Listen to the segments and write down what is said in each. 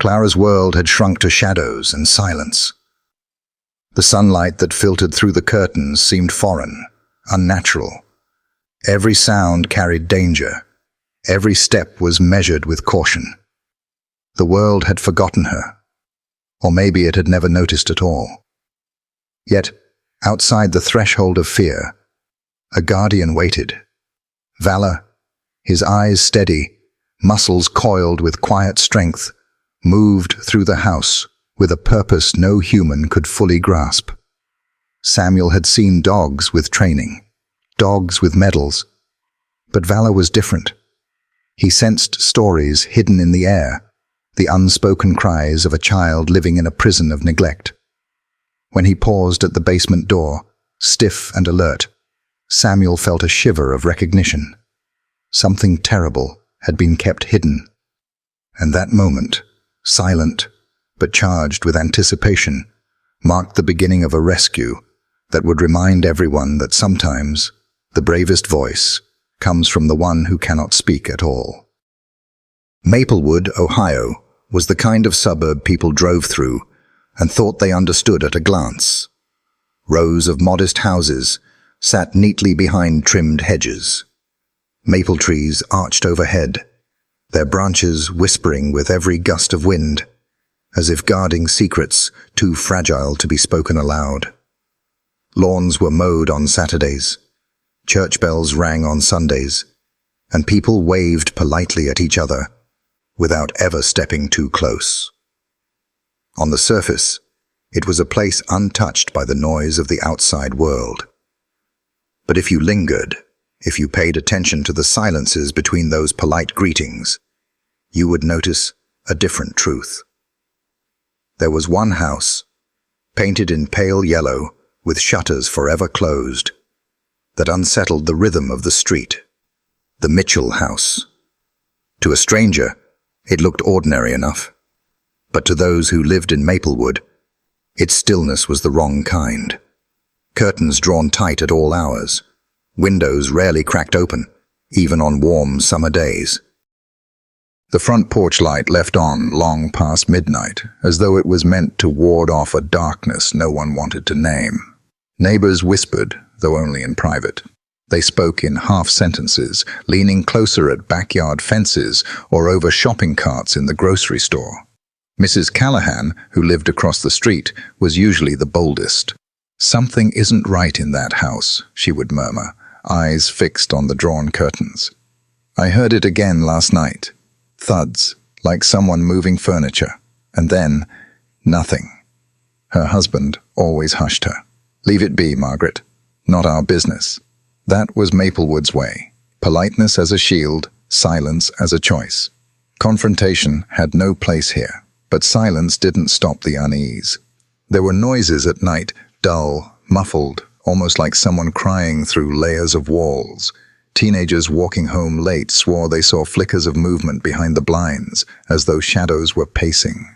Clara's world had shrunk to shadows and silence. The sunlight that filtered through the curtains seemed foreign, unnatural. Every sound carried danger. Every step was measured with caution. The world had forgotten her, or maybe it had never noticed at all. Yet, outside the threshold of fear, a guardian waited. Valor, his eyes steady, muscles coiled with quiet strength, moved through the house with a purpose no human could fully grasp. Samuel had seen dogs with training, dogs with medals, but Valor was different. He sensed stories hidden in the air, the unspoken cries of a child living in a prison of neglect. When he paused at the basement door, stiff and alert, Samuel felt a shiver of recognition. Something terrible had been kept hidden. And that moment, silent but charged with anticipation, marked the beginning of a rescue that would remind everyone that sometimes the bravest voice comes from the one who cannot speak at all. Maplewood, Ohio, was the kind of suburb people drove through and thought they understood at a glance. Rows of modest houses sat neatly behind trimmed hedges. Maple trees arched overhead, their branches whispering with every gust of wind, as if guarding secrets too fragile to be spoken aloud. Lawns were mowed on Saturdays, church bells rang on Sundays, and people waved politely at each other without ever stepping too close. On the surface, it was a place untouched by the noise of the outside world. But if you lingered, if you paid attention to the silences between those polite greetings, you would notice a different truth. There was one house, painted in pale yellow with shutters forever closed, that unsettled the rhythm of the street. The Mitchell house. To a stranger, it looked ordinary enough, but to those who lived in Maplewood, its stillness was the wrong kind. Curtains drawn tight at all hours, windows rarely cracked open, even on warm summer days. The front porch light left on long past midnight, as though it was meant to ward off a darkness no one wanted to name. Neighbors whispered, though only in private. They spoke in half-sentences, leaning closer at backyard fences or over shopping carts in the grocery store. Mrs. Callahan, who lived across the street, was usually the boldest. "Something isn't right in that house," she would murmur, eyes fixed on the drawn curtains. "I heard it again last night. Thuds, like someone moving furniture. And then, nothing." Her husband always hushed her. "Leave it be, Margaret. Not our business." That was Maplewood's way. Politeness as a shield, silence as a choice. Confrontation had no place here, but silence didn't stop the unease. There were noises at night, dull, muffled, almost like someone crying through layers of walls. Teenagers walking home late swore they saw flickers of movement behind the blinds, as though shadows were pacing.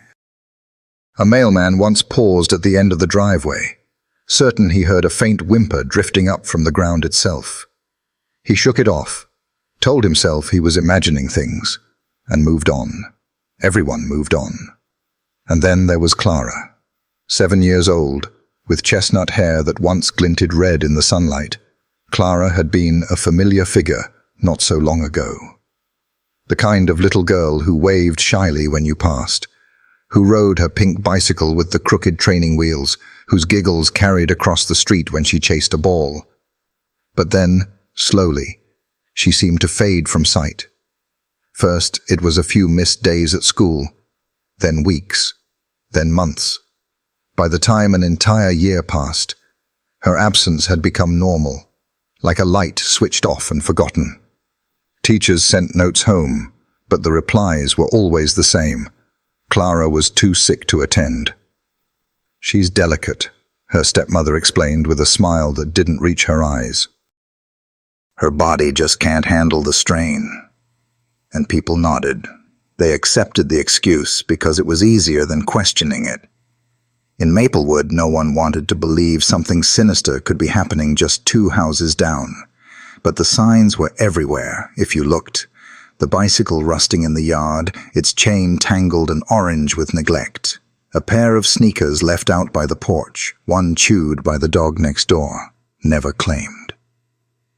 A mailman once paused at the end of the driveway, certain he heard a faint whimper drifting up from the ground itself. He shook it off, told himself he was imagining things, and moved on. Everyone moved on. And then there was Clara, 7 years old, with chestnut hair that once glinted red in the sunlight. Clara had been a familiar figure not so long ago. The kind of little girl who waved shyly when you passed, who rode her pink bicycle with the crooked training wheels, whose giggles carried across the street when she chased a ball. But then, slowly, she seemed to fade from sight. First, it was a few missed days at school, then weeks, then months. By the time an entire year passed, her absence had become normal, like a light switched off and forgotten. Teachers sent notes home, but the replies were always the same. Clara was too sick to attend. "She's delicate," her stepmother explained with a smile that didn't reach her eyes. "Her body just can't handle the strain." And people nodded. They accepted the excuse because it was easier than questioning it. In Maplewood, no one wanted to believe something sinister could be happening just 2 houses down. But the signs were everywhere, if you looked. the bicycle rusting in the yard, its chain tangled and orange with neglect. A pair of sneakers left out by the porch, one chewed by the dog next door, never claimed.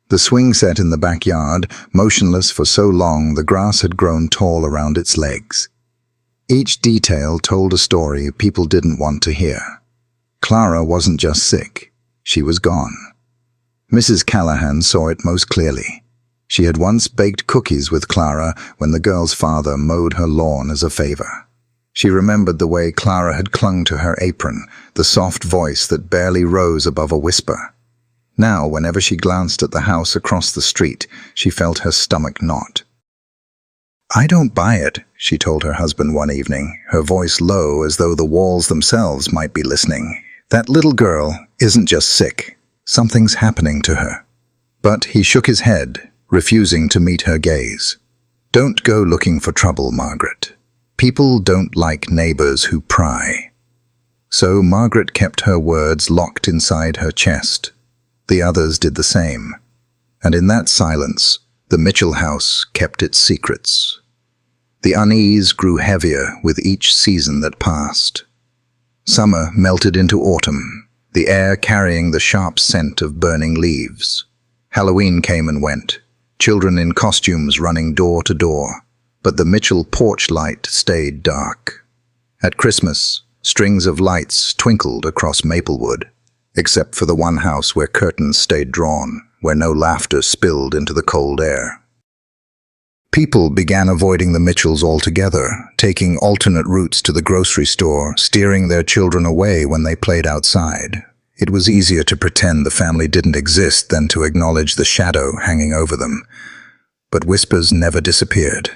The swing set in the backyard, motionless for so long the grass had grown tall around its legs. Each detail told a story people didn't want to hear. Clara wasn't just sick, she was gone. Mrs. Callahan saw it most clearly. She had once baked cookies with Clara when the girl's father mowed her lawn as a favor. She remembered the way Clara had clung to her apron, the soft voice that barely rose above a whisper. Now, whenever she glanced at the house across the street, she felt her stomach knot. "I don't buy it," she told her husband one evening, her voice low as though the walls themselves might be listening. "That little girl isn't just sick. Something's happening to her." But he shook his head, refusing to meet her gaze. "Don't go looking for trouble, Margaret. People don't like neighbors who pry." So Margaret kept her words locked inside her chest. The others did the same. And in that silence, the Mitchell house kept its secrets. The unease grew heavier with each season that passed. Summer melted into autumn, the air carrying the sharp scent of burning leaves. Halloween came and went, children in costumes running door to door, but the Mitchell porch light stayed dark. At Christmas, strings of lights twinkled across Maplewood, except for the one house where curtains stayed drawn, where no laughter spilled into the cold air. People began avoiding the Mitchells altogether, taking alternate routes to the grocery store, steering their children away when they played outside. It was easier to pretend the family didn't exist than to acknowledge the shadow hanging over them. But whispers never disappeared.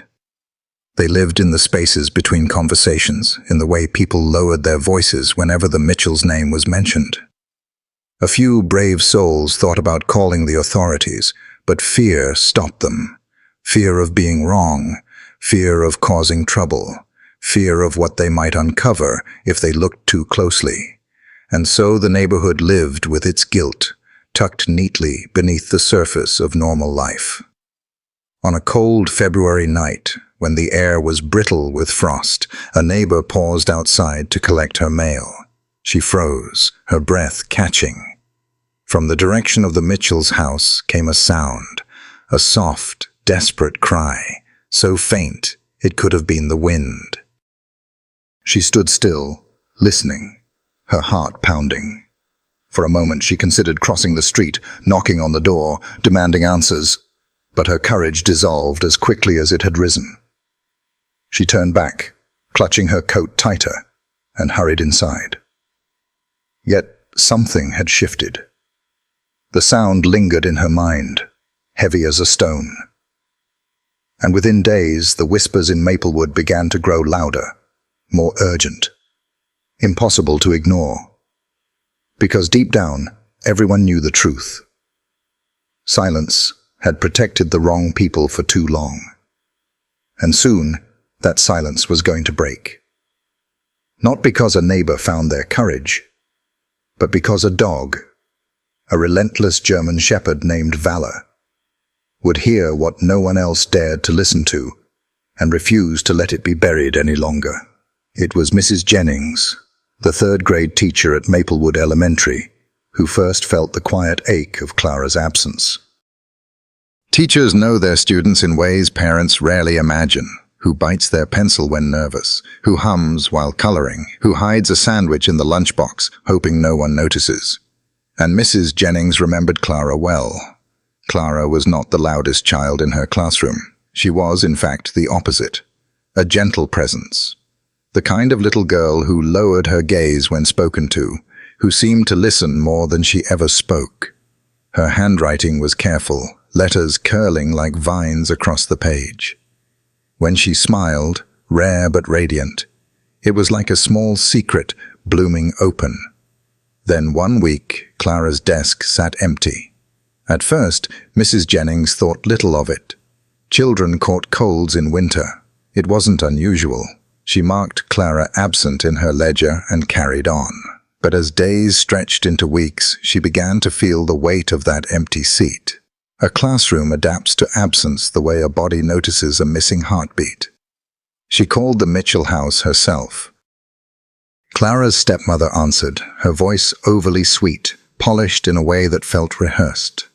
They lived in the spaces between conversations, in the way people lowered their voices whenever the Mitchells' name was mentioned. A few brave souls thought about calling the authorities, but fear stopped them. Fear of being wrong, fear of causing trouble, fear of what they might uncover if they looked too closely. And so the neighborhood lived with its guilt, tucked neatly beneath the surface of normal life. On a cold February night, when the air was brittle with frost, a neighbor paused outside to collect her mail. She froze, her breath catching. From the direction of the Mitchells' house came a sound, a soft, desperate cry, so faint it could have been the wind. She stood still, listening, her heart pounding. For a moment she considered crossing the street, knocking on the door, demanding answers, but her courage dissolved as quickly as it had risen. She turned back, clutching her coat tighter, and hurried inside. Yet something had shifted. The sound lingered in her mind, heavy as a stone. And within days, the whispers in Maplewood began to grow louder, more urgent, impossible to ignore. Because deep down, everyone knew the truth. Silence had protected the wrong people for too long. And soon, that silence was going to break. Not because a neighbor found their courage, but because a dog, a relentless German shepherd named Valor, would hear what no one else dared to listen to and refuse to let it be buried any longer. It was Mrs. Jennings, the third-grade teacher at Maplewood Elementary, who first felt the quiet ache of Clara's absence. Teachers know their students in ways parents rarely imagine. Who bites their pencil when nervous, who hums while coloring, who hides a sandwich in the lunchbox, hoping no one notices. And Mrs. Jennings remembered Clara well. Clara was not the loudest child in her classroom. She was, in fact, the opposite. A gentle presence. The kind of little girl who lowered her gaze when spoken to, who seemed to listen more than she ever spoke. Her handwriting was careful, letters curling like vines across the page. When she smiled, rare but radiant, it was like a small secret blooming open. Then one week, Clara's desk sat empty. At first, Mrs. Jennings thought little of it. Children caught colds in winter. It wasn't unusual. She marked Clara absent in her ledger and carried on. But as days stretched into weeks, she began to feel the weight of that empty seat. A classroom adapts to absence the way a body notices a missing heartbeat. She called the Mitchell house herself. Clara's stepmother answered, her voice overly sweet, polished in a way that felt rehearsed.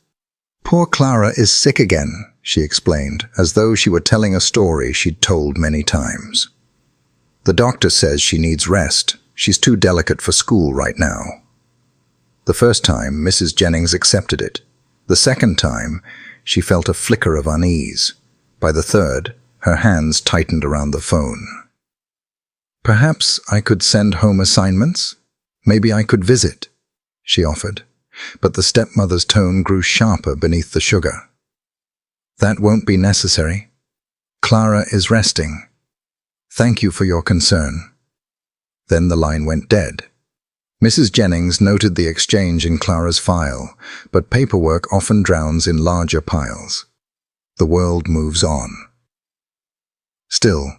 "Poor Clara is sick again," she explained, as though she were telling a story she'd told many times. "The doctor says she needs rest. She's too delicate for school right now." The first time, Mrs. Jennings accepted it. The second time, she felt a flicker of unease. By the third, her hands tightened around the phone. "Perhaps I could send home assignments? Maybe I could visit," she offered, but the stepmother's tone grew sharper beneath the sugar. "That won't be necessary. Clara is resting. Thank you for your concern." Then the line went dead. Mrs. Jennings noted the exchange in Clara's file, but paperwork often drowns in larger piles. The world moves on. Still,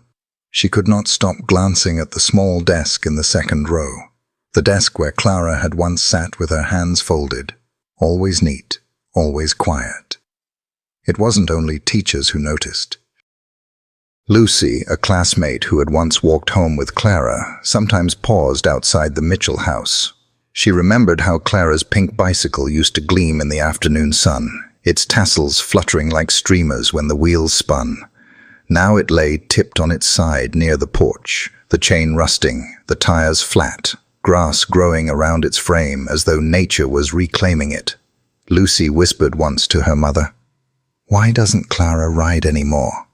she could not stop glancing at the small desk in the second row, the desk where Clara had once sat with her hands folded, always neat, always quiet. It wasn't only teachers who noticed. Lucy, a classmate who had once walked home with Clara, sometimes paused outside the Mitchell house. She remembered how Clara's pink bicycle used to gleam in the afternoon sun, its tassels fluttering like streamers when the wheels spun. Now it lay tipped on its side near the porch, the chain rusting, the tires flat, grass growing around its frame as though nature was reclaiming it. Lucy whispered once to her mother, "Why doesn't Clara ride anymore?"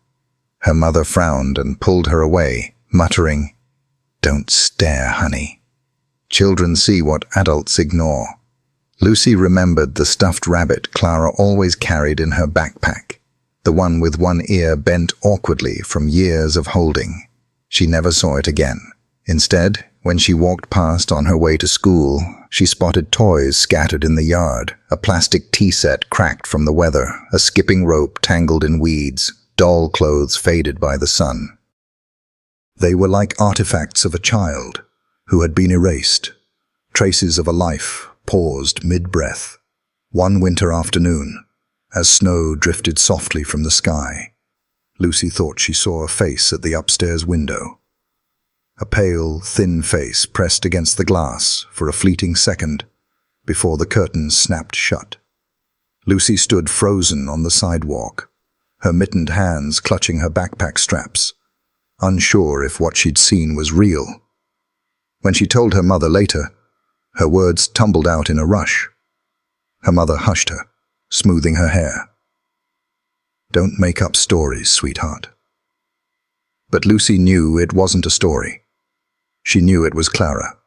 Her mother frowned and pulled her away, muttering, "Don't stare, honey. Children see what adults ignore." Lucy remembered the stuffed rabbit Clara always carried in her backpack, the one with one ear bent awkwardly from years of holding. She never saw it again. Instead, when she walked past on her way to school, she spotted toys scattered in the yard, a plastic tea set cracked from the weather, a skipping rope tangled in weeds, doll clothes faded by the sun. They were like artifacts of a child who had been erased, traces of a life paused mid-breath. One winter afternoon, as snow drifted softly from the sky, Lucy thought she saw a face at the upstairs window. A pale, thin face pressed against the glass for a fleeting second before the curtains snapped shut. Lucy stood frozen on the sidewalk, her mittened hands clutching her backpack straps, unsure if what she'd seen was real. When she told her mother later, her words tumbled out in a rush. Her mother hushed her, smoothing her hair. "Don't make up stories, sweetheart." But Lucy knew it wasn't a story. She knew it was Clara.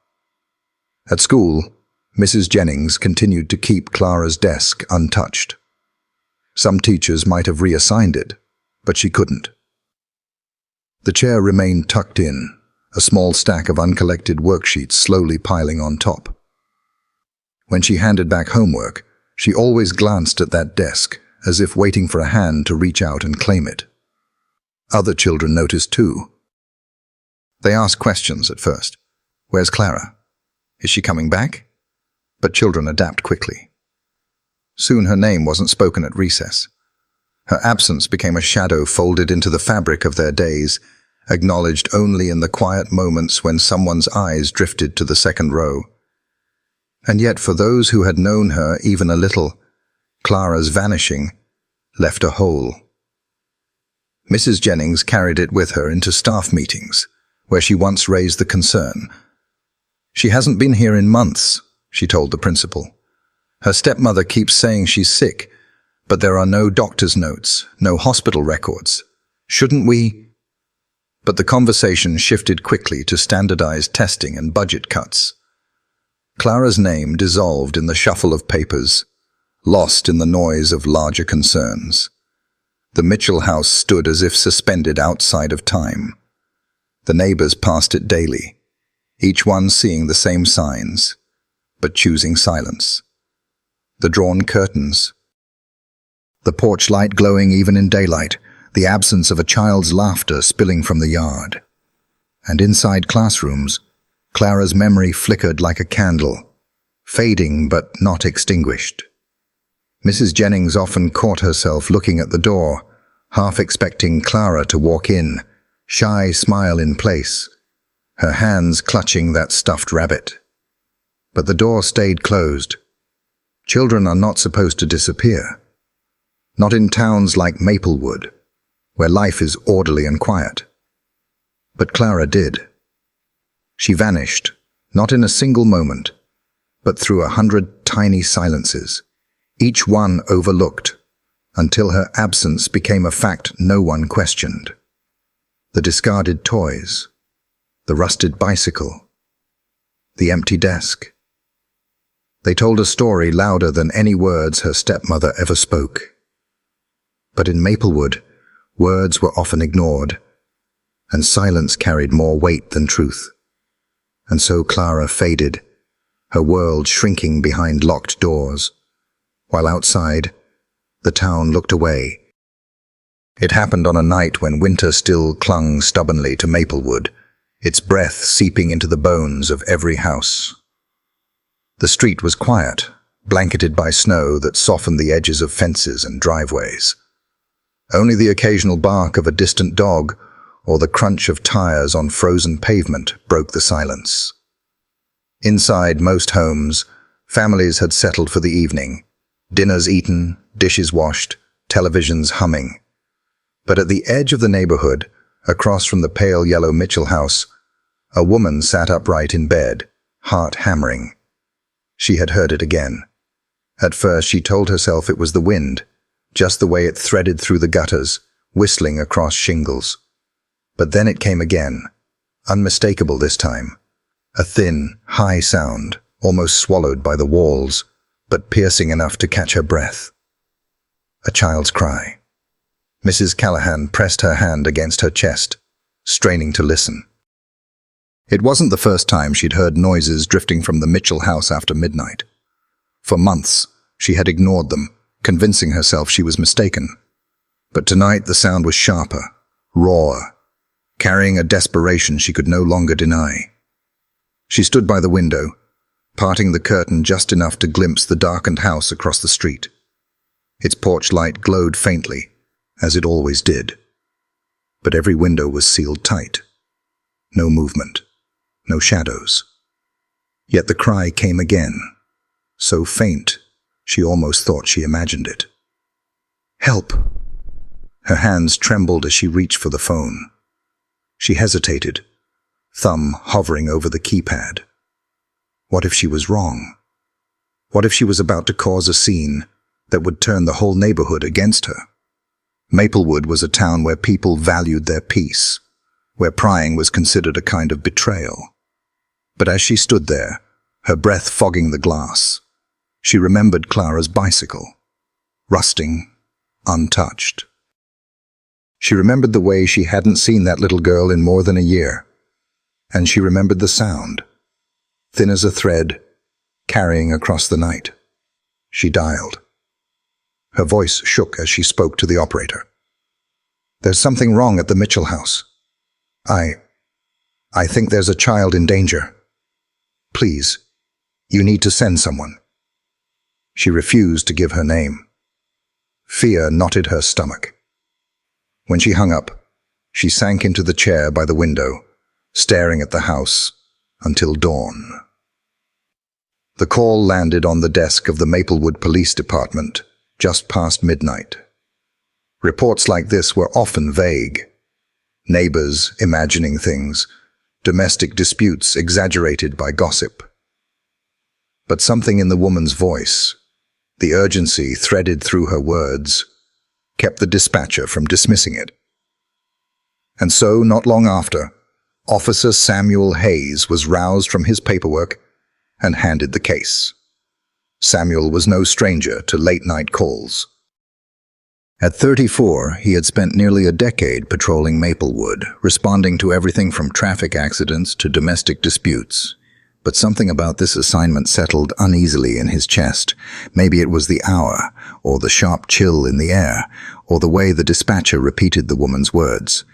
At school, Mrs. Jennings continued to keep Clara's desk untouched. Some teachers might have reassigned it, but she couldn't. The chair remained tucked in, a small stack of uncollected worksheets slowly piling on top. When she handed back homework, she always glanced at that desk, as if waiting for a hand to reach out and claim it. Other children noticed too. They asked questions at first. "Where's Clara? Is she coming back?" But children adapt quickly. Soon her name wasn't spoken at recess. Her absence became a shadow folded into the fabric of their days, acknowledged only in the quiet moments when someone's eyes drifted to the second row. And yet for those who had known her even a little, Clara's vanishing left a hole. Mrs. Jennings carried it with her into staff meetings, where she once raised the concern. "She hasn't been here in months," she told the principal. "Her stepmother keeps saying she's sick, but there are no doctor's notes, no hospital records. Shouldn't we?" But the conversation shifted quickly to standardized testing and budget cuts. Clara's name dissolved in the shuffle of papers, lost in the noise of larger concerns. The Mitchell house stood as if suspended outside of time. The neighbors passed it daily, each one seeing the same signs, but choosing silence. The drawn curtains, the porch light glowing even in daylight, the absence of a child's laughter spilling from the yard. And inside classrooms, Clara's memory flickered like a candle, fading but not extinguished. Mrs. Jennings often caught herself looking at the door, half expecting Clara to walk in, shy smile in place, her hands clutching that stuffed rabbit. But the door stayed closed. Children are not supposed to disappear. Not in towns like Maplewood, where life is orderly and quiet. But Clara did. She vanished, not in a single moment, but through 100 tiny silences, each one overlooked, until her absence became a fact no one questioned. The discarded toys, the rusted bicycle, the empty desk. They told a story louder than any words her stepmother ever spoke. But in Maplewood, words were often ignored, and silence carried more weight than truth. And so Clara faded, her world shrinking behind locked doors, while outside, the town looked away. It happened on a night when winter still clung stubbornly to Maplewood, its breath seeping into the bones of every house. The street was quiet, blanketed by snow that softened the edges of fences and driveways. Only the occasional bark of a distant dog or the crunch of tires on frozen pavement broke the silence. Inside most homes, families had settled for the evening, dinners eaten, dishes washed, televisions humming. But at the edge of the neighborhood, across from the pale yellow Mitchell house, a woman sat upright in bed, heart hammering. She had heard it again. At first she told herself it was the wind, just the way it threaded through the gutters, whistling across shingles. But then it came again, unmistakable this time. A thin, high sound, almost swallowed by the walls, but piercing enough to catch her breath. A child's cry. Mrs. Callahan pressed her hand against her chest, straining to listen. It wasn't the first time she'd heard noises drifting from the Mitchell house after midnight. For months, she had ignored them, convincing herself she was mistaken. But tonight the sound was sharper, rawer, carrying a desperation she could no longer deny. She stood by the window, parting the curtain just enough to glimpse the darkened house across the street. Its porch light glowed faintly, as it always did. But every window was sealed tight. No movement, no shadows. Yet the cry came again, so faint she almost thought she imagined it. Help! Her hands trembled as she reached for the phone. She hesitated, thumb hovering over the keypad. What if she was wrong? What if she was about to cause a scene that would turn the whole neighborhood against her? Maplewood was a town where people valued their peace, where prying was considered a kind of betrayal. But as she stood there, her breath fogging the glass, she remembered Clara's bicycle, rusting, untouched. She remembered the way she hadn't seen that little girl in more than a year, and she remembered the sound, thin as a thread, carrying across the night. She dialed. Her voice shook as she spoke to the operator. There's something wrong at the Mitchell house. I think there's a child in danger. Please, you need to send someone. She refused to give her name. Fear knotted her stomach. When she hung up, she sank into the chair by the window, staring at the house until dawn. The call landed on the desk of the Maplewood Police Department just past midnight. Reports like this were often vague. Neighbors imagining things, domestic disputes exaggerated by gossip. But something in the woman's voice, the urgency threaded through her words, kept the dispatcher from dismissing it. And so, not long after, Officer Samuel Hayes was roused from his paperwork and handed the case. Samuel was no stranger to late-night calls. At 34, he had spent nearly a decade patrolling Maplewood, responding to everything from traffic accidents to domestic disputes. But something about this assignment settled uneasily in his chest. Maybe it was the hour, or the sharp chill in the air, or the way the dispatcher repeated the woman's words.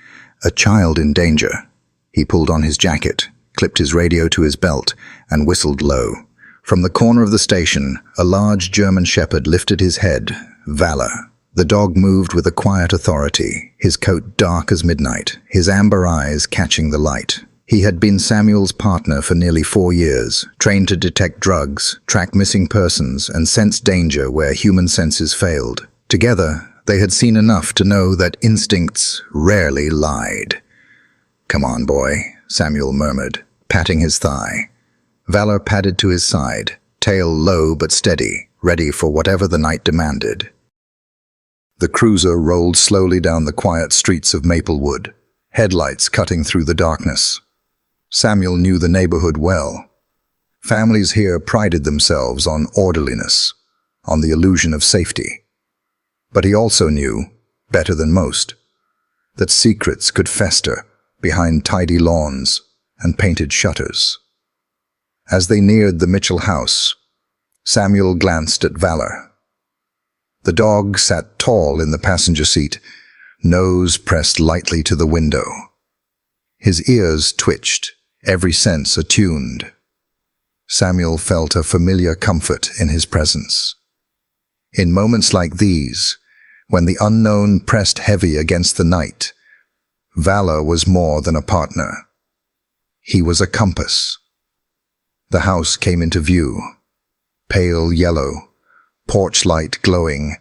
A child in danger. He pulled on his jacket, clipped his radio to his belt, and whistled low, From the corner of the station, a large German shepherd lifted his head, Valor. The dog moved with a quiet authority, his coat dark as midnight, his amber eyes catching the light. He had been Samuel's partner for nearly 4 years, trained to detect drugs, track missing persons, and sense danger where human senses failed. Together, they had seen enough to know that instincts rarely lied. "Come on, boy," Samuel murmured, patting his thigh. Valor padded to his side, tail low but steady, ready for whatever the night demanded. The cruiser rolled slowly down the quiet streets of Maplewood, headlights cutting through the darkness. Samuel knew the neighborhood well. Families here prided themselves on orderliness, on the illusion of safety. But he also knew, better than most, that secrets could fester behind tidy lawns and painted shutters. As they neared the Mitchell house, Samuel glanced at Valor. The dog sat tall in the passenger seat, nose pressed lightly to the window. His ears twitched, every sense attuned. Samuel felt a familiar comfort in his presence. In moments like these, when the unknown pressed heavy against the night, Valor was more than a partner. He was a compass. The house came into view, pale yellow, porch light glowing,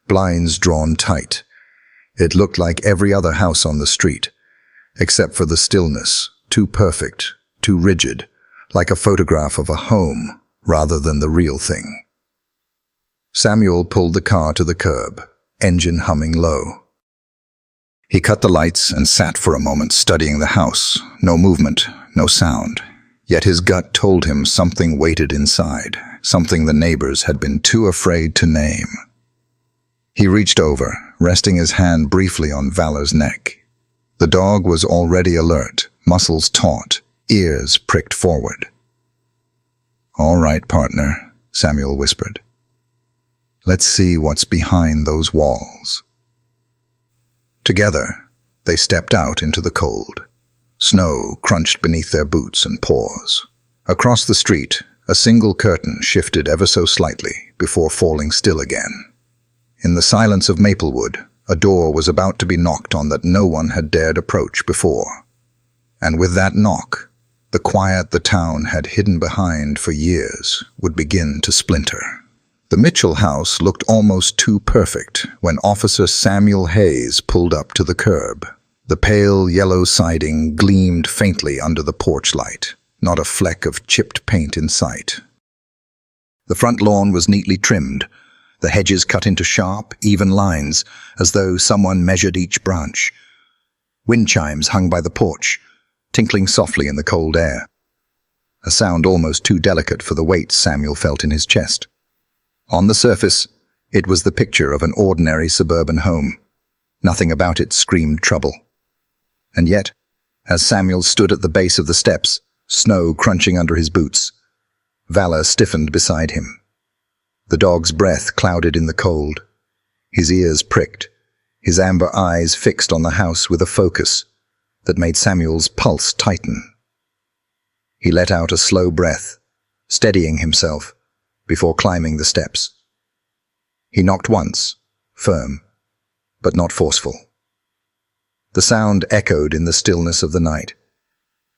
blinds drawn tight. It looked like every other house on the street, except for the stillness, too perfect, too rigid, like a photograph of a home rather than the real thing. Samuel pulled the car to the curb, engine humming low. He cut the lights and sat for a moment studying the house. No movement, no sound. Yet his gut told him something waited inside, something the neighbors had been too afraid to name. He reached over, resting his hand briefly on Valor's neck. The dog was already alert, muscles taut, ears pricked forward. "All right, partner," Samuel whispered. "Let's see what's behind those walls." Together, they stepped out into the cold. Snow crunched beneath their boots and paws. Across the street, a single curtain shifted ever so slightly before falling still again. In the silence of Maplewood, a door was about to be knocked on that no one had dared approach before. And with that knock, the quiet the town had hidden behind for years would begin to splinter. The Mitchell house looked almost too perfect when Officer Samuel Hayes pulled up to the curb. The pale yellow siding gleamed faintly under the porch light, not a fleck of chipped paint in sight. The front lawn was neatly trimmed, the hedges cut into sharp, even lines, as though someone measured each branch. Wind chimes hung by the porch, tinkling softly in the cold air, a sound almost too delicate for the weight Samuel felt in his chest. On the surface, it was the picture of an ordinary suburban home. Nothing about it screamed trouble. And yet, as Samuel stood at the base of the steps, snow crunching under his boots, Valor stiffened beside him. The dog's breath clouded in the cold. His ears pricked, his amber eyes fixed on the house with a focus that made Samuel's pulse tighten. He let out a slow breath, steadying himself before climbing the steps. He knocked once, firm, but not forceful. The sound echoed in the stillness of the night,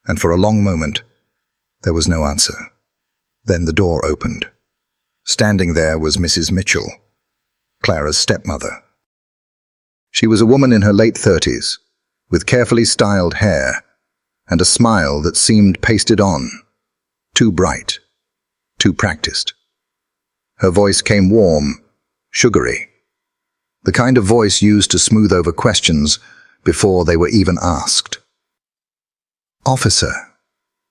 and for a long moment, there was no answer. Then the door opened. Standing there was Mrs. Mitchell, Clara's stepmother. She was a woman in her late 30s, with carefully styled hair and a smile that seemed pasted on, too bright, too practiced. Her voice came warm, sugary, the kind of voice used to smooth over questions before they were even asked. "Officer,"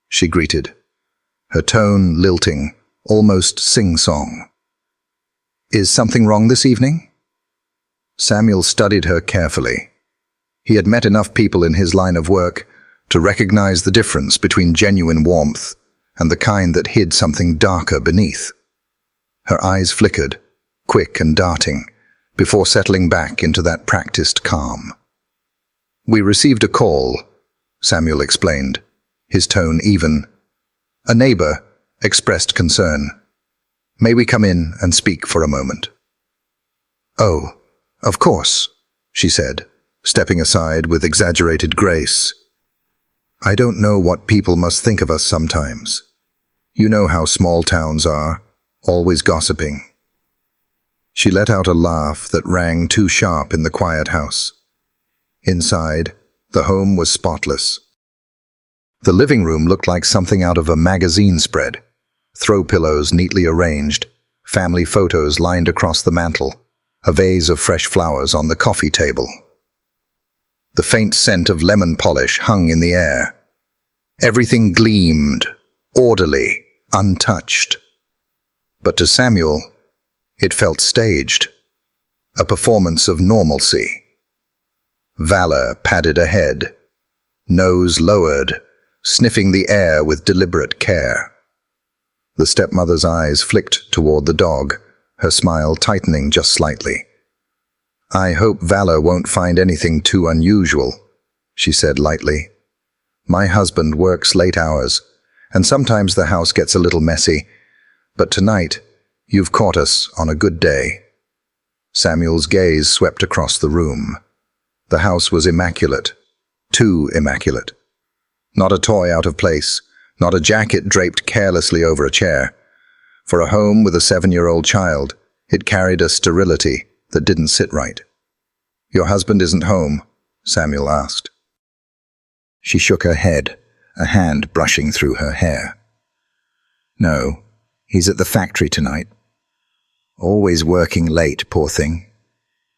she greeted, her tone lilting, almost sing-song. "Is something wrong this evening?" Samuel studied her carefully. He had met enough people in his line of work to recognize the difference between genuine warmth and the kind that hid something darker beneath. Her eyes flickered, quick and darting, before settling back into that practiced calm. "We received a call," Samuel explained, his tone even. "A neighbor, expressed concern. "May we come in and speak for a moment?" "Oh, of course," she said, stepping aside with exaggerated grace. "I don't know what people must think of us sometimes. You know how small towns are, always gossiping." She let out a laugh that rang too sharp in the quiet house. Inside, the home was spotless. The living room looked like something out of a magazine spread. Throw pillows neatly arranged, family photos lined across the mantel, a vase of fresh flowers on the coffee table. The faint scent of lemon polish hung in the air. Everything gleamed, orderly, untouched. But to Samuel, it felt staged, a performance of normalcy. Valor padded ahead, nose lowered, sniffing the air with deliberate care. The stepmother's eyes flicked toward the dog, her smile tightening just slightly. "I hope Valor won't find anything too unusual," she said lightly. "My husband works late hours, and sometimes the house gets a little messy, but tonight you've caught us on a good day." Samuel's gaze swept across the room. The house was immaculate, too immaculate. Not a toy out of place, not a jacket draped carelessly over a chair. For a home with a 7-year-old child, it carried a sterility that didn't sit right. "Your husband isn't home?" Samuel asked. She shook her head, a hand brushing through her hair. "No, he's at the factory tonight. Always working late, poor thing.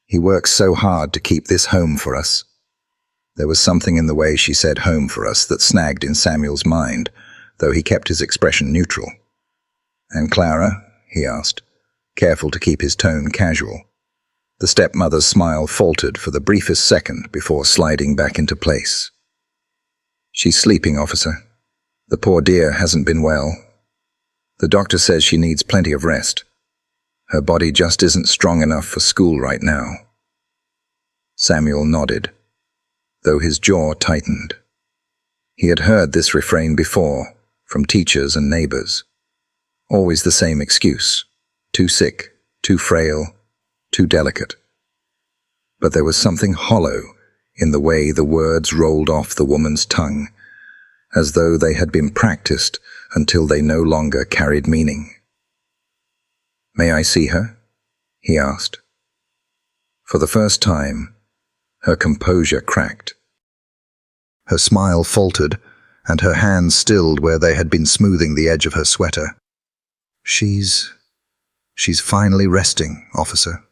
He works so hard to keep this home for us." There was something in the way she said "home for us" that snagged in Samuel's mind, though he kept his expression neutral. "And Clara?" he asked, careful to keep his tone casual. The stepmother's smile faltered for the briefest second before sliding back into place. "She's sleeping, officer. The poor dear hasn't been well. The doctor says she needs plenty of rest. Her body just isn't strong enough for school right now." Samuel nodded, though his jaw tightened. He had heard this refrain before, from teachers and neighbors. Always the same excuse: too sick, too frail, too delicate. But there was something hollow in the way the words rolled off the woman's tongue, as though they had been practiced until they no longer carried meaning. "May I see her?" he asked. For the first time, her composure cracked. Her smile faltered, and her hands stilled where they had been smoothing the edge of her sweater. She's finally resting, officer.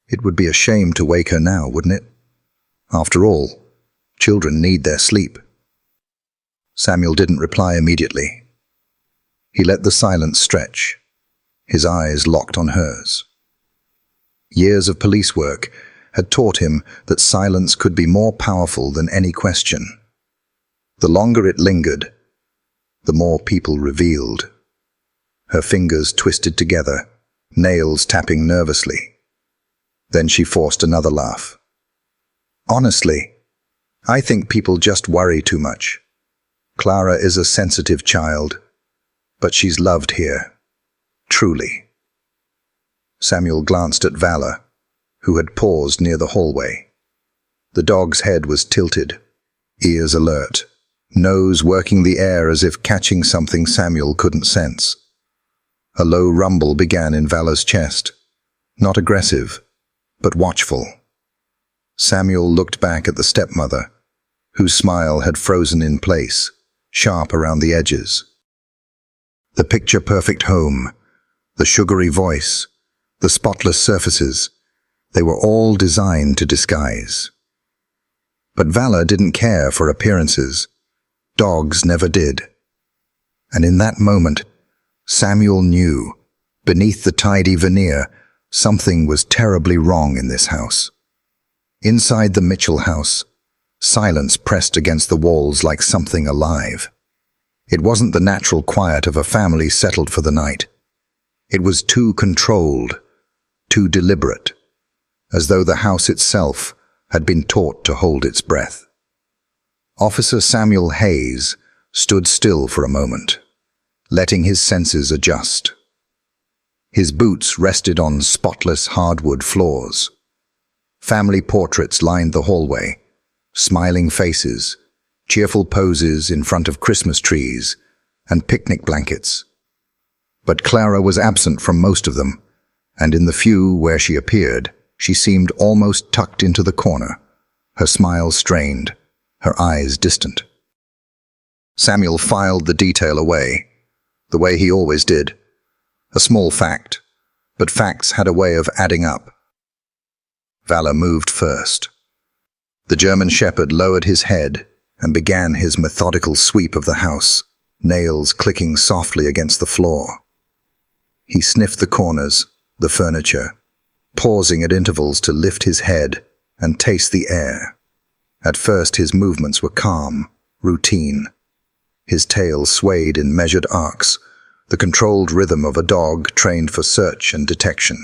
It would be a shame to wake her now, wouldn't it? After all, children need their sleep." Samuel didn't reply immediately. He let the silence stretch, his eyes locked on hers. Years of police work had taught him that silence could be more powerful than any question. The longer it lingered, the more people revealed. Her fingers twisted together, nails tapping nervously. Then she forced another laugh. "Honestly, I think people just worry too much. Clara is a sensitive child, but she's loved here. Truly." Samuel glanced at Valor, who had paused near the hallway. The dog's head was tilted, ears alert, nose working the air as if catching something Samuel couldn't sense. A low rumble began in Valor's chest, not aggressive, but watchful. Samuel looked back at the stepmother, whose smile had frozen in place, sharp around the edges. The picture-perfect home, the sugary voice, the spotless surfaces, they were all designed to disguise. But Valor didn't care for appearances. Dogs never did. And in that moment, Samuel knew, beneath the tidy veneer, something was terribly wrong in this house. Inside the Mitchell house, silence pressed against the walls like something alive. It wasn't the natural quiet of a family settled for the night. It was too controlled, too deliberate, as though the house itself had been taught to hold its breath. Officer Samuel Hayes stood still for a moment, letting his senses adjust. His boots rested on spotless hardwood floors. Family portraits lined the hallway, smiling faces, cheerful poses in front of Christmas trees, and picnic blankets. But Clara was absent from most of them, and in the few where she appeared, she seemed almost tucked into the corner, her smile strained, her eyes distant. Samuel filed the detail away, the way he always did. A small fact, but facts had a way of adding up. Valor moved first. The German shepherd lowered his head and began his methodical sweep of the house, nails clicking softly against the floor. He sniffed the corners, the furniture, pausing at intervals to lift his head and taste the air. At first his movements were calm, routine. His tail swayed in measured arcs, the controlled rhythm of a dog trained for search and detection.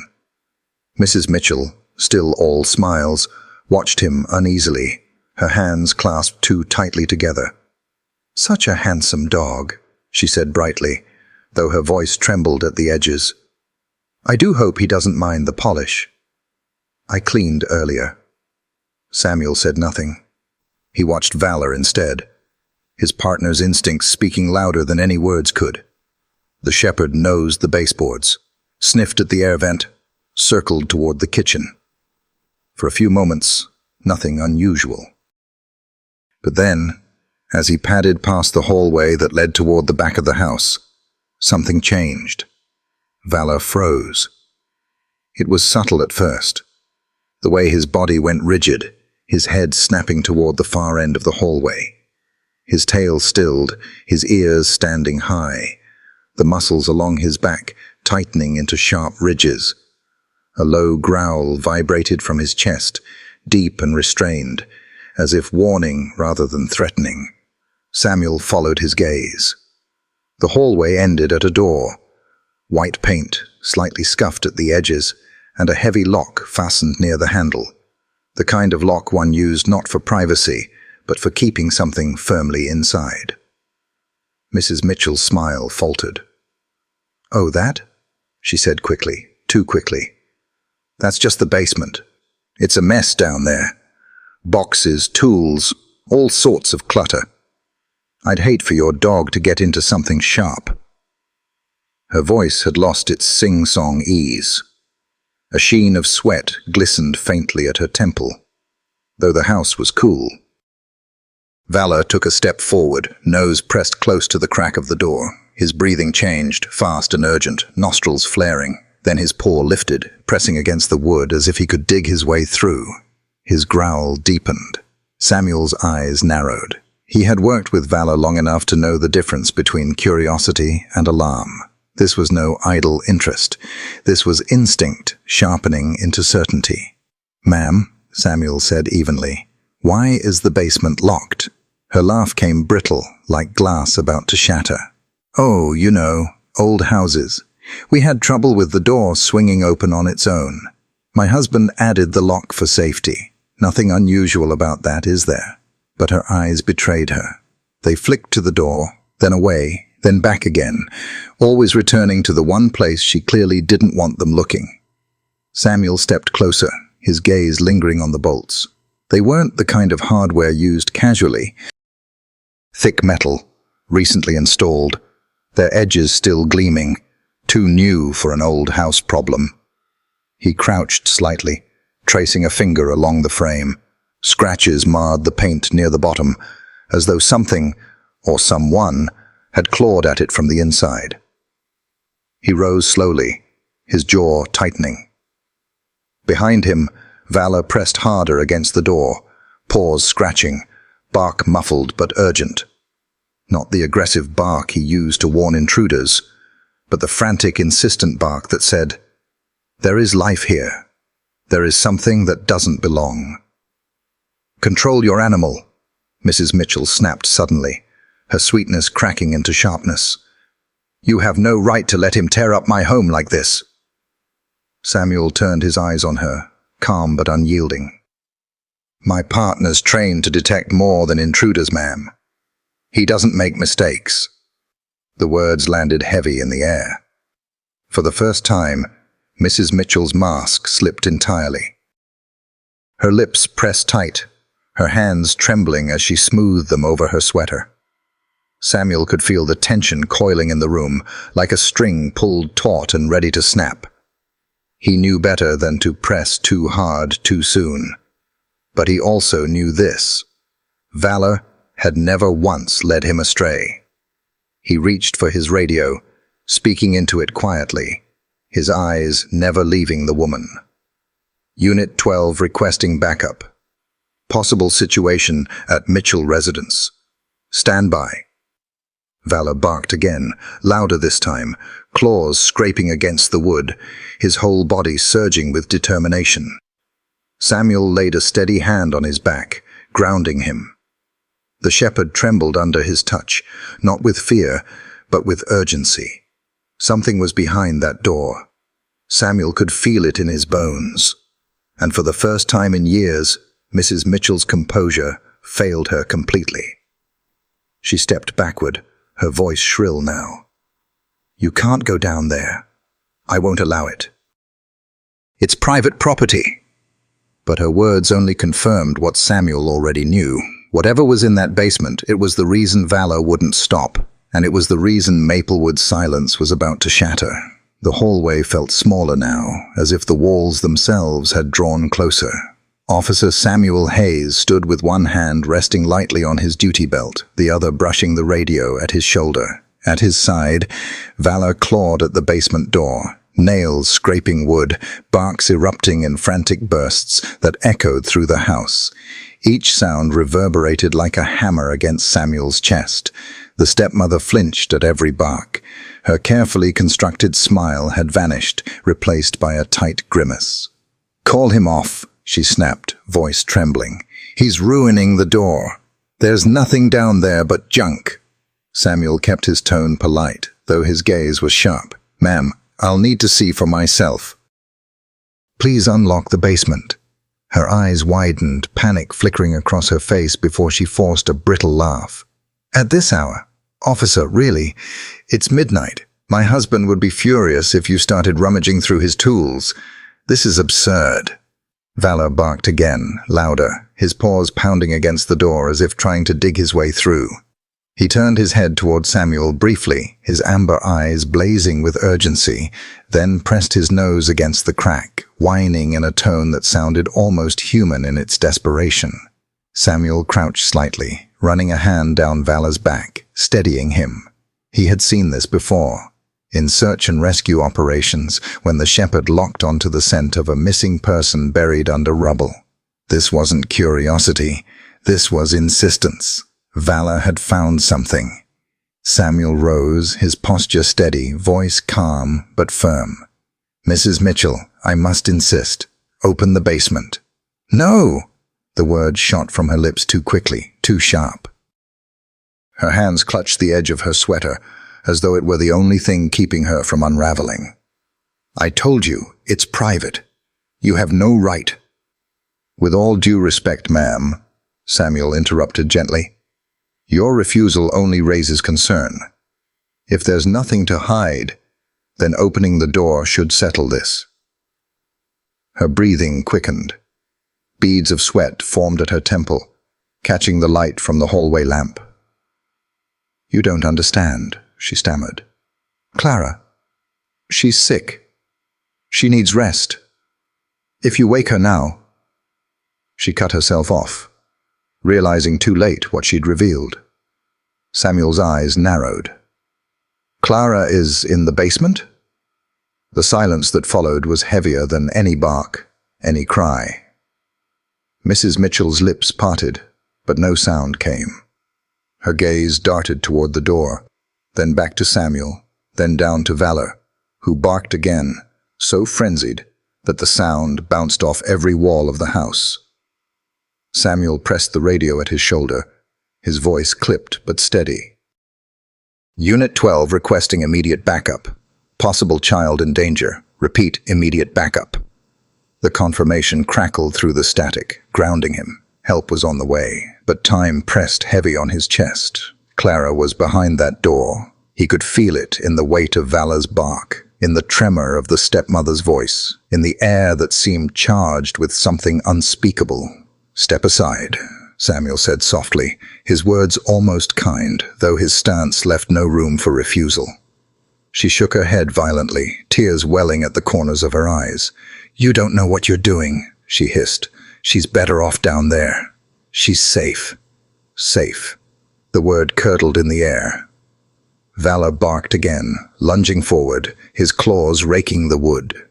Mrs. Mitchell, still all smiles, watched him uneasily, her hands clasped too tightly together. "Such a handsome dog," she said brightly, though her voice trembled at the edges. "I do hope he doesn't mind the polish." "I cleaned earlier." Samuel said nothing. He watched Valor instead, his partner's instincts speaking louder than any words could. The shepherd nosed the baseboards, sniffed at the air vent, circled toward the kitchen. For a few moments, nothing unusual. But then, as he padded past the hallway that led toward the back of the house, something changed. Valor froze. It was subtle at first, the way his body went rigid, his head snapping toward the far end of the hallway. His tail stilled, his ears standing high, the muscles along his back tightening into sharp ridges. A low growl vibrated from his chest, deep and restrained, as if warning rather than threatening. Samuel followed his gaze. The hallway ended at a door, white paint, slightly scuffed at the edges, and a heavy lock fastened near the handle, the kind of lock one used not for privacy, but for keeping something firmly inside. Mrs. Mitchell's smile faltered. "Oh, that?" she said quickly, too quickly. "That's just the basement. It's a mess down there. Boxes, tools, all sorts of clutter. I'd hate for your dog to get into something sharp." Her voice had lost its sing-song ease. A sheen of sweat glistened faintly at her temple, though the house was cool. Valor took a step forward, nose pressed close to the crack of the door. His breathing changed, fast and urgent, nostrils flaring. Then his paw lifted, pressing against the wood as if he could dig his way through. His growl deepened. Samuel's eyes narrowed. He had worked with Valor long enough to know the difference between curiosity and alarm. This was no idle interest. This was instinct sharpening into certainty. "Ma'am," Samuel said evenly, "why is the basement locked?" Her laugh came brittle, like glass about to shatter. "Oh, you know, old houses. We had trouble with the door swinging open on its own. My husband added the lock for safety. Nothing unusual about that, is there?" But her eyes betrayed her. They flicked to the door, then away, then back again, always returning to the one place she clearly didn't want them looking. Samuel stepped closer, his gaze lingering on the bolts. They weren't the kind of hardware used casually. Thick metal, recently installed, their edges still gleaming, too new for an old house problem. He crouched slightly, tracing a finger along the frame. Scratches marred the paint near the bottom, as though something, or someone, had clawed at it from the inside. He rose slowly, his jaw tightening. Behind him, Valor pressed harder against the door, paws scratching, bark muffled but urgent. Not the aggressive bark he used to warn intruders, but the frantic, insistent bark that said, "There is life here. There is something that doesn't belong." "Control your animal," Mrs. Mitchell snapped suddenly, her sweetness cracking into sharpness. "You have no right to let him tear up my home like this." Samuel turned his eyes on her, calm but unyielding. "My partner's trained to detect more than intruders, ma'am. He doesn't make mistakes." The words landed heavy in the air. For the first time, Mrs. Mitchell's mask slipped entirely. Her lips pressed tight, her hands trembling as she smoothed them over her sweater. Samuel could feel the tension coiling in the room, like a string pulled taut and ready to snap. He knew better than to press too hard too soon. But he also knew this: valor had never once led him astray. He reached for his radio, speaking into it quietly, his eyes never leaving the woman. Unit 12 requesting backup. Possible situation at Mitchell residence. Stand by. Valor barked again, louder this time, claws scraping against the wood, his whole body surging with determination. Samuel laid a steady hand on his back, grounding him. The shepherd trembled under his touch, not with fear, but with urgency. Something was behind that door. Samuel could feel it in his bones. And for the first time in years, Mrs. Mitchell's composure failed her completely. She stepped backward, her voice shrill now. "You can't go down there. I won't allow it. It's private property." But her words only confirmed what Samuel already knew. Whatever was in that basement, it was the reason Valor wouldn't stop, and it was the reason Maplewood's silence was about to shatter. The hallway felt smaller now, as if the walls themselves had drawn closer. Officer Samuel Hayes stood with one hand resting lightly on his duty belt, the other brushing the radio at his shoulder. At his side, Valor clawed at the basement door, nails scraping wood, barks erupting in frantic bursts that echoed through the house. Each sound reverberated like a hammer against Samuel's chest. The stepmother flinched at every bark. Her carefully constructed smile had vanished, replaced by a tight grimace. "Call him off," she snapped, voice trembling. "He's ruining the door. There's nothing down there but junk." Samuel kept his tone polite, though his gaze was sharp. "Ma'am, I'll need to see for myself." "Please unlock the basement." Her eyes widened, panic flickering across her face before she forced a brittle laugh. "At this hour? Officer, really? It's midnight. My husband would be furious if you started rummaging through his tools. This is absurd." Valor barked again, louder, his paws pounding against the door as if trying to dig his way through. He turned his head toward Samuel briefly, his amber eyes blazing with urgency, then pressed his nose against the crack, whining in a tone that sounded almost human in its desperation. Samuel crouched slightly, running a hand down Valor's back, steadying him. He had seen this before. In search and rescue operations, when the shepherd locked onto the scent of a missing person buried under rubble. This wasn't curiosity. This was insistence. Valor had found something. Samuel rose, his posture steady, voice calm but firm. "Mrs. Mitchell, I must insist. Open the basement." "No!" The word shot from her lips too quickly, too sharp. Her hands clutched the edge of her sweater, as though it were the only thing keeping her from unraveling. "I told you, it's private. You have no right." "With all due respect, ma'am," Samuel interrupted gently, "your refusal only raises concern. If there's nothing to hide, then opening the door should settle this." Her breathing quickened. Beads of sweat formed at her temple, catching the light from the hallway lamp. "You don't understand," she stammered. "Clara, she's sick. She needs rest. If you wake her now—" She cut herself off, realizing too late what she'd revealed. Samuel's eyes narrowed. "Clara is in the basement?" The silence that followed was heavier than any bark, any cry. Mrs. Mitchell's lips parted, but no sound came. Her gaze darted toward the door, then back to Samuel, then down to Valor, who barked again, so frenzied that the sound bounced off every wall of the house. Samuel pressed the radio at his shoulder, his voice clipped but steady. "Unit 12 requesting immediate backup. Possible child in danger. Repeat, immediate backup." The confirmation crackled through the static, grounding him. Help was on the way, but time pressed heavy on his chest. Clara was behind that door, He could feel it in the weight of Vala's bark, in the tremor of the stepmother's voice, in the air that seemed charged with something unspeakable. "Step aside," Samuel said softly, his words almost kind, though his stance left no room for refusal. She shook her head violently, tears welling at the corners of her eyes. "You don't know what you're doing," she hissed. "She's better off down there. She's safe." Safe. The word curdled in the air. Vala barked again, lunging forward, his claws raking the wood.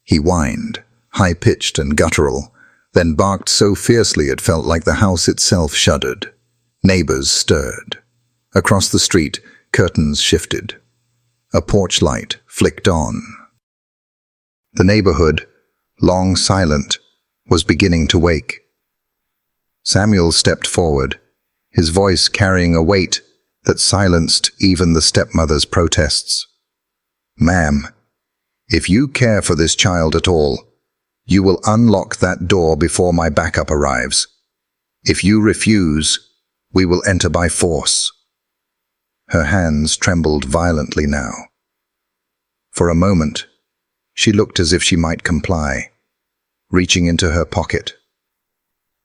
He whined, high-pitched and guttural, then barked so fiercely it felt like the house itself shuddered. Neighbors stirred. Across the street, curtains shifted. A porch light flicked on. The neighborhood, long silent, was beginning to wake. Samuel stepped forward, his voice carrying a weight that silenced even the stepmother's protests. "Ma'am, if you care for this child at all, you will unlock that door before my backup arrives. If you refuse, we will enter by force." Her hands trembled violently now. For a moment, she looked as if she might comply, reaching into her pocket.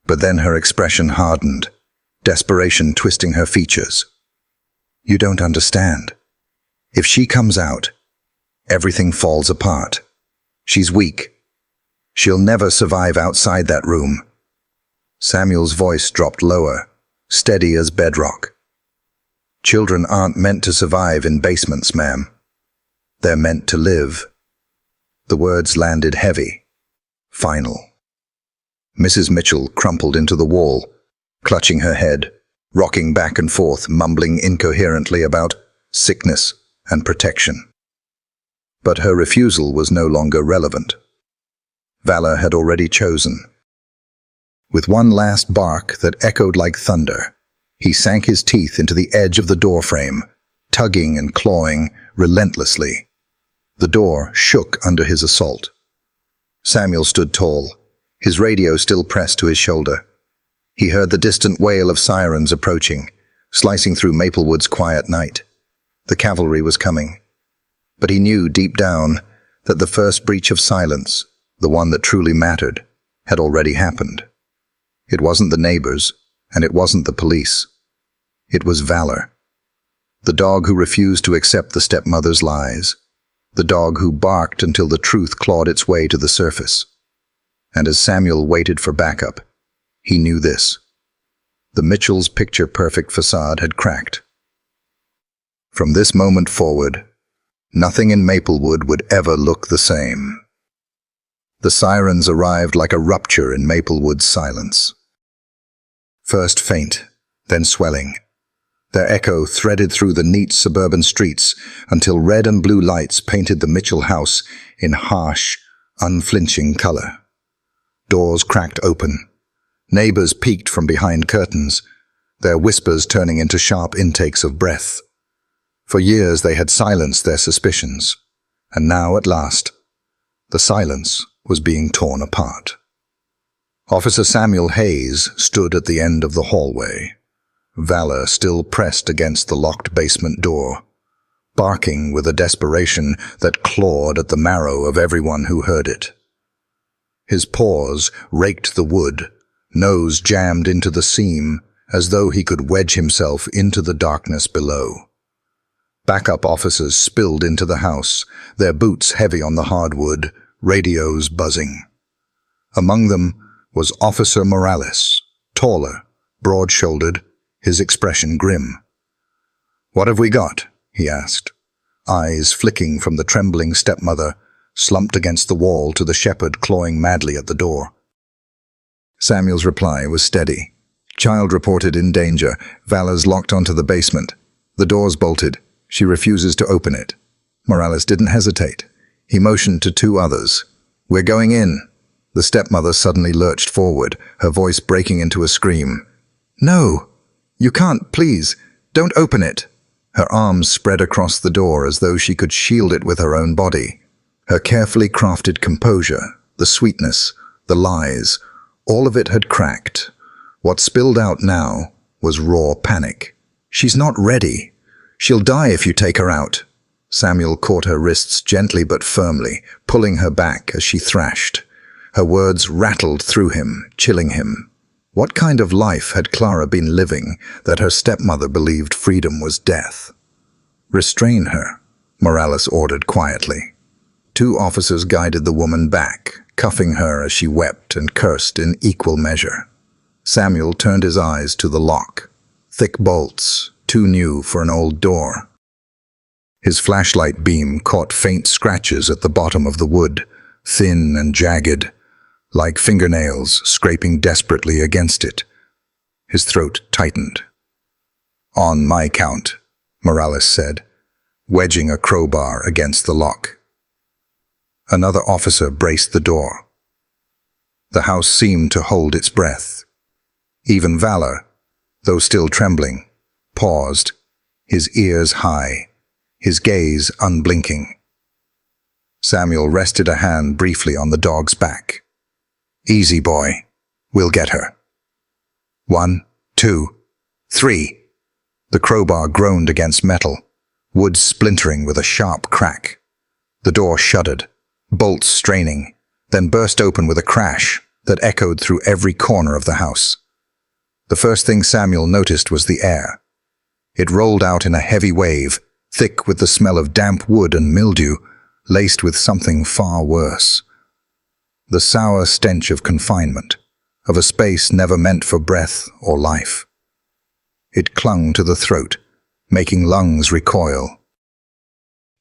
But then her expression hardened, desperation twisting her features. "You don't understand. If she comes out, everything falls apart. She's weak. She'll never survive outside that room." Samuel's voice dropped lower, steady as bedrock. "Children aren't meant to survive in basements, ma'am. They're meant to live." The words landed heavy, final. Mrs. Mitchell crumpled into the wall, clutching her head, rocking back and forth, mumbling incoherently about sickness and protection. But her refusal was no longer relevant. Vala had already chosen. With one last bark that echoed like thunder, he sank his teeth into the edge of the doorframe, tugging and clawing relentlessly. The door shook under his assault. Samuel stood tall, his radio still pressed to his shoulder. He heard the distant wail of sirens approaching, slicing through Maplewood's quiet night. The cavalry was coming. But he knew deep down that the first breach of silence, the one that truly mattered, had already happened. It wasn't the neighbors, and it wasn't the police. It was Valor. The dog who refused to accept the stepmother's lies. The dog who barked until the truth clawed its way to the surface. And as Samuel waited for backup, he knew this. The Mitchells' picture-perfect facade had cracked. From this moment forward, nothing in Maplewood would ever look the same. The sirens arrived like a rupture in Maplewood's silence. First faint, then swelling. Their echo threaded through the neat suburban streets until red and blue lights painted the Mitchell house in harsh, unflinching color. Doors cracked open. Neighbors peeked from behind curtains, their whispers turning into sharp intakes of breath. For years they had silenced their suspicions, and now at last, the silence was being torn apart. Officer Samuel Hayes stood at the end of the hallway, Valor still pressed against the locked basement door, barking with a desperation that clawed at the marrow of everyone who heard it. His paws raked the wood, nose jammed into the seam, as though he could wedge himself into the darkness below. Backup officers spilled into the house, their boots heavy on the hardwood, radios buzzing. Among them was Officer Morales, taller, broad-shouldered, his expression grim. "What have we got?" he asked, eyes flicking from the trembling stepmother, slumped against the wall, to the shepherd clawing madly at the door. Samuel's reply was steady. "Child reported in danger. Vala's locked onto the basement. The door's bolted. She refuses to open it." Morales didn't hesitate. He motioned to two others. "We're going in." The stepmother suddenly lurched forward, her voice breaking into a scream. "No! You can't, please! Don't open it!" Her arms spread across the door as though she could shield it with her own body. Her carefully crafted composure, the sweetness, the lies, all of it had cracked. What spilled out now was raw panic. "She's not ready. She'll die if you take her out. Samuel caught her wrists gently but firmly, pulling her back as she thrashed. Her words rattled through him, chilling him. What kind of life had Clara been living that her stepmother believed freedom was death? "Restrain her," Morales ordered quietly. 2 officers guided the woman back, cuffing her as she wept and cursed in equal measure. Samuel turned his eyes to the lock. Thick bolts, too new for an old door. His flashlight beam caught faint scratches at the bottom of the wood, thin and jagged, like fingernails scraping desperately against it. His throat tightened. "On my count," Morales said, wedging a crowbar against the lock. Another officer braced the door. The house seemed to hold its breath. Even Valor, though still trembling, paused, his ears high, his gaze unblinking. Samuel rested a hand briefly on the dog's back. "Easy, boy. We'll get her." 1, 2, 3. The crowbar groaned against metal, wood splintering with a sharp crack. The door shuddered, bolts straining, then burst open with a crash that echoed through every corner of the house. The first thing Samuel noticed was the air. It rolled out in a heavy wave, thick with the smell of damp wood and mildew, laced with something far worse. The sour stench of confinement, of a space never meant for breath or life. It clung to the throat, making lungs recoil.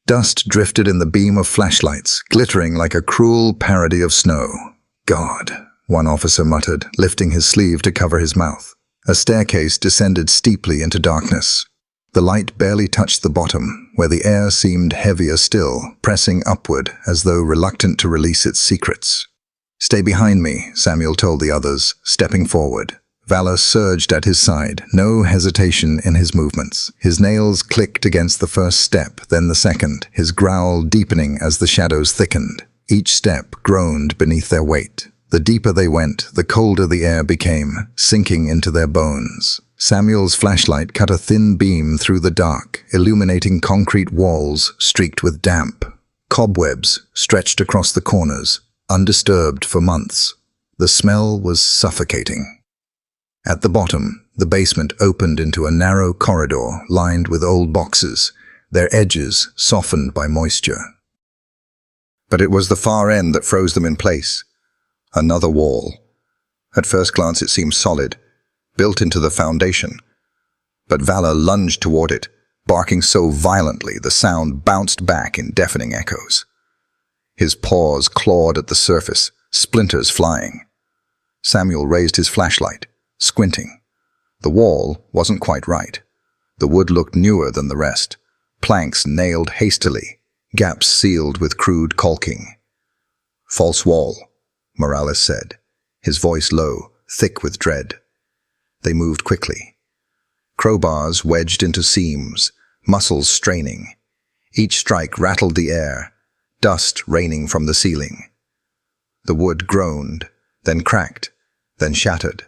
Dust drifted in the beam of flashlights, glittering like a cruel parody of snow. "God," one officer muttered, lifting his sleeve to cover his mouth. A staircase descended steeply into darkness. The light barely touched the bottom, where the air seemed heavier still, pressing upward as though reluctant to release its secrets. "Stay behind me," Samuel told the others, stepping forward. Valor surged at his side, no hesitation in his movements. His nails clicked against the first step, then the second, his growl deepening as the shadows thickened. Each step groaned beneath their weight. The deeper they went, the colder the air became, sinking into their bones. Samuel's flashlight cut a thin beam through the dark, illuminating concrete walls streaked with damp. Cobwebs stretched across the corners, undisturbed for months. The smell was suffocating. At the bottom, the basement opened into a narrow corridor lined with old boxes, their edges softened by moisture. But it was the far end that froze them in place. Another wall. At first glance it seemed solid, built into the foundation. But Valor lunged toward it, barking so violently the sound bounced back in deafening echoes. His paws clawed at the surface, splinters flying. Samuel raised his flashlight, squinting. The wall wasn't quite right. The wood looked newer than the rest, planks nailed hastily, gaps sealed with crude caulking. "False wall," Morales said, his voice low, thick with dread. They moved quickly. Crowbars wedged into seams, muscles straining. Each strike rattled the air, dust raining from the ceiling. The wood groaned, then cracked, then shattered.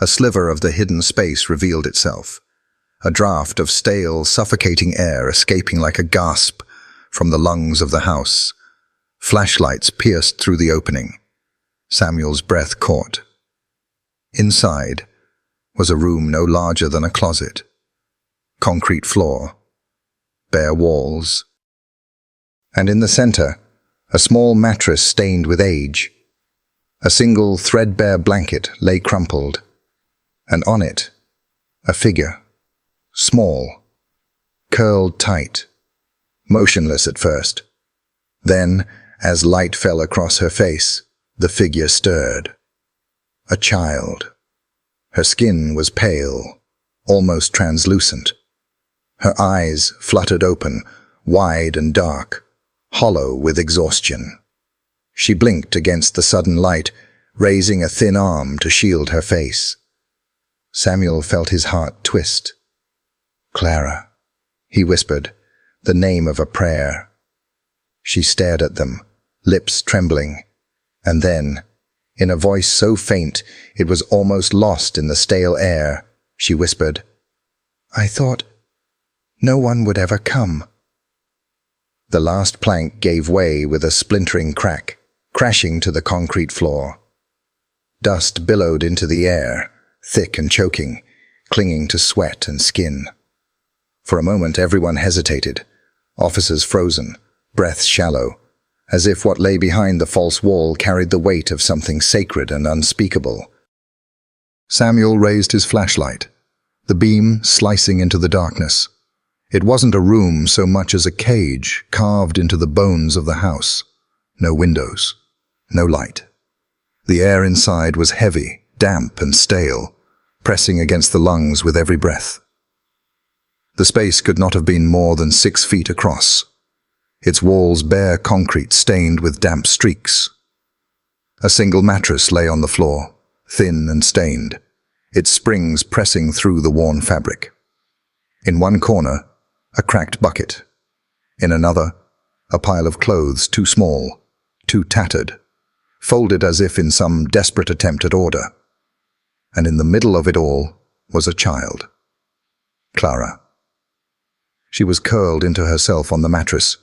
A sliver of the hidden space revealed itself, a draft of stale, suffocating air escaping like a gasp from the lungs of the house. Flashlights pierced through the opening. Samuel's breath caught. Inside was a room no larger than a closet. Concrete floor, bare walls. And in the center, a small mattress stained with age. A single threadbare blanket lay crumpled, and on it, a figure, small, curled tight, motionless at first. Then, as light fell across her face, the figure stirred. A child. Her skin was pale, almost translucent. Her eyes fluttered open, wide and dark, hollow with exhaustion. She blinked against the sudden light, raising a thin arm to shield her face. Samuel felt his heart twist. "Clara," he whispered, the name of a prayer. She stared at them, lips trembling, and then, in a voice so faint it was almost lost in the stale air, she whispered, "I thought No one would ever come. The last plank gave way with a splintering crack, crashing to the concrete floor. Dust billowed into the air, thick and choking, clinging to sweat and skin. For a moment everyone hesitated, officers frozen, breaths shallow, as if what lay behind the false wall carried the weight of something sacred and unspeakable. Samuel raised his flashlight, the beam slicing into the darkness. It wasn't a room so much as a cage carved into the bones of the house. No windows, no light. The air inside was heavy, damp and stale, pressing against the lungs with every breath. The space could not have been more than 6 feet across, its walls bare concrete stained with damp streaks. A single mattress lay on the floor, thin and stained, its springs pressing through the worn fabric. In one corner, a cracked bucket. In another, a pile of clothes too small, too tattered, folded as if in some desperate attempt at order. And in the middle of it all was a child. Clara. She was curled into herself on the mattress,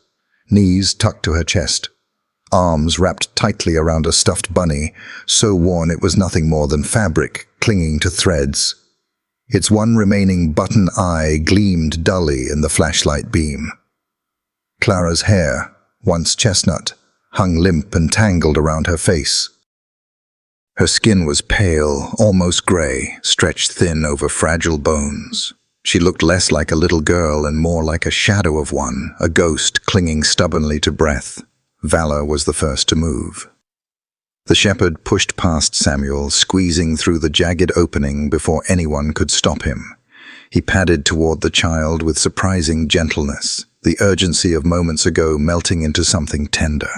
knees tucked to her chest, arms wrapped tightly around a stuffed bunny, so worn it was nothing more than fabric clinging to threads. Its one remaining button eye gleamed dully in the flashlight beam. Clara's hair, once chestnut, hung limp and tangled around her face. Her skin was pale, almost gray, stretched thin over fragile bones. She looked less like a little girl and more like a shadow of one, a ghost clinging stubbornly to breath. Valor was the first to move. The shepherd pushed past Samuel, squeezing through the jagged opening before anyone could stop him. He padded toward the child with surprising gentleness, the urgency of moments ago melting into something tender.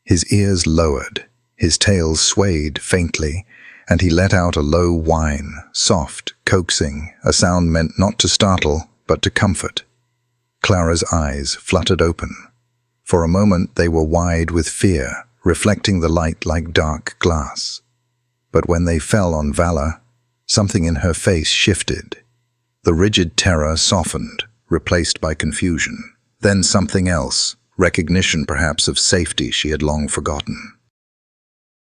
His ears lowered, his tail swayed faintly, and he let out a low whine, soft, coaxing, a sound meant not to startle, but to comfort. Clara's eyes fluttered open. For a moment they were wide with fear, reflecting the light like dark glass. But when they fell on Valor, something in her face shifted. The rigid terror softened, replaced by confusion. Then something else, recognition perhaps of safety she had long forgotten.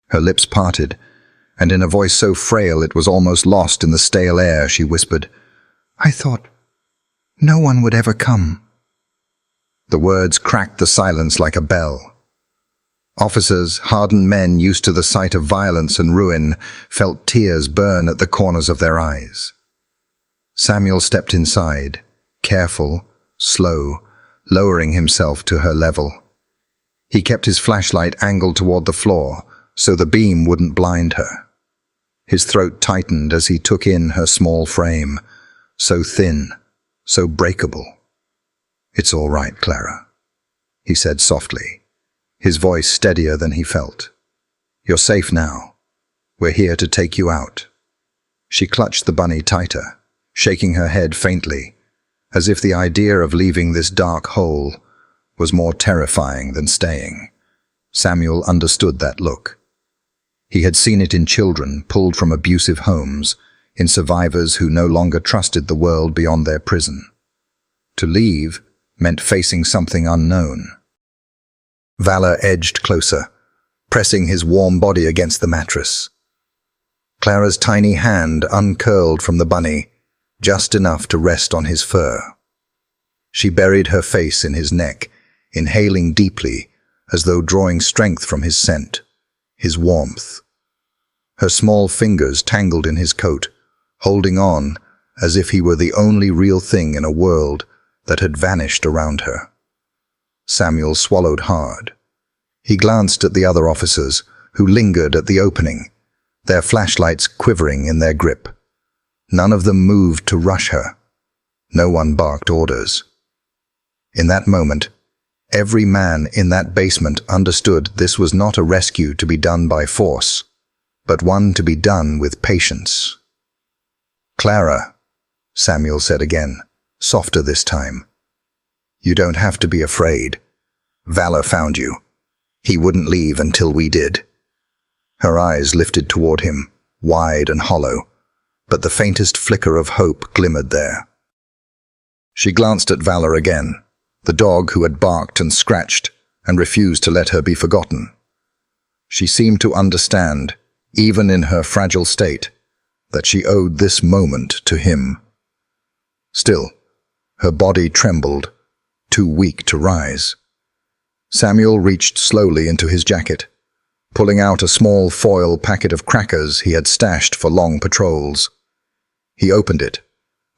Her lips parted, and in a voice so frail it was almost lost in the stale air, she whispered, "I thought no one would ever come." The words cracked the silence like a bell. Officers, hardened men used to the sight of violence and ruin, felt tears burn at the corners of their eyes. Samuel stepped inside, careful, slow, lowering himself to her level. He kept his flashlight angled toward the floor, so the beam wouldn't blind her. His throat tightened as he took in her small frame, so thin, so breakable. "It's all right, Clara," he said softly, his voice steadier than he felt. "You're safe now. We're here to take you out." She clutched the bunny tighter, shaking her head faintly, as if the idea of leaving this dark hole was more terrifying than staying. Samuel understood that look. He had seen it in children pulled from abusive homes, in survivors who no longer trusted the world beyond their prison. To leave meant facing something unknown. Valor edged closer, pressing his warm body against the mattress. Clara's tiny hand uncurled from the bunny, just enough to rest on his fur. She buried her face in his neck, inhaling deeply, as though drawing strength from his scent, his warmth. Her small fingers tangled in his coat, holding on as if he were the only real thing in a world that had vanished around her. Samuel swallowed hard. He glanced at the other officers, who lingered at the opening, their flashlights quivering in their grip. None of them moved to rush her. No one barked orders. In that moment, every man in that basement understood this was not a rescue to be done by force, but one to be done with patience. "Clara," Samuel said again, softer this time. "You don't have to be afraid. Valor found you. He wouldn't leave until we did." Her eyes lifted toward him, wide and hollow, but the faintest flicker of hope glimmered there. She glanced at Valor again, the dog who had barked and scratched and refused to let her be forgotten. She seemed to understand, even in her fragile state, that she owed this moment to him. Still, her body trembled, too weak to rise. Samuel reached slowly into his jacket, pulling out a small foil packet of crackers he had stashed for long patrols. He opened it,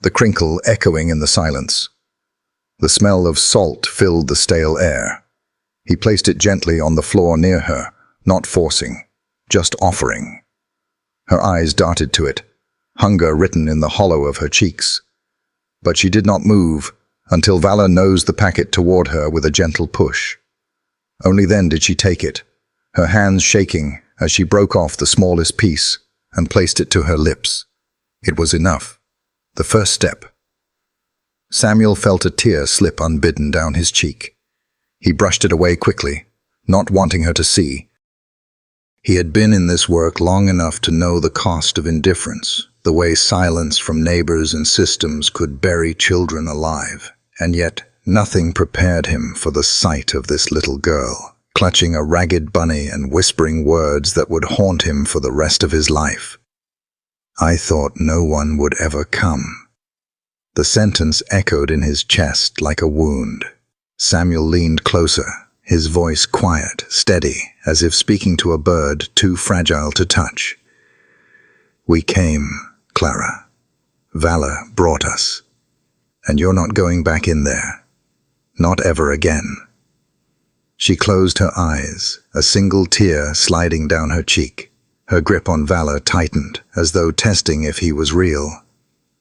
the crinkle echoing in the silence. The smell of salt filled the stale air. He placed it gently on the floor near her, not forcing, just offering. Her eyes darted to it, hunger written in the hollow of her cheeks. But she did not move until Valor nosed the packet toward her with a gentle push. Only then did she take it, her hands shaking as she broke off the smallest piece and placed it to her lips. It was enough. The first step. Samuel felt a tear slip unbidden down his cheek. He brushed it away quickly, not wanting her to see. He had been in this work long enough to know the cost of indifference, the way silence from neighbors and systems could bury children alive, and yet nothing prepared him for the sight of this little girl, clutching a ragged bunny and whispering words that would haunt him for the rest of his life. "I thought no one would ever come." The sentence echoed in his chest like a wound. Samuel leaned closer, his voice quiet, steady, as if speaking to a bird too fragile to touch. "We came, Clara. Valor brought us. And you're not going back in there. Not ever again." She closed her eyes, a single tear sliding down her cheek. Her grip on Valor tightened, as though testing if he was real.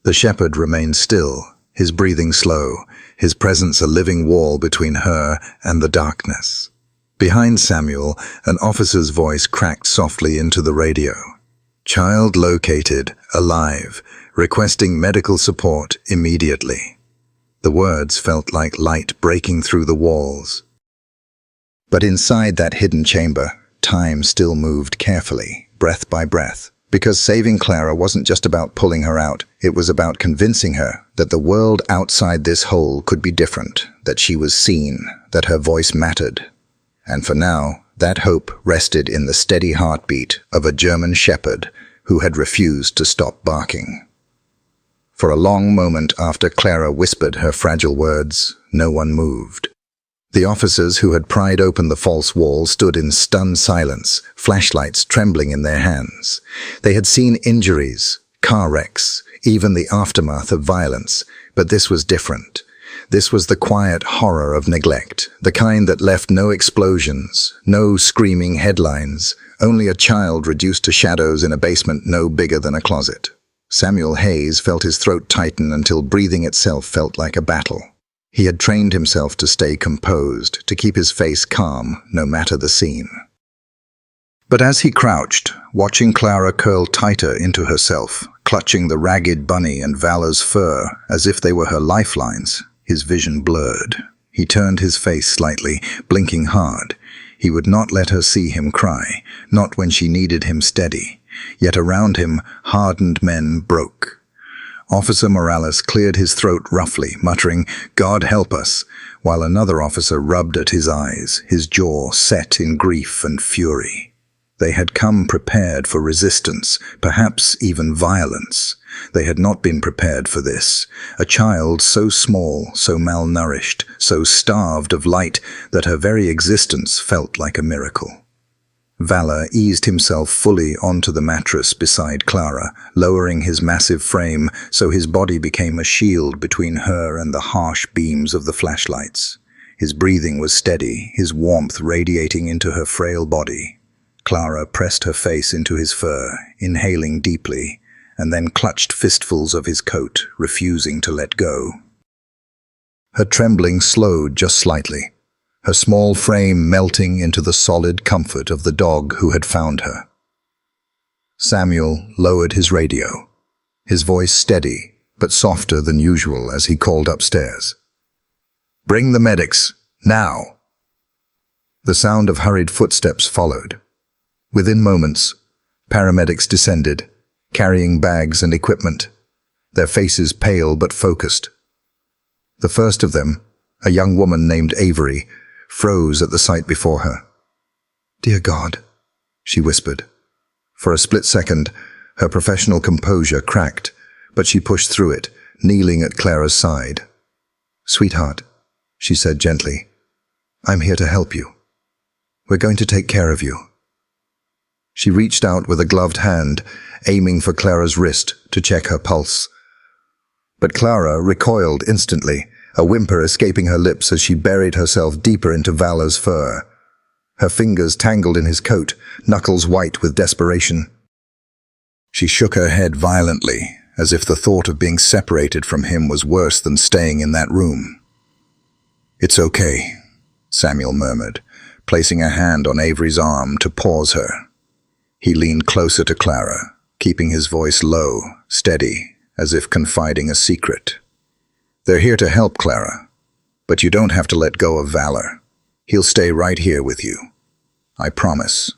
The shepherd remained still, his breathing slow, his presence a living wall between her and the darkness. Behind Samuel, an officer's voice cracked softly into the radio. "Child located, alive, requesting medical support immediately." The words felt like light breaking through the walls. But inside that hidden chamber, time still moved carefully, breath by breath. Because saving Clara wasn't just about pulling her out, it was about convincing her that the world outside this hole could be different, that she was seen, that her voice mattered. And for now, that hope rested in the steady heartbeat of a German shepherd who had refused to stop barking. For a long moment after Clara whispered her fragile words, no one moved. The officers who had pried open the false wall stood in stunned silence, flashlights trembling in their hands. They had seen injuries, car wrecks, even the aftermath of violence, but this was different. This was the quiet horror of neglect, the kind that left no explosions, no screaming headlines, only a child reduced to shadows in a basement no bigger than a closet. Samuel Hayes felt his throat tighten until breathing itself felt like a battle. He had trained himself to stay composed, to keep his face calm, no matter the scene. But as he crouched, watching Clara curl tighter into herself, clutching the ragged bunny and Valor's fur as if they were her lifelines, his vision blurred. He turned his face slightly, blinking hard. He would not let her see him cry, not when she needed him steady. Yet around him, hardened men broke. Officer Morales cleared his throat roughly, muttering, "God help us," while another officer rubbed at his eyes, his jaw set in grief and fury. They had come prepared for resistance, perhaps even violence. They had not been prepared for this. A child so small, so malnourished, so starved of light that her very existence felt like a miracle. Valor eased himself fully onto the mattress beside Clara, lowering his massive frame so his body became a shield between her and the harsh beams of the flashlights. His breathing was steady, his warmth radiating into her frail body. Clara pressed her face into his fur, inhaling deeply, and then clutched fistfuls of his coat, refusing to let go. Her trembling slowed just slightly, her small frame melting into the solid comfort of the dog who had found her. Samuel lowered his radio, his voice steady but softer than usual as he called upstairs. "Bring the medics, now!" The sound of hurried footsteps followed. Within moments, paramedics descended, carrying bags and equipment, their faces pale but focused. The first of them, a young woman named Avery, froze at the sight before her. "Dear God," she whispered. For a split second, her professional composure cracked, but she pushed through it, kneeling at Clara's side. "Sweetheart," she said gently, "I'm here to help you. We're going to take care of you." She reached out with a gloved hand, aiming for Clara's wrist to check her pulse. But Clara recoiled instantly, a whimper escaping her lips as she buried herself deeper into Valor's fur. Her fingers tangled in his coat, knuckles white with desperation. She shook her head violently, as if the thought of being separated from him was worse than staying in that room. "It's okay," Samuel murmured, placing a hand on Avery's arm to pause her. He leaned closer to Clara, keeping his voice low, steady, as if confiding a secret. "They're here to help, Clara, but you don't have to let go of Valor. He'll stay right here with you. I promise."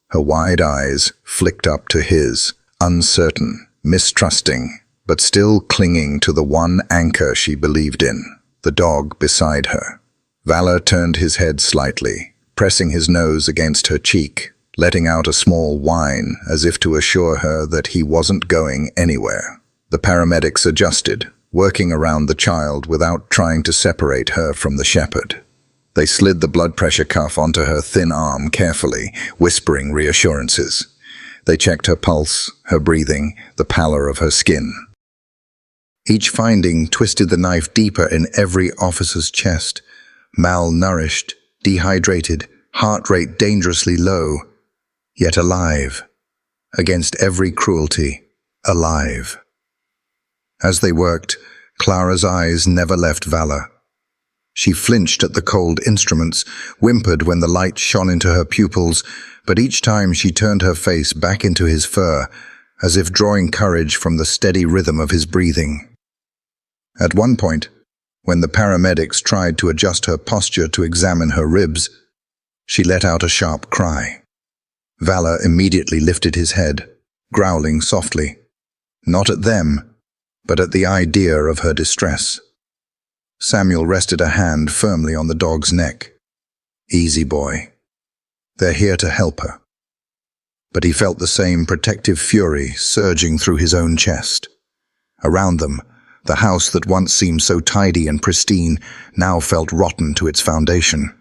Her wide eyes flicked up to his, uncertain, mistrusting, but still clinging to the one anchor she believed in, the dog beside her. Valor turned his head slightly, pressing his nose against her cheek, letting out a small whine as if to assure her that he wasn't going anywhere. The paramedics adjusted, working around the child without trying to separate her from the shepherd. They slid the blood pressure cuff onto her thin arm carefully, whispering reassurances. They checked her pulse, her breathing, the pallor of her skin. Each finding twisted the knife deeper in every officer's chest. Malnourished, dehydrated, heart rate dangerously low, yet alive. Against every cruelty, alive. As they worked, Clara's eyes never left Valor. She flinched at the cold instruments, whimpered when the light shone into her pupils, but each time she turned her face back into his fur, as if drawing courage from the steady rhythm of his breathing. At one point, when the paramedics tried to adjust her posture to examine her ribs, she let out a sharp cry. Valor immediately lifted his head, growling softly, not at them, but at the idea of her distress. Samuel rested a hand firmly on the dog's neck. "Easy, boy. They're here to help her." But he felt the same protective fury surging through his own chest. Around them, the house that once seemed so tidy and pristine now felt rotten to its foundation.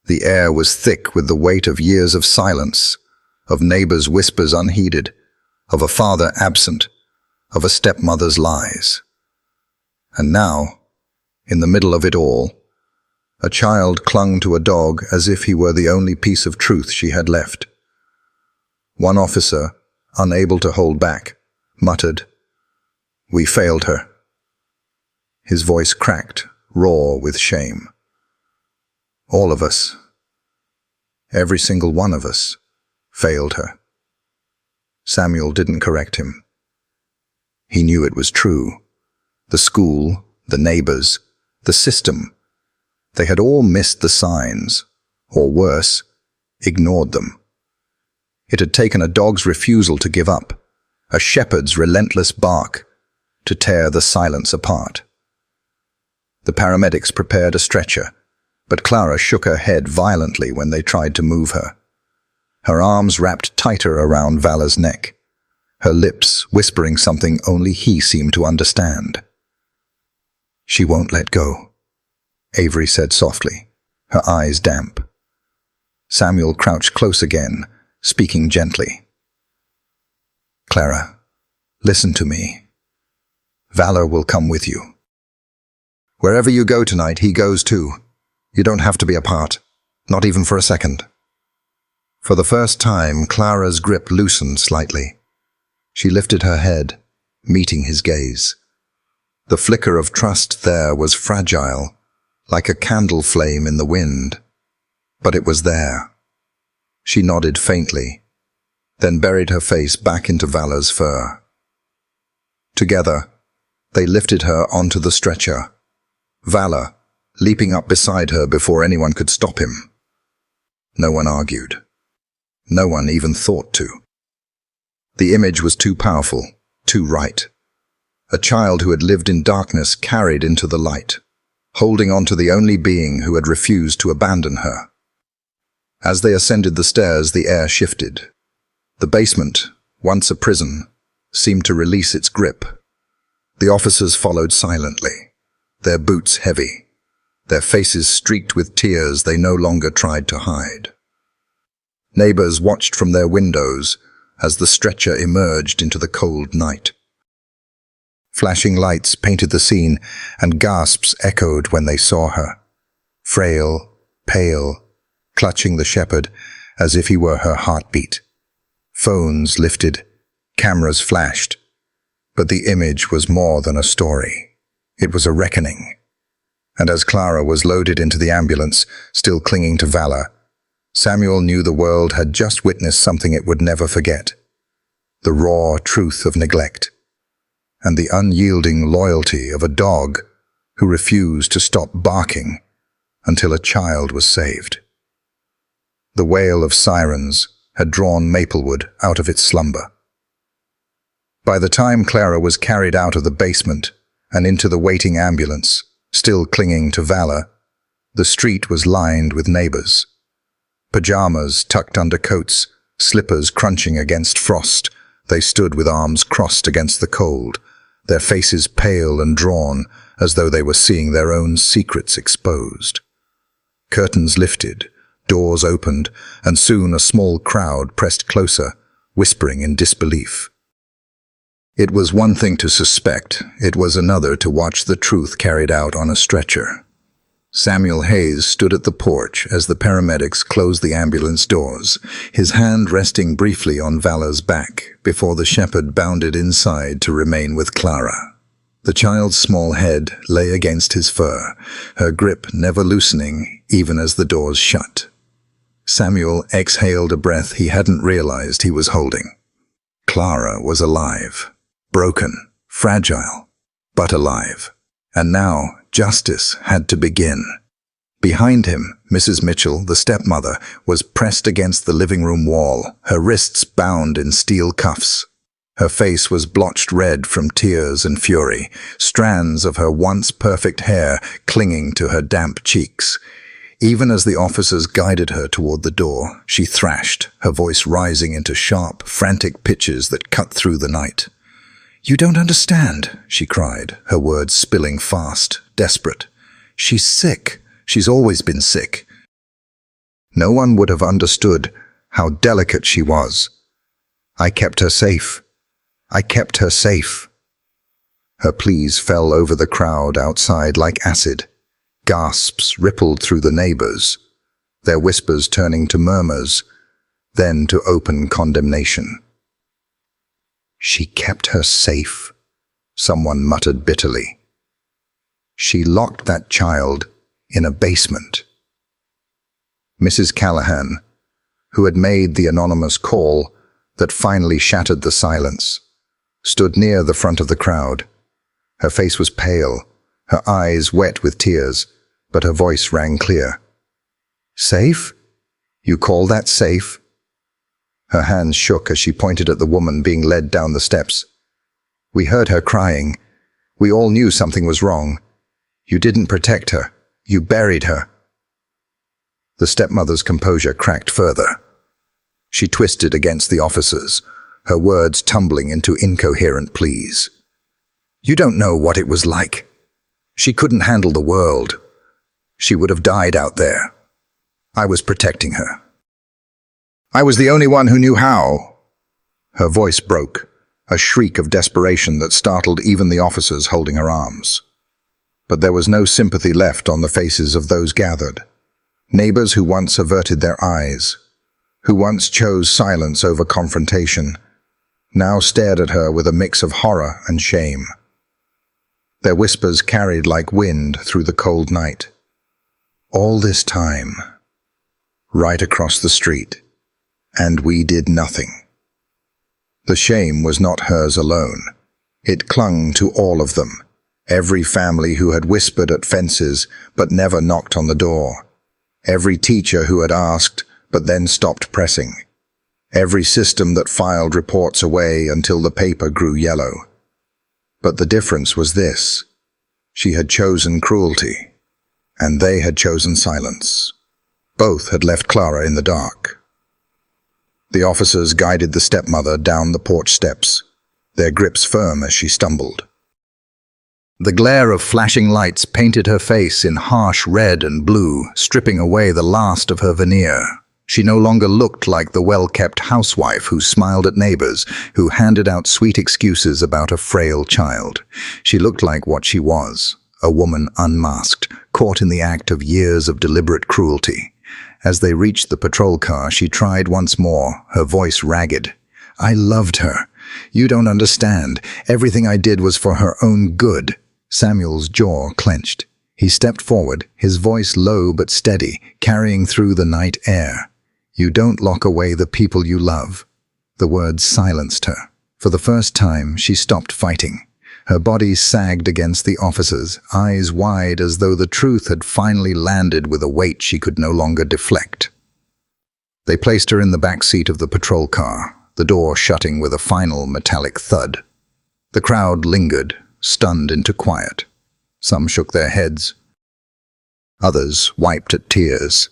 The air was thick with the weight of years of silence, of neighbors' whispers unheeded, of a father absent, of a stepmother's lies. And now, in the middle of it all, a child clung to a dog as if he were the only piece of truth she had left. One officer, unable to hold back, muttered, "We failed her." His voice cracked, raw with shame. All of us, every single one of us, failed her. Samuel didn't correct him. He knew it was true. The school, the neighbors, the system, they had all missed the signs, or worse, ignored them. It had taken a dog's refusal to give up, a shepherd's relentless bark, to tear the silence apart. The paramedics prepared a stretcher, but Clara shook her head violently when they tried to move her. Her arms wrapped tighter around Valor's neck, her lips whispering something only he seemed to understand. "She won't let go," Avery said softly, her eyes damp. Samuel crouched close again, speaking gently. "Clara, listen to me. Valor will come with you. Wherever you go tonight, he goes too. You don't have to be apart, not even for a second." For the first time, Clara's grip loosened slightly. She lifted her head, meeting his gaze. The flicker of trust there was fragile, like a candle flame in the wind. But it was there. She nodded faintly, then buried her face back into Valor's fur. Together, they lifted her onto the stretcher, Valor leaping up beside her before anyone could stop him. No one argued. No one even thought to. The image was too powerful, too right. a child who had lived in darkness carried into the light, holding on to the only being who had refused to abandon her. As they ascended the stairs, the air shifted. The basement, once a prison, seemed to release its grip. The officers followed silently, their boots heavy, their faces streaked with tears they no longer tried to hide. Neighbors watched from their windows as the stretcher emerged into the cold night. Flashing lights painted the scene, and gasps echoed when they saw her, frail, pale, clutching the shepherd as if he were her heartbeat. Phones lifted, cameras flashed, but the image was more than a story. It was a reckoning. And as Clara was loaded into the ambulance, still clinging to valor, Samuel knew the world had just witnessed something it would never forget: the raw truth of neglect, and the unyielding loyalty of a dog who refused to stop barking until a child was saved. The wail of sirens had drawn Maplewood out of its slumber. By the time Clara was carried out of the basement and into the waiting ambulance, still clinging to valor, the street was lined with neighbors. Pajamas tucked under coats, slippers crunching against frost, they stood with arms crossed against the cold, their faces pale and drawn as though they were seeing their own secrets exposed. Curtains lifted, doors opened, and soon a small crowd pressed closer, whispering in disbelief. It was one thing to suspect, it was another to watch the truth carried out on a stretcher. Samuel Hayes stood at the porch as the paramedics closed the ambulance doors, his hand resting briefly on Valor's back before the shepherd bounded inside to remain with Clara. The child's small head lay against his fur, her grip never loosening even as the doors shut. Samuel exhaled a breath he hadn't realized he was holding. Clara was alive, broken, fragile, but alive. And now justice had to begin. Behind him, Mrs. Mitchell, the stepmother, was pressed against the living room wall, her wrists bound in steel cuffs. Her face was blotched red from tears and fury, strands of her once perfect hair clinging to her damp cheeks. Even as the officers guided her toward the door, she thrashed, her voice rising into sharp, frantic pitches that cut through the night. "You don't understand," she cried, her words spilling fast, desperate. "She's sick. She's always been sick." No one would have understood how delicate she was. "I kept her safe. I kept her safe." Her pleas fell over the crowd outside like acid. Gasps rippled through the neighbors, their whispers turning to murmurs, then to open condemnation. "She kept her safe," someone muttered bitterly. "She locked that child in a basement." Mrs. Callahan, who had made the anonymous call that finally shattered the silence, stood near the front of the crowd. Her face was pale, her eyes wet with tears, but her voice rang clear. "Safe? You call that safe?" Her hands shook as she pointed at the woman being led down the steps. "We heard her crying. We all knew something was wrong. You didn't protect her. You buried her." The stepmother's composure cracked further. She twisted against the officers, her words tumbling into incoherent pleas. "You don't know what it was like. She couldn't handle the world. She would have died out there. I was protecting her. I was the only one who knew how." Her voice broke, a shriek of desperation that startled even the officers holding her arms. But there was no sympathy left on the faces of those gathered. Neighbors who once averted their eyes, who once chose silence over confrontation, now stared at her with a mix of horror and shame. Their whispers carried like wind through the cold night. All this time, right across the street, and we did nothing. The shame was not hers alone. It clung to all of them, every family who had whispered at fences but never knocked on the door, every teacher who had asked but then stopped pressing, every system that filed reports away until the paper grew yellow. But the difference was this. She had chosen cruelty, and they had chosen silence. Both had left Clara in the dark. The officers guided the stepmother down the porch steps, their grips firm as she stumbled. The glare of flashing lights painted her face in harsh red and blue, stripping away the last of her veneer. She no longer looked like the well-kept housewife who smiled at neighbors, who handed out sweet excuses about a frail child. She looked like what she was, a woman unmasked, caught in the act of years of deliberate cruelty. As they reached the patrol car, she tried once more, her voice ragged. "I loved her. You don't understand. Everything I did was for her own good." Samuel's jaw clenched. He stepped forward, his voice low but steady, carrying through the night air. "You don't lock away the people you love." The words silenced her. For the first time, she stopped fighting. Her body sagged against the officers, eyes wide as though the truth had finally landed with a weight she could no longer deflect. They placed her in the back seat of the patrol car, the door shutting with a final metallic thud. The crowd lingered, stunned into quiet. Some shook their heads. Others wiped at tears.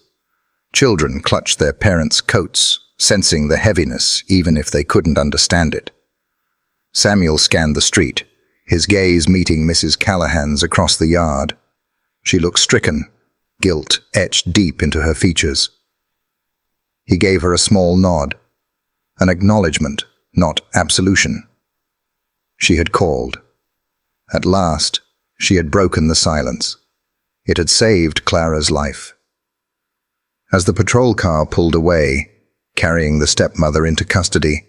Children clutched their parents' coats, sensing the heaviness even if they couldn't understand it. Samuel scanned the street, his gaze meeting Mrs. Callahan's across the yard. She looked stricken, guilt etched deep into her features. He gave her a small nod, an acknowledgement, not absolution. She had called. At last, she had broken the silence. It had saved Clara's life. As the patrol car pulled away, carrying the stepmother into custody,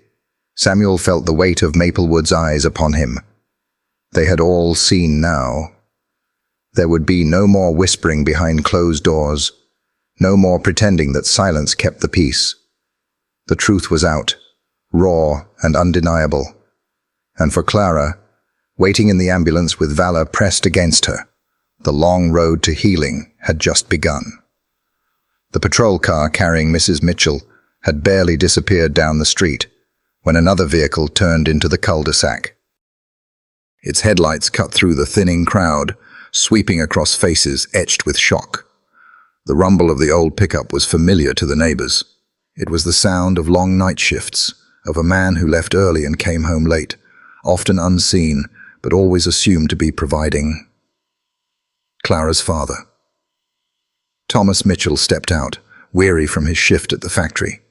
Samuel felt the weight of Maplewood's eyes upon him. They had all seen now. There would be no more whispering behind closed doors, no more pretending that silence kept the peace. The truth was out, raw and undeniable. And for Clara, waiting in the ambulance with valor pressed against her, the long road to healing had just begun. The patrol car carrying Mrs. Mitchell had barely disappeared down the street when another vehicle turned into the cul-de-sac. Its headlights cut through the thinning crowd, sweeping across faces etched with shock. The rumble of the old pickup was familiar to the neighbors. It was the sound of long night shifts, of a man who left early and came home late, often unseen, but always assumed to be providing. Clara's father. Thomas Mitchell stepped out, weary from his shift at the factory.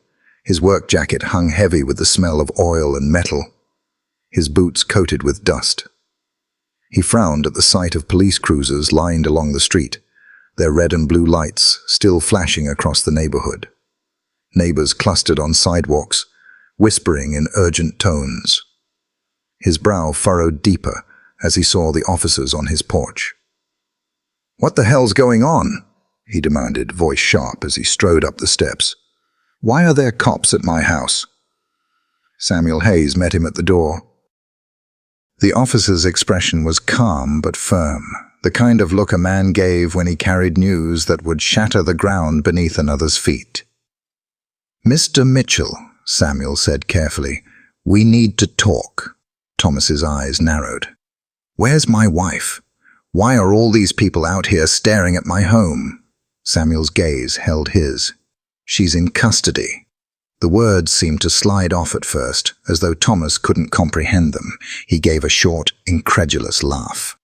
His work jacket hung heavy with the smell of oil and metal, his boots coated with dust. He frowned at the sight of police cruisers lined along the street, their red and blue lights still flashing across the neighborhood. Neighbors clustered on sidewalks, whispering in urgent tones. His brow furrowed deeper as he saw the officers on his porch. "What the hell's going on?" he demanded, voice sharp as he strode up the steps. "Why are there cops at my house?" Samuel Hayes met him at the door. The officer's expression was calm but firm, the kind of look a man gave when he carried news that would shatter the ground beneath another's feet. "Mr. Mitchell," Samuel said carefully, "we need to talk." Thomas's eyes narrowed. "Where's my wife? Why are all these people out here staring at my home?" Samuel's gaze held his. "She's in custody." The words seemed to slide off at first, as though Thomas couldn't comprehend them. He gave a short, incredulous laugh.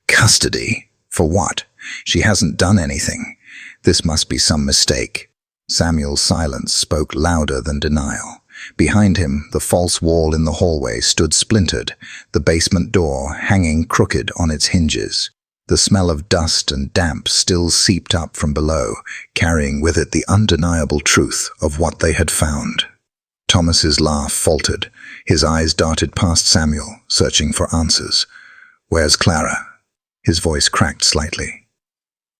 "Custody? For what? She hasn't done anything. This must be some mistake." Samuel's silence spoke louder than denial. Behind him, the false wall in the hallway stood splintered, the basement door hanging crooked on its hinges. The smell of dust and damp still seeped up from below, carrying with it the undeniable truth of what they had found. Thomas's laugh faltered. His eyes darted past Samuel, searching for answers. "Where's Clara?" His voice cracked slightly.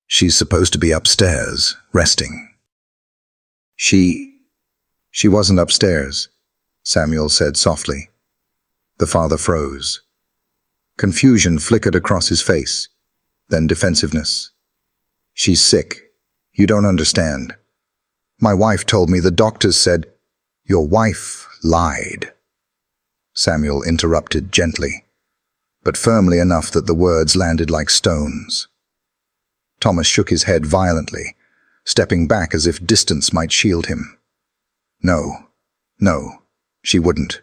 "She's supposed to be upstairs, resting." She wasn't upstairs," Samuel said softly. The father froze. Confusion flickered across his face, then defensiveness. "She's sick. You don't understand. My wife told me the doctors said—" "Your wife lied," Samuel interrupted gently. but firmly enough that the words landed like stones. Thomas shook his head violently, stepping back as if distance might shield him. No, she wouldn't.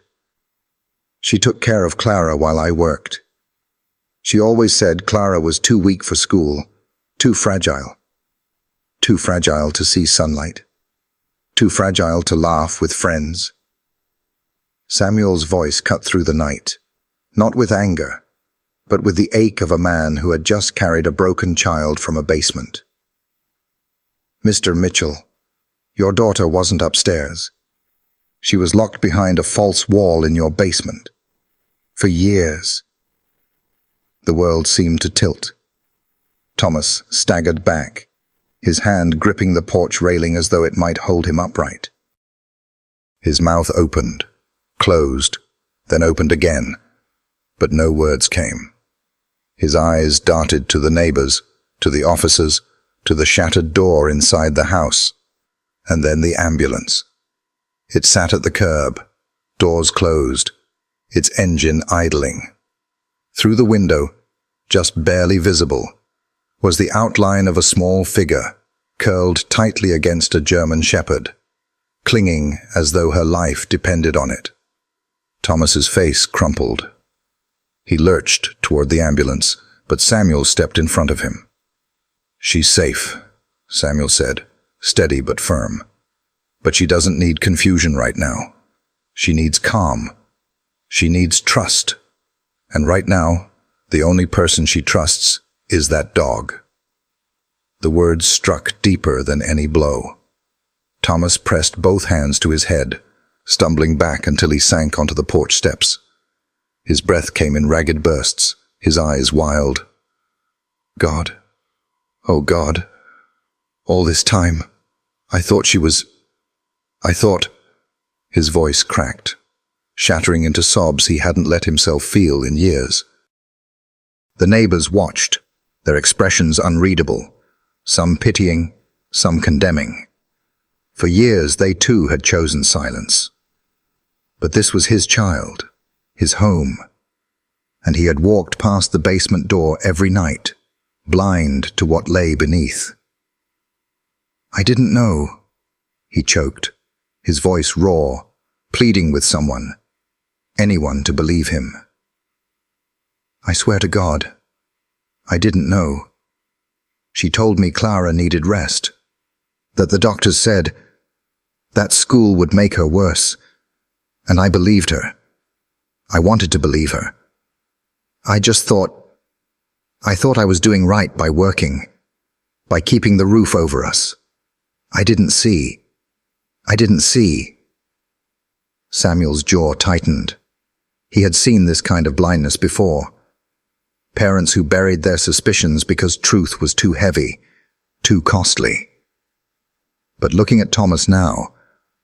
She took care of Clara while I worked. She always said Clara was too weak for school, too fragile to see sunlight, too fragile to laugh with friends. Samuel's voice cut through the night, not with anger, but with the ache of a man who had just carried a broken child from a basement. Mr. Mitchell, your daughter wasn't upstairs. She was locked behind a false wall in your basement. For years. The world seemed to tilt. Thomas staggered back, his hand gripping the porch railing as though it might hold him upright. His mouth opened, closed, then opened again, but no words came. His eyes darted to the neighbors, to the officers, to the shattered door inside the house, and then the ambulance. It sat at the curb, doors closed, its engine idling. Through the window, just barely visible, was the outline of a small figure, curled tightly against a German shepherd, clinging as though her life depended on it. Thomas's face crumpled. He lurched toward the ambulance, but Samuel stepped in front of him. "She's safe," Samuel said, steady but firm. "But she doesn't need confusion right now. She needs calm. She needs trust. And right now, the only person she trusts is that dog." The words struck deeper than any blow. Thomas pressed both hands to his head, stumbling back until he sank onto the porch steps. His breath came in ragged bursts, his eyes wild. "God, oh God, all this time, I thought..." His voice cracked, shattering into sobs he hadn't let himself feel in years. The neighbors watched, their expressions unreadable, some pitying, some condemning. For years they too had chosen silence. But this was his child, his home, and he had walked past the basement door every night, blind to what lay beneath. "I didn't know," he choked, his voice raw, pleading with someone, anyone to believe him. "I swear to God, I didn't know. She told me Clara needed rest, that the doctors said that school would make her worse, and I believed her. I wanted to believe her. I thought I was doing right by working, by keeping the roof over us. I didn't see. Samuel's jaw tightened. He had seen this kind of blindness before. Parents who buried their suspicions because truth was too heavy, too costly. But looking at Thomas now,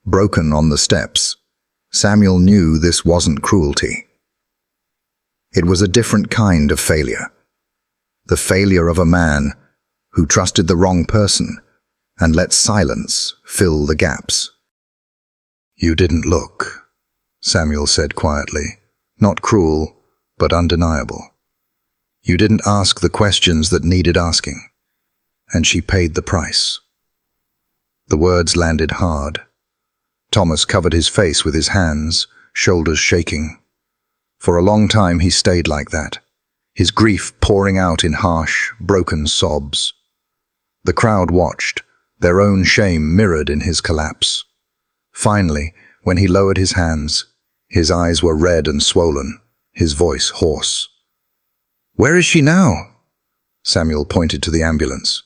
broken on the steps, Samuel knew this wasn't cruelty. It was a different kind of failure. The failure of a man who trusted the wrong person and let silence fill the gaps. "You didn't look," Samuel said quietly, not cruel, but undeniable. "You didn't ask the questions that needed asking, and she paid the price." The words landed hard. Thomas covered his face with his hands, shoulders shaking. For a long time he stayed like that, his grief pouring out in harsh, broken sobs. The crowd watched, their own shame mirrored in his collapse. Finally, when he lowered his hands, his eyes were red and swollen, his voice hoarse. "Where is she now?" Samuel pointed to the ambulance.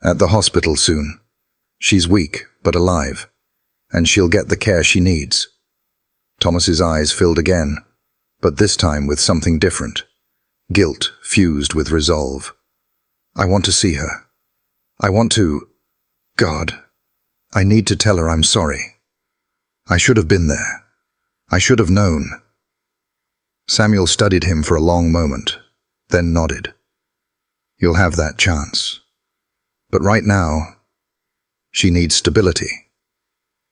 "At the hospital soon. She's weak, but alive, and she'll get the care she needs." Thomas's eyes filled again, but this time with something different. Guilt fused with resolve. "I want to see her. I want to... God, I need to tell her I'm sorry. I should have been there. I should have known." Samuel studied him for a long moment, then nodded. "You'll have that chance. But right now, she needs stability.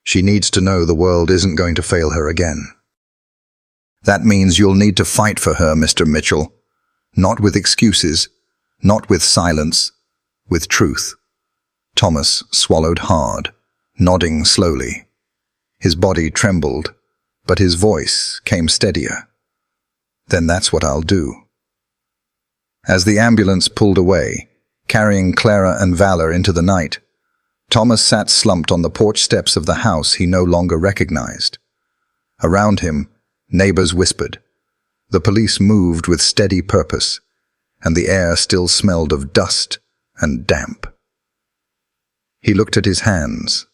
She needs to know the world isn't going to fail her again." That means you'll need to fight for her, Mr. Mitchell. Not with excuses, not with silence, with truth. Thomas swallowed hard, nodding slowly. His body trembled, but his voice came steadier. Then that's what I'll do. As the ambulance pulled away, carrying Clara and Valor into the night, Thomas sat slumped on the porch steps of the house he no longer recognized. Around him, neighbors whispered. The police moved with steady purpose, and the air still smelled of dust and damp. He looked at his hands,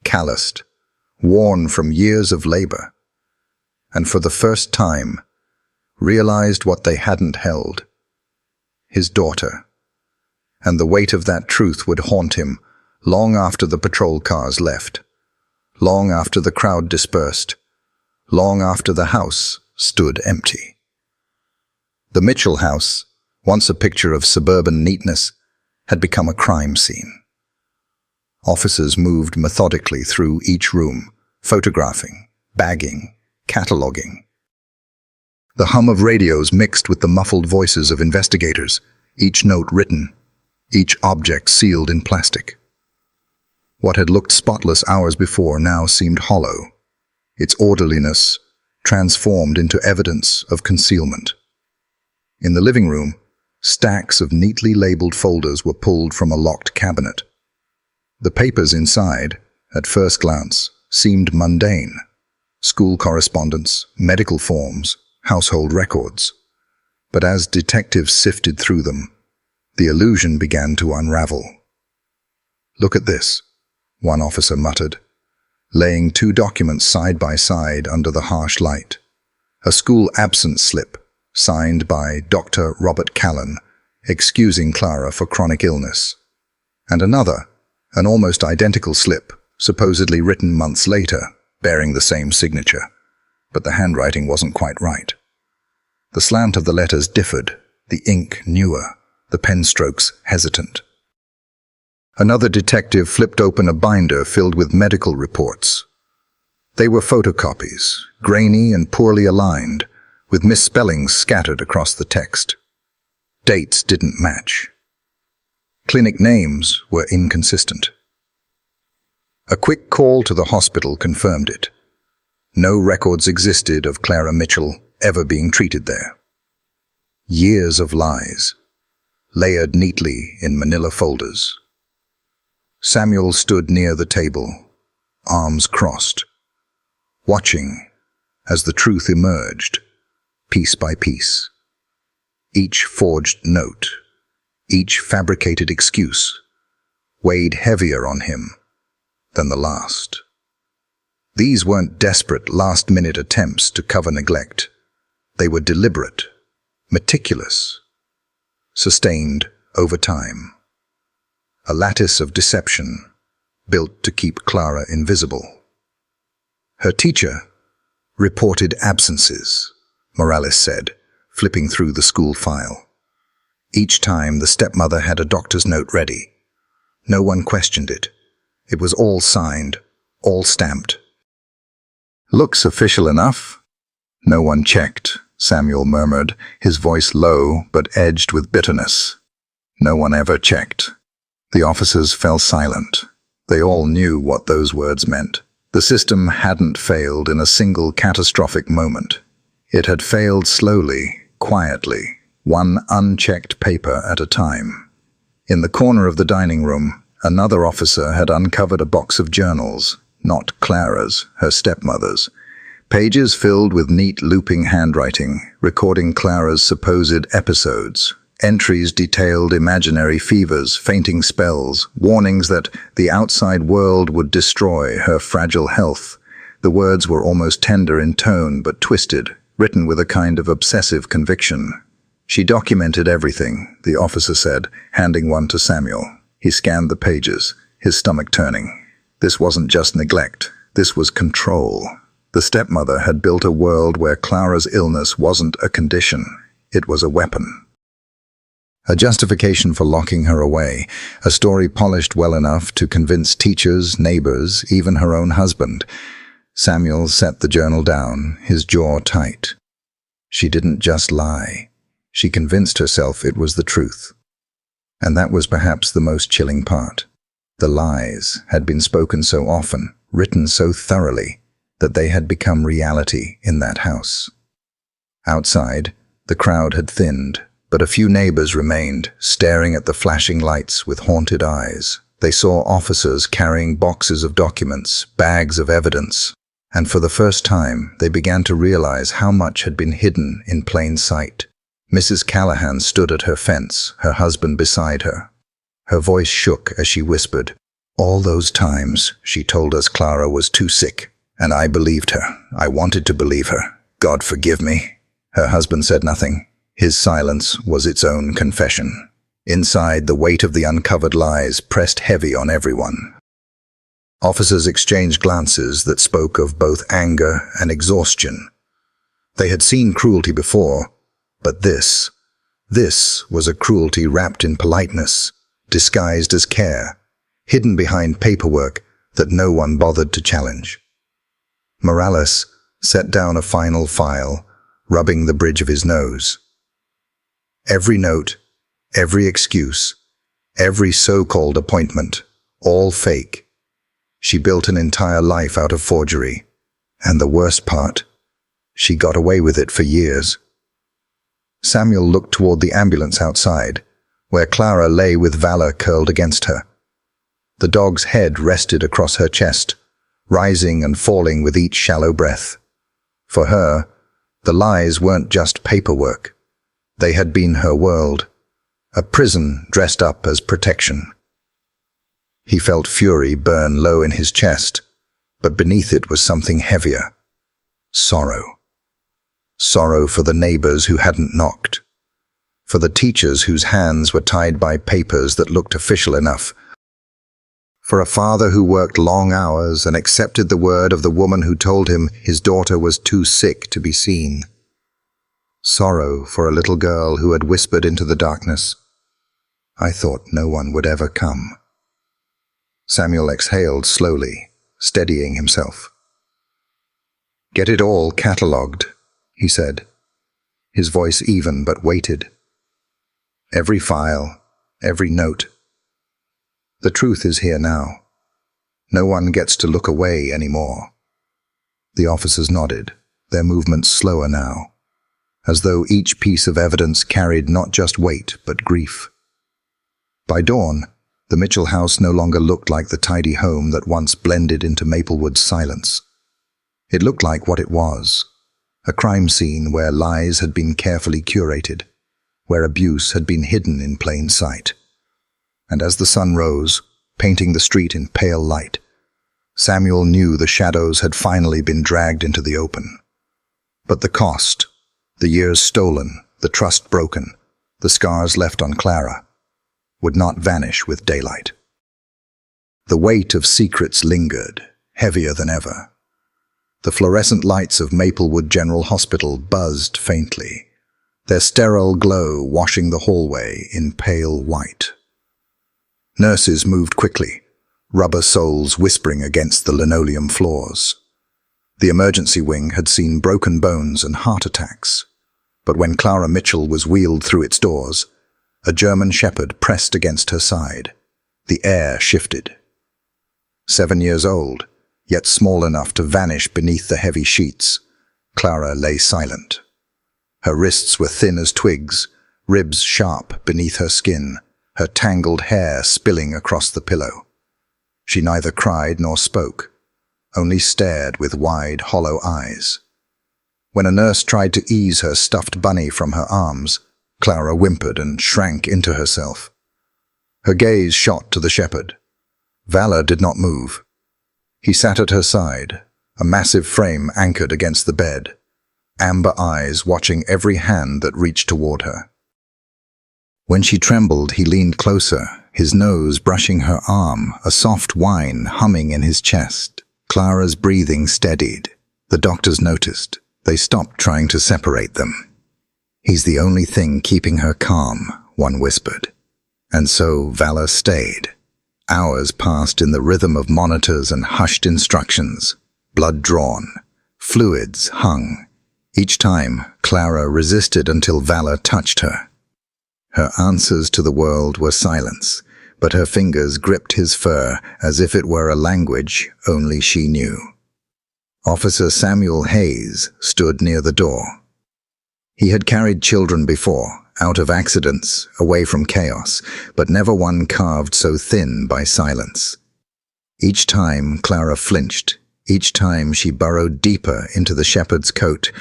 calloused, worn from years of labor, and for the first time realized what they hadn't held. His daughter. And the weight of that truth would haunt him long after the patrol cars left, long after the crowd dispersed, long after the house stood empty. The Mitchell house, once a picture of suburban neatness, had become a crime scene. Officers moved methodically through each room, photographing, bagging, cataloging. The hum of radios mixed with the muffled voices of investigators, each note written, each object sealed in plastic. What had looked spotless hours before now seemed hollow, its orderliness transformed into evidence of concealment. In the living room, stacks of neatly labeled folders were pulled from a locked cabinet. The papers inside, at first glance, seemed mundane. School correspondence, medical forms, household records. But as detectives sifted through them, the illusion began to unravel. "Look at this," one officer muttered, laying two documents side by side under the harsh light. A school absence slip, signed by Dr. Robert Callan, excusing Clara for chronic illness. And another, an almost identical slip, supposedly written months later, bearing the same signature. But the handwriting wasn't quite right. The slant of the letters differed, the ink newer, the pen strokes hesitant. Another detective flipped open a binder filled with medical reports. They were photocopies, grainy and poorly aligned, with misspellings scattered across the text. Dates didn't match. Clinic names were inconsistent. A quick call to the hospital confirmed it. No records existed of Clara Mitchell ever being treated there. Years of lies, layered neatly in manila folders. Samuel stood near the table, arms crossed, watching as the truth emerged, piece by piece. Each forged note, each fabricated excuse, weighed heavier on him than the last. These weren't desperate last-minute attempts to cover neglect. They were deliberate, meticulous, sustained over time. A lattice of deception built to keep Clara invisible. Her teacher reported absences, Morales said, flipping through the school file. Each time the stepmother had a doctor's note ready. No one questioned it. It was all signed, all stamped. "Looks official enough." "No one checked," Samuel murmured, his voice low but edged with bitterness. "No one ever checked." The officers fell silent. They all knew what those words meant. The system hadn't failed in a single catastrophic moment. It had failed slowly, quietly, one unchecked paper at a time. In the corner of the dining room, another officer had uncovered a box of journals, not Clara's, her stepmother's. Pages filled with neat looping handwriting, recording Clara's supposed episodes. Entries detailed imaginary fevers, fainting spells, warnings that the outside world would destroy her fragile health. The words were almost tender in tone but twisted, written with a kind of obsessive conviction. "She documented everything," the officer said, handing one to Samuel. He scanned the pages, his stomach turning. This wasn't just neglect, this was control. The stepmother had built a world where Clara's illness wasn't a condition, it was a weapon. A justification for locking her away, a story polished well enough to convince teachers, neighbors, even her own husband. Samuel set the journal down, his jaw tight. She didn't just lie. She convinced herself it was the truth. And that was perhaps the most chilling part. The lies had been spoken so often, written so thoroughly, that they had become reality in that house. Outside, the crowd had thinned, but a few neighbors remained, staring at the flashing lights with haunted eyes. They saw officers carrying boxes of documents, bags of evidence, and for the first time they began to realize how much had been hidden in plain sight. Mrs. Callahan stood at her fence, her husband beside her. Her voice shook as she whispered, "All those times she told us Clara was too sick, and I believed her. I wanted to believe her. God forgive me." Her husband said nothing. His silence was its own confession. Inside, the weight of the uncovered lies pressed heavy on everyone. Officers exchanged glances that spoke of both anger and exhaustion. They had seen cruelty before, but this was a cruelty wrapped in politeness, disguised as care, hidden behind paperwork that no one bothered to challenge. Morales set down a final file, rubbing the bridge of his nose. Every note, every excuse, every so-called appointment, all fake. She built an entire life out of forgery. And the worst part, she got away with it for years. Samuel looked toward the ambulance outside, where Clara lay with Valor curled against her. The dog's head rested across her chest, rising and falling with each shallow breath. For her, the lies weren't just paperwork. They had been her world, a prison dressed up as protection. He felt fury burn low in his chest, but beneath it was something heavier. Sorrow. Sorrow for the neighbors who hadn't knocked. For the teachers whose hands were tied by papers that looked official enough. For a father who worked long hours and accepted the word of the woman who told him his daughter was too sick to be seen. Sorrow for a little girl who had whispered into the darkness, "I thought no one would ever come." Samuel exhaled slowly, steadying himself. "Get it all catalogued," he said, his voice even but weighted. "Every file, every note. The truth is here now. No one gets to look away anymore." The officers nodded, their movements slower now, as though each piece of evidence carried not just weight but grief. By dawn, the Mitchell house no longer looked like the tidy home that once blended into Maplewood's silence. It looked like what it was, a crime scene where lies had been carefully curated, where abuse had been hidden in plain sight. And as the sun rose, painting the street in pale light, Samuel knew the shadows had finally been dragged into the open. But the cost, the years stolen, the trust broken, the scars left on Clara, would not vanish with daylight. The weight of secrets lingered, heavier than ever. The fluorescent lights of Maplewood General Hospital buzzed faintly, their sterile glow washing the hallway in pale white. Nurses moved quickly, rubber soles whispering against the linoleum floors. The emergency wing had seen broken bones and heart attacks, but when Clara Mitchell was wheeled through its doors, a German shepherd pressed against her side. The air shifted. 7 years old, yet small enough to vanish beneath the heavy sheets, Clara lay silent. Her wrists were thin as twigs, ribs sharp beneath her skin, her tangled hair spilling across the pillow. She neither cried nor spoke, only stared with wide, hollow eyes. When a nurse tried to ease her stuffed bunny from her arms, Clara whimpered and shrank into herself. Her gaze shot to the shepherd. Valor did not move. He sat at her side, a massive frame anchored against the bed, amber eyes watching every hand that reached toward her. When she trembled, he leaned closer, his nose brushing her arm, a soft whine humming in his chest. Clara's breathing steadied. The doctors noticed. They stopped trying to separate them. "He's the only thing keeping her calm," one whispered. And so Valor stayed. Hours passed in the rhythm of monitors and hushed instructions. blood drawn, fluids hung. Each time, Clara resisted until Valor touched her. Her answers to the world were silence, but her fingers gripped his fur as if it were a language only she knew. Officer Samuel Hayes stood near the door. He had carried children before, out of accidents, away from chaos, but never one carved so thin by silence. Each time Clara flinched, each time she burrowed deeper into the shepherd's coat,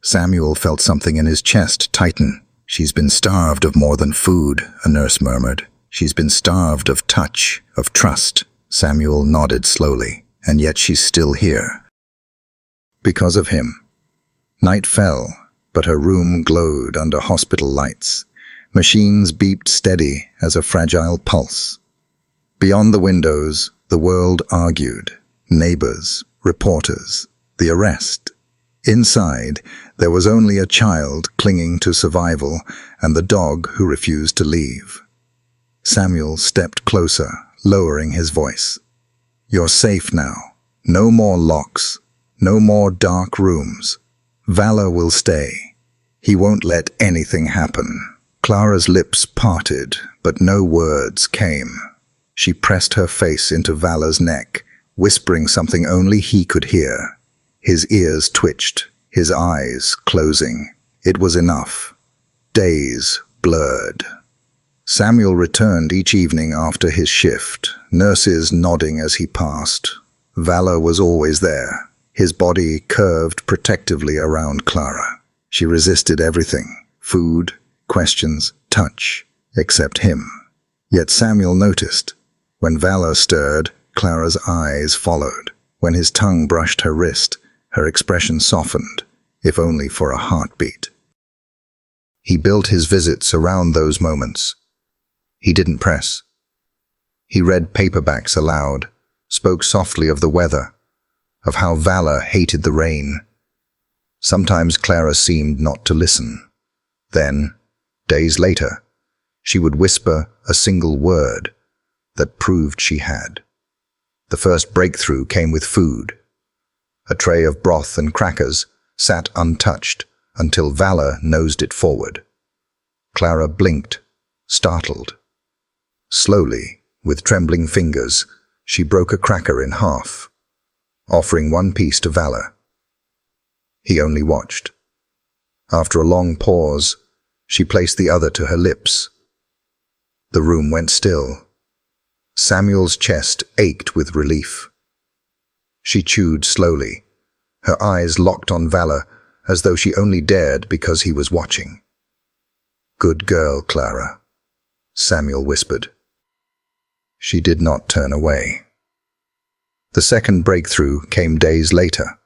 Samuel felt something in his chest tighten. "She's been starved of more than food," a nurse murmured. "She's been starved of touch, of trust." Samuel nodded slowly. "And yet she's still here." Because of him. Night fell, but her room glowed under hospital lights. Machines beeped steady as a fragile pulse. Beyond the windows, the world argued. Neighbors, reporters, the arrest. Inside, there was only a child clinging to survival and the dog who refused to leave. Samuel stepped closer, lowering his voice. "You're safe now. No more locks. No more dark rooms. Valor will stay. He won't let anything happen." Clara's lips parted, but no words came. She pressed her face into Valor's neck, whispering something only he could hear. His ears twitched, his eyes closing. It was enough. Days blurred. Samuel returned each evening after his shift, nurses nodding as he passed. Valor was always there, his body curved protectively around Clara. She resisted everything, food, questions, touch, except him. Yet Samuel noticed. When Valor stirred, Clara's eyes followed. When his tongue brushed her wrist, her expression softened, if only for a heartbeat. He built his visits around those moments. He didn't press. He read paperbacks aloud, spoke softly of the weather, of how Valor hated the rain. Sometimes Clara seemed not to listen. Then, days later, she would whisper a single word that proved she had. The first breakthrough came with food. A tray of broth and crackers sat untouched until Valor nosed it forward. Clara blinked, startled. Slowly, with trembling fingers, she broke a cracker in half, offering one piece to Valor. He only watched. After a long pause, she placed the other to her lips. The room went still. Samuel's chest ached with relief. She chewed slowly, her eyes locked on Valor as though she only dared because he was watching. "Good girl, Clara," Samuel whispered. She did not turn away. The second breakthrough came days later.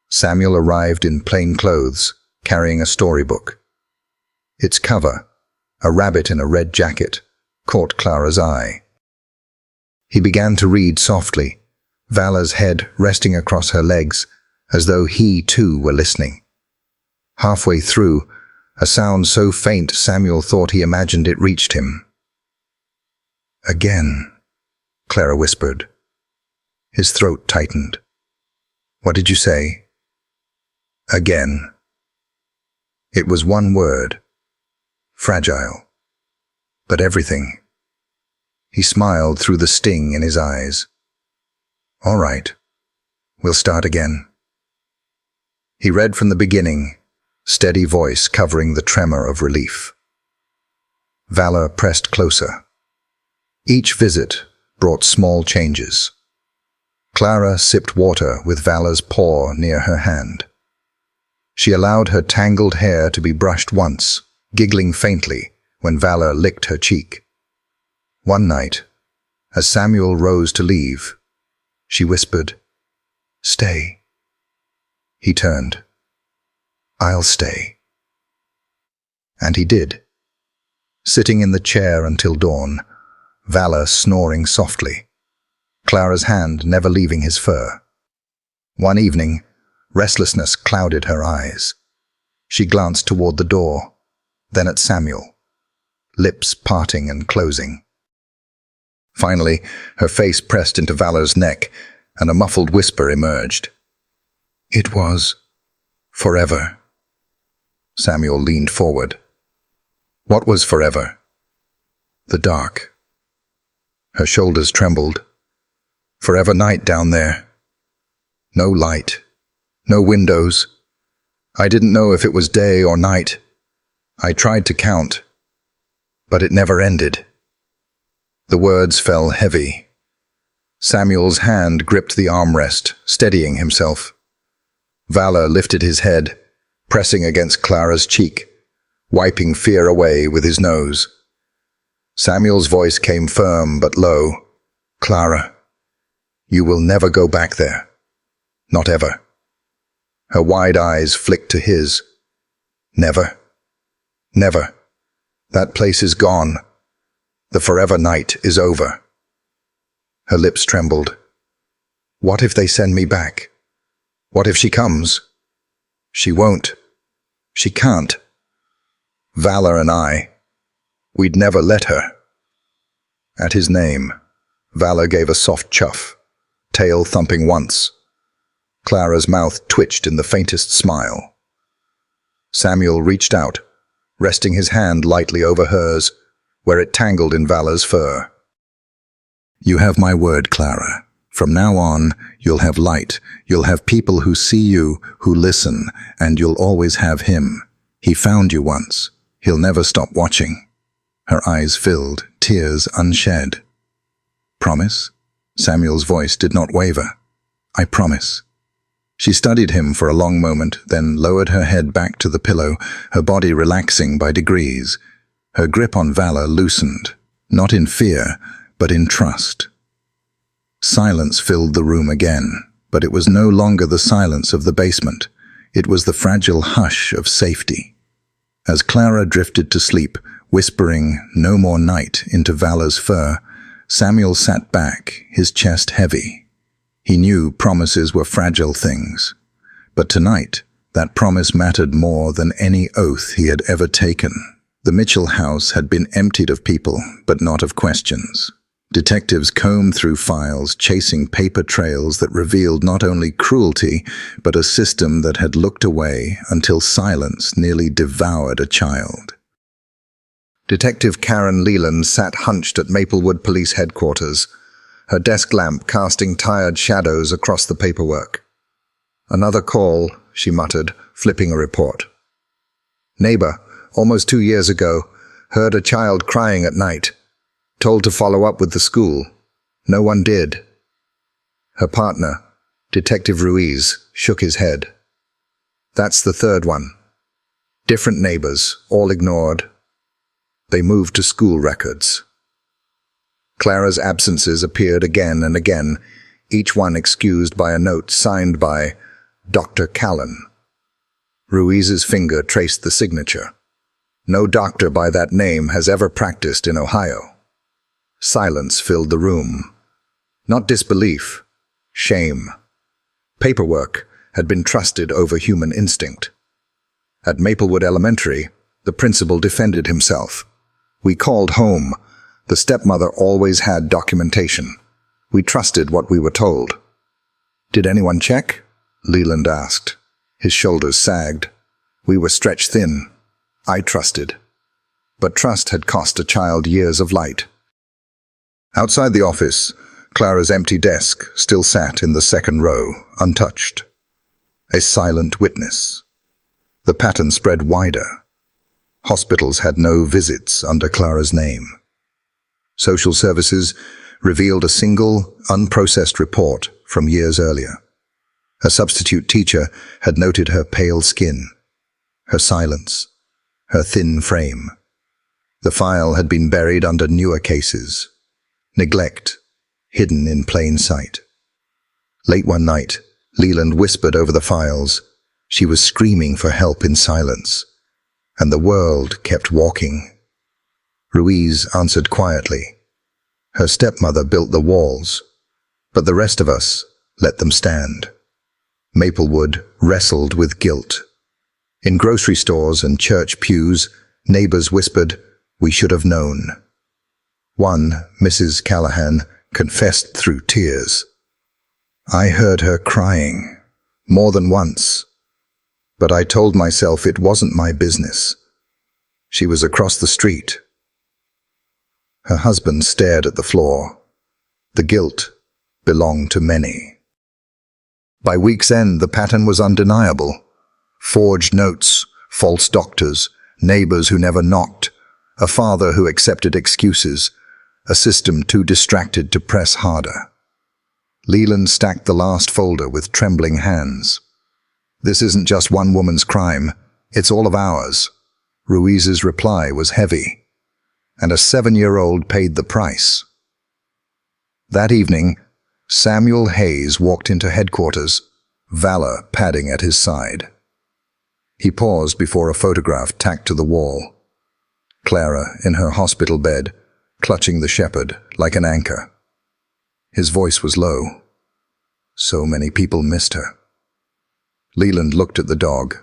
Samuel arrived in plain clothes, carrying a storybook. Its cover, a rabbit in a red jacket, caught Clara's eye. He began to read softly, Valor's head resting across her legs, as though he too were listening. Halfway through, a sound so faint Samuel thought he imagined it reached him. "Again," Clara whispered. His throat tightened. "What did you say?" "Again." It was one word. Fragile. But everything. He smiled through the sting in his eyes. "All right. We'll start again." He read from the beginning, steady voice covering the tremor of relief. Valor pressed closer. Each visit brought small changes. Clara sipped water with Valor's paw near her hand. She allowed her tangled hair to be brushed once, giggling faintly when Valor licked her cheek. One night, as Samuel rose to leave, she whispered, "Stay." He turned. "I'll stay." And he did. Sitting in the chair until dawn, Valor snoring softly, Clara's hand never leaving his fur. One evening, restlessness clouded her eyes. She glanced toward the door, then at Samuel, lips parting and closing. Finally, her face pressed into Valor's neck, and a muffled whisper emerged. It was forever. Samuel leaned forward. What was forever? The dark. Her shoulders trembled. Forever night down there. No light. No windows. I didn't know if it was day or night. I tried to count, but it never ended. The words fell heavy. Samuel's hand gripped the armrest, steadying himself. Valor lifted his head, pressing against Clara's cheek, wiping fear away with his nose. Samuel's voice came firm but low. Clara, you will never go back there. Not ever. Her wide eyes flicked to his. Never. Never. That place is gone. The forever night is over. Her lips trembled. What if they send me back? What if she comes? She won't. She can't. Valor and I, we'd never let her. At his name, Valor gave a soft chuff, tail thumping once. Clara's mouth twitched in the faintest smile. Samuel reached out, resting his hand lightly over hers, where it tangled in Valor's fur. You have my word, Clara. From now on, you'll have light. You'll have people who see you, who listen, and you'll always have him. He found you once. He'll never stop watching. Her eyes filled, tears unshed. Promise? Samuel's voice did not waver. I promise. She studied him for a long moment, then lowered her head back to the pillow, her body relaxing by degrees. Her grip on Valor loosened, not in fear, but in trust. Silence filled the room again, but it was no longer the silence of the basement. It was the fragile hush of safety. As Clara drifted to sleep, whispering "no more night" into Valor's fur, Samuel sat back, his chest heavy. He knew promises were fragile things, but tonight that promise mattered more than any oath he had ever taken. The Mitchell house had been emptied of people, but not of questions. Detectives combed through files, chasing paper trails that revealed not only cruelty, but a system that had looked away until silence nearly devoured a child. Detective Karen Leland sat hunched at Maplewood Police Headquarters, her desk lamp casting tired shadows across the paperwork. Another call, she muttered, flipping a report. Neighbor, almost 2 years ago, heard a child crying at night. Told to follow up with the school. No one did. Her partner, Detective Ruiz, shook his head. That's the third one. Different neighbors, all ignored. They moved to school records. Clara's absences appeared again and again, each one excused by a note signed by Dr. Callan. Ruiz's finger traced the signature. No doctor by that name has ever practiced in Ohio. Silence filled the room. Not disbelief, shame. Paperwork had been trusted over human instinct. At Maplewood Elementary, the principal defended himself. We called home. The stepmother always had documentation. We trusted what we were told. Did anyone check? Leland asked. His shoulders sagged. We were stretched thin. I trusted. But trust had cost a child years of light. Outside the office, Clara's empty desk still sat in the second row, untouched. A silent witness. The pattern spread wider. Hospitals had no visits under Clara's name. Social services revealed a single, unprocessed report from years earlier. A substitute teacher had noted her pale skin, her silence, her thin frame. The file had been buried under newer cases. Neglect, hidden in plain sight. Late one night, Leland whispered over the files. She was screaming for help in silence, and the world kept walking. Ruiz answered quietly. Her stepmother built the walls, but the rest of us let them stand. Maplewood wrestled with guilt. In grocery stores and church pews, neighbors whispered, "We should have known." One, Mrs. Callahan, confessed through tears. I heard her crying. more than once. But I told myself it wasn't my business. She was across the street. Her husband stared at the floor. The guilt belonged to many. By week's end, the pattern was undeniable. Forged notes, false doctors, neighbors who never knocked, a father who accepted excuses, a system too distracted to press harder. Leland stacked the last folder with trembling hands. This isn't just one woman's crime, it's all of ours. Ruiz's reply was heavy, and a 7-year-old paid the price. That evening, Samuel Hayes walked into headquarters, valor padding at his side. He paused before a photograph tacked to the wall. Clara in her hospital bed, clutching the shepherd like an anchor. His voice was low. So many people missed her. Leland looked at the dog,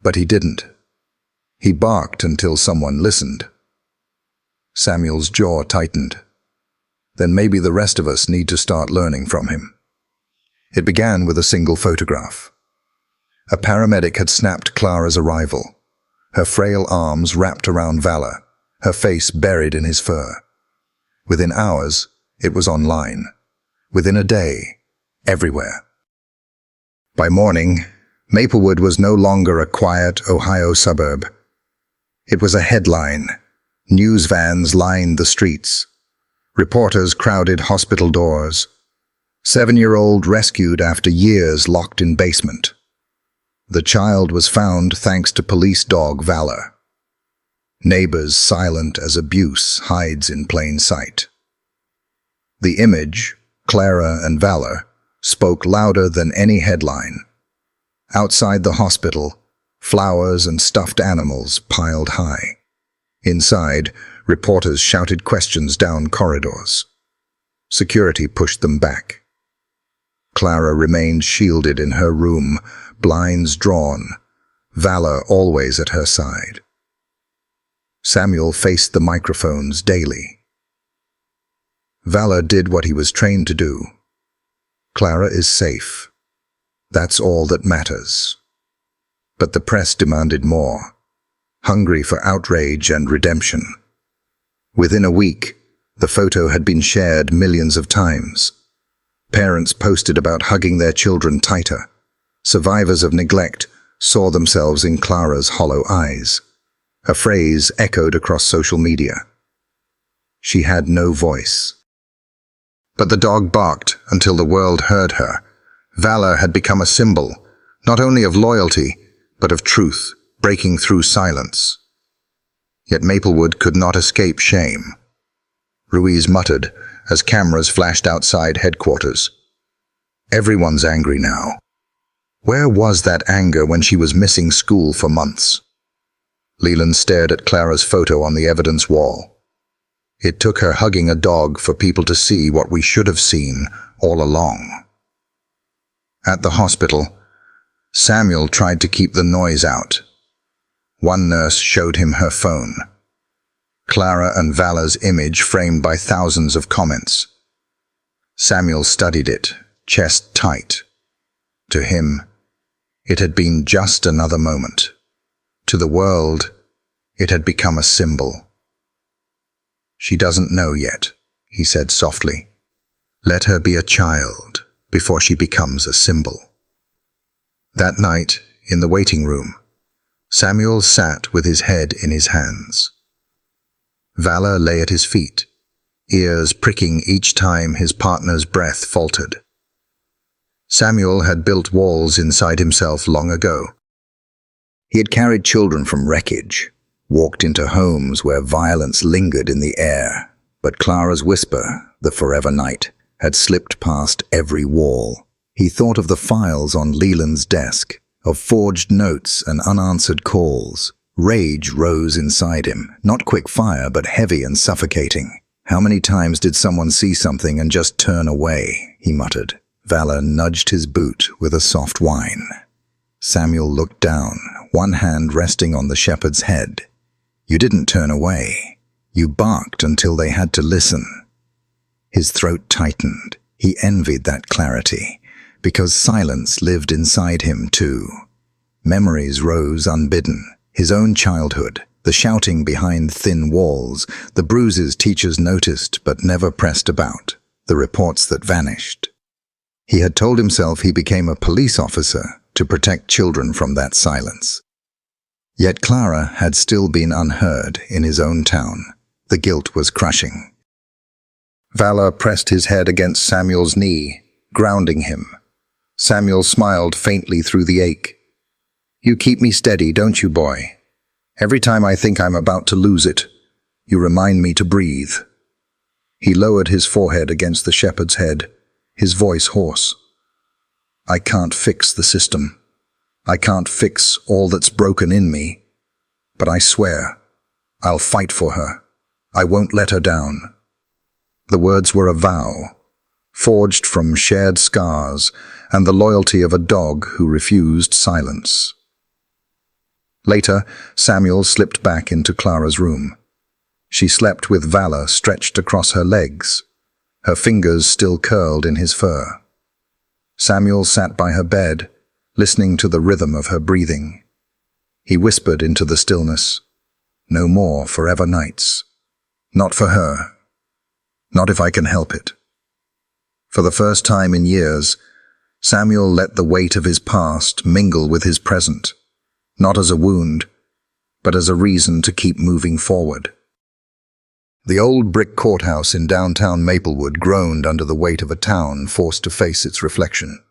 but he didn't. He barked until someone listened. Samuel's jaw tightened. Then maybe the rest of us need to start learning from him. It began with a single photograph. A paramedic had snapped Clara's arrival, her frail arms wrapped around Valor, her face buried in his fur. Within hours, it was online. Within a day, everywhere. By morning, Maplewood was no longer a quiet Ohio suburb. It was a headline. News vans lined the streets. Reporters crowded hospital doors. 7-year-old rescued after years locked in basement. The child was found thanks to police dog Valor. Neighbors silent as abuse hides in plain sight. The image, Clara and Valor, spoke louder than any headline. Outside the hospital, flowers and stuffed animals piled high. Inside, reporters shouted questions down corridors. Security pushed them back. Clara remained shielded in her room, blinds drawn, Valor always at her side. Samuel faced the microphones daily. Valor did what he was trained to do. Clara is safe. That's all that matters. But the press demanded more, hungry for outrage and redemption. Within a week, the photo had been shared millions of times. Parents posted about hugging their children tighter. Survivors of neglect saw themselves in Clara's hollow eyes. A phrase echoed across social media. She had no voice. But the dog barked until the world heard her. Valor had become a symbol, not only of loyalty, but of truth, breaking through silence. Yet Maplewood could not escape shame. Ruiz muttered as cameras flashed outside headquarters. Everyone's angry now. Where was that anger when she was missing school for months? Leland stared at Clara's photo on the evidence wall. It took her hugging a dog for people to see what we should have seen all along. At the hospital, Samuel tried to keep the noise out. One nurse showed him her phone. Clara and Valor's image framed by thousands of comments. Samuel studied it, chest tight. To him, it had been just another moment. To the world, it had become a symbol. She doesn't know yet, he said softly. Let her be a child before she becomes a symbol. That night, in the waiting room, Samuel sat with his head in his hands. Valor lay at his feet, ears pricking each time his partner's breath faltered. Samuel had built walls inside himself long ago. He had carried children from wreckage, walked into homes where violence lingered in the air, but Clara's whisper, the forever night, had slipped past every wall. He thought of the files on Leland's desk, of forged notes and unanswered calls. Rage rose inside him, not quick fire, but heavy and suffocating. How many times did someone see something and just turn away, he muttered. Valor nudged his boot with a soft whine. Samuel looked down, one hand resting on the shepherd's head. You didn't turn away. You barked until they had to listen. His throat tightened. He envied that clarity, because silence lived inside him too. Memories rose unbidden. His own childhood, the shouting behind thin walls, the bruises teachers noticed but never pressed about, the reports that vanished. He had told himself he became a police officer to protect children from that silence. Yet Clara had still been unheard in his own town. The guilt was crushing. Valor pressed his head against Samuel's knee, grounding him. Samuel smiled faintly through the ache. "You keep me steady, don't you, boy? Every time I think I'm about to lose it, you remind me to breathe." He lowered his forehead against the shepherd's head, his voice hoarse. "I can't fix the system. I can't fix all that's broken in me. But I swear, I'll fight for her. I won't let her down." The words were a vow, forged from shared scars and the loyalty of a dog who refused silence. Later, Samuel slipped back into Clara's room. She slept with Valor stretched across her legs, her fingers still curled in his fur. Samuel sat by her bed, listening to the rhythm of her breathing. He whispered into the stillness, "No more forever nights. Not for her. Not if I can help it." For the first time in years, Samuel let the weight of his past mingle with his present, not as a wound, but as a reason to keep moving forward. The old brick courthouse in downtown Maplewood groaned under the weight of a town forced to face its reflection.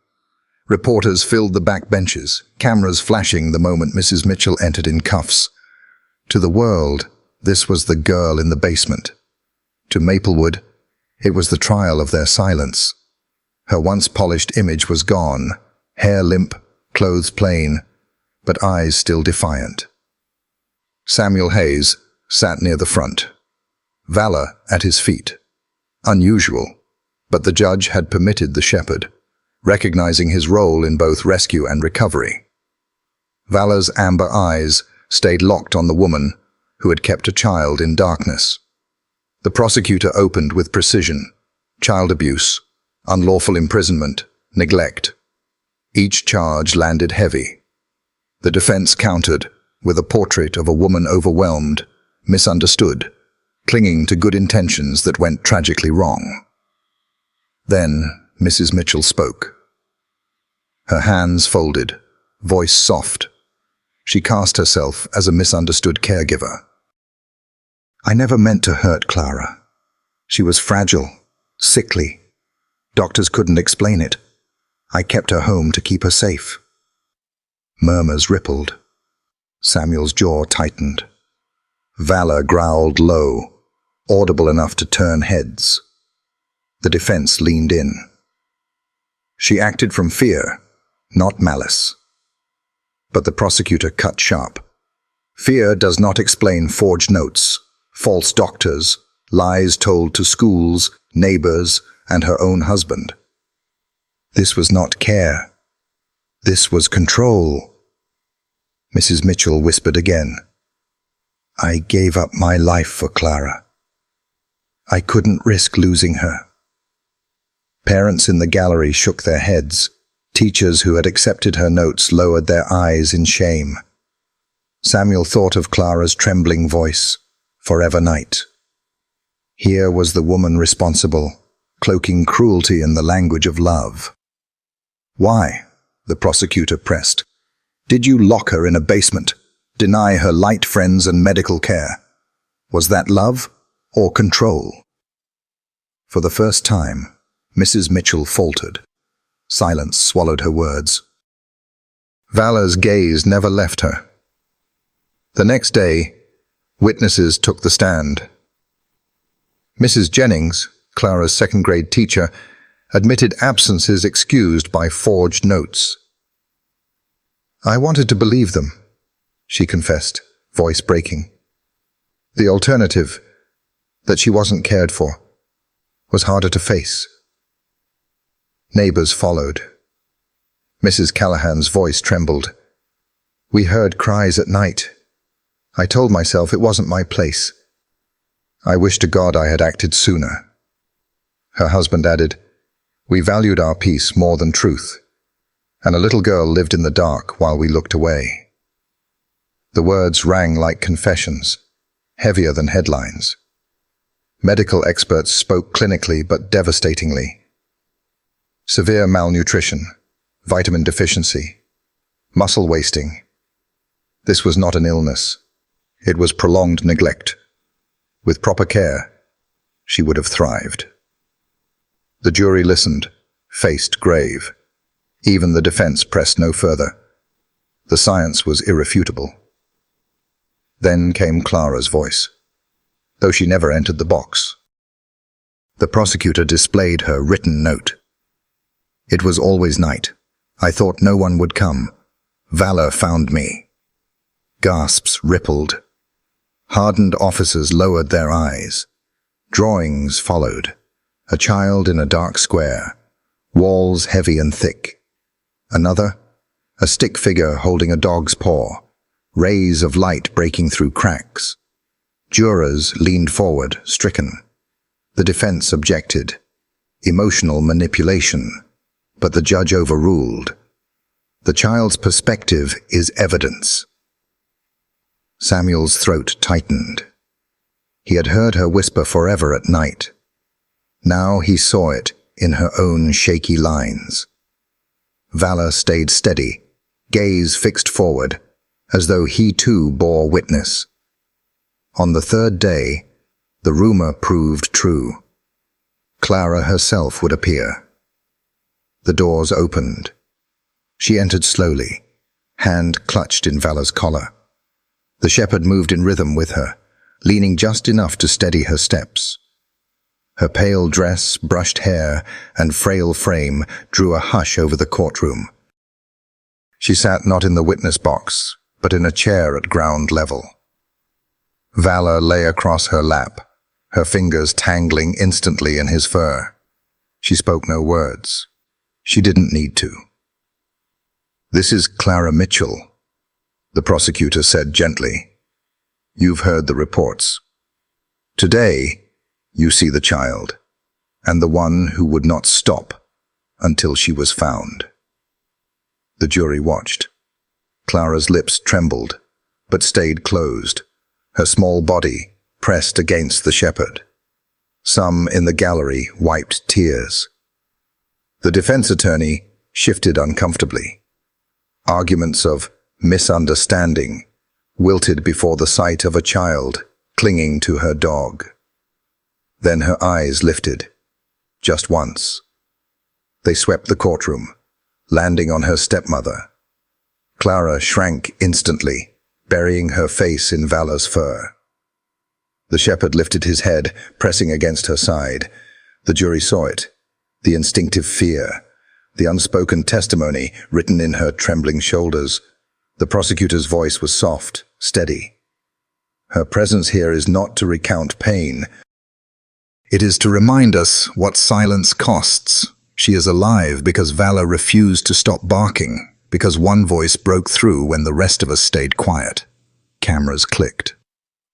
Reporters filled the back benches, cameras flashing the moment Mrs. Mitchell entered in cuffs. To the world, this was the girl in the basement. To Maplewood, it was the trial of their silence. Her once polished image was gone, hair limp, clothes plain, but eyes still defiant. Samuel Hayes sat near the front, Valor at his feet. Unusual, but the judge had permitted the shepherd, recognizing his role in both rescue and recovery. Valor's amber eyes stayed locked on the woman who had kept a child in darkness. The prosecutor opened with precision: child abuse, unlawful imprisonment, neglect. Each charge landed heavy. The defense countered with a portrait of a woman overwhelmed, misunderstood, clinging to good intentions that went tragically wrong. Then Mrs. Mitchell spoke. Her hands folded, voice soft. She cast herself as a misunderstood caregiver. "I never meant to hurt Clara. She was fragile, sickly. Doctors couldn't explain it. I kept her home to keep her safe." Murmurs rippled. Samuel's jaw tightened. Valor growled low, audible enough to turn heads. The defense leaned in. She acted from fear, not malice. But the prosecutor cut sharp. Fear does not explain forged notes, false doctors, lies told to schools, neighbors, and her own husband. This was not care. This was control. Mrs. Mitchell whispered again. "I gave up my life for Clara. I couldn't risk losing her." Parents in the gallery shook their heads. Teachers who had accepted her notes lowered their eyes in shame. Samuel thought of Clara's trembling voice, "Forever night." Here was the woman responsible, cloaking cruelty in the language of love. "Why?" the prosecutor pressed. "Did you lock her in a basement, deny her light friends and medical care? Was that love or control?" For the first time, Mrs. Mitchell faltered. Silence swallowed her words. Valor's gaze never left her. The next day, witnesses took the stand. Mrs. Jennings, Clara's second-grade teacher, admitted absences excused by forged notes. "I wanted to believe them," she confessed, voice breaking. The alternative, that she wasn't cared for, was harder to face. Neighbors followed. Mrs. Callahan's voice trembled. "We heard cries at night. I told myself it wasn't my place. I wish to God I had acted sooner." Her husband added, "We valued our peace more than truth. and a little girl lived in the dark while we looked away. The words rang like confessions, heavier than headlines. Medical experts spoke clinically but devastatingly. Severe malnutrition, vitamin deficiency, muscle wasting. This was not an illness. It was prolonged neglect. With proper care, she would have thrived. The jury listened, faced grave. Even the defense pressed no further. The science was irrefutable. Then came Clara's voice, though she never entered the box. The prosecutor displayed her written note. It was always night. I thought no one would come. Valor found me. Gasps rippled. Hardened officers lowered their eyes. Drawings followed. A child in a dark square. Walls heavy and thick. Another, a stick figure holding a dog's paw. Rays of light breaking through cracks. Jurors leaned forward, stricken. The defense objected. Emotional manipulation. But the judge overruled. The child's perspective is evidence. Samuel's throat tightened. He had heard her whisper forever at night. Now he saw it in her own shaky lines. Valor stayed steady, gaze fixed forward, as though he too bore witness. On the third day, the rumor proved true. Clara herself would appear. The doors opened. She entered slowly, hand clutched in Valor's collar. The shepherd moved in rhythm with her, leaning just enough to steady her steps. Her pale dress, brushed hair, and frail frame drew a hush over the courtroom. She sat not in the witness box, but in a chair at ground level. Valor lay across her lap, her fingers tangling instantly in his fur. She spoke no words. She didn't need to. "This is Clara Mitchell," the prosecutor said gently. "You've heard the reports. Today, you see the child, and the one who would not stop until she was found." The jury watched. Clara's lips trembled, but stayed closed, her small body pressed against the shepherd. Some in the gallery wiped tears. The defense attorney shifted uncomfortably. Arguments of misunderstanding wilted before the sight of a child clinging to her dog. Then her eyes lifted, just once. They swept the courtroom, landing on her stepmother. Clara shrank instantly, burying her face in Valor's fur. The shepherd lifted his head, pressing against her side. The jury saw it. The instinctive fear, the unspoken testimony written in her trembling shoulders. The prosecutor's voice was soft, steady. "Her presence here is not to recount pain. It is to remind us what silence costs. She is alive because Valor refused to stop barking, because one voice broke through when the rest of us stayed quiet." Cameras clicked.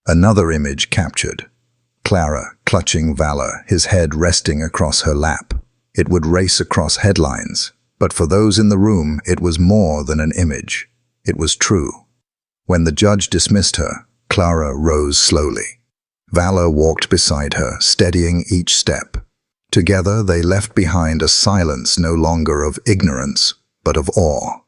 Another image captured. Clara clutching Valor, his head resting across her lap. It would race across headlines, but for those in the room, it was more than an image. It was true. When the judge dismissed her, Clara rose slowly. Valor walked beside her, steadying each step. Together they left behind a silence no longer of ignorance, but of awe.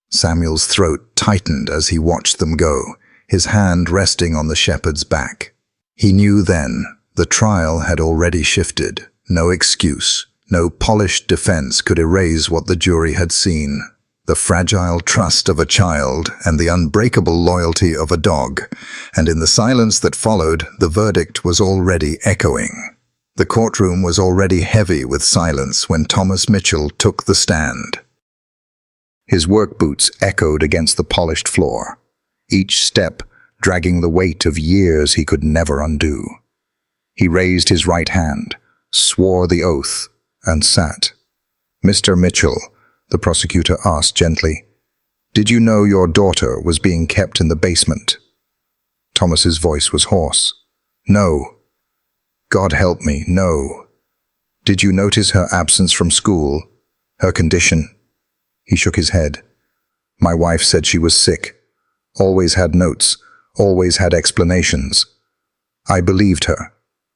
Samuel's throat tightened as he watched them go, his hand resting on the shepherd's back. He knew then the trial had already shifted. No excuse, no polished defense could erase what the jury had seen. The fragile trust of a child and the unbreakable loyalty of a dog. And in the silence that followed, the verdict was already echoing. The courtroom was already heavy with silence when Thomas Mitchell took the stand. His work boots echoed against the polished floor, each step dragging the weight of years he could never undo. He raised his right hand, swore the oath, and sat. "Mr. Mitchell," the prosecutor asked gently, "did you know your daughter was being kept in the basement?" Thomas's voice was hoarse. "No. God help me, no." "Did you notice her absence from school? Her condition?" He shook his head. My wife said she was sick. Always had notes. Always had explanations. I believed her.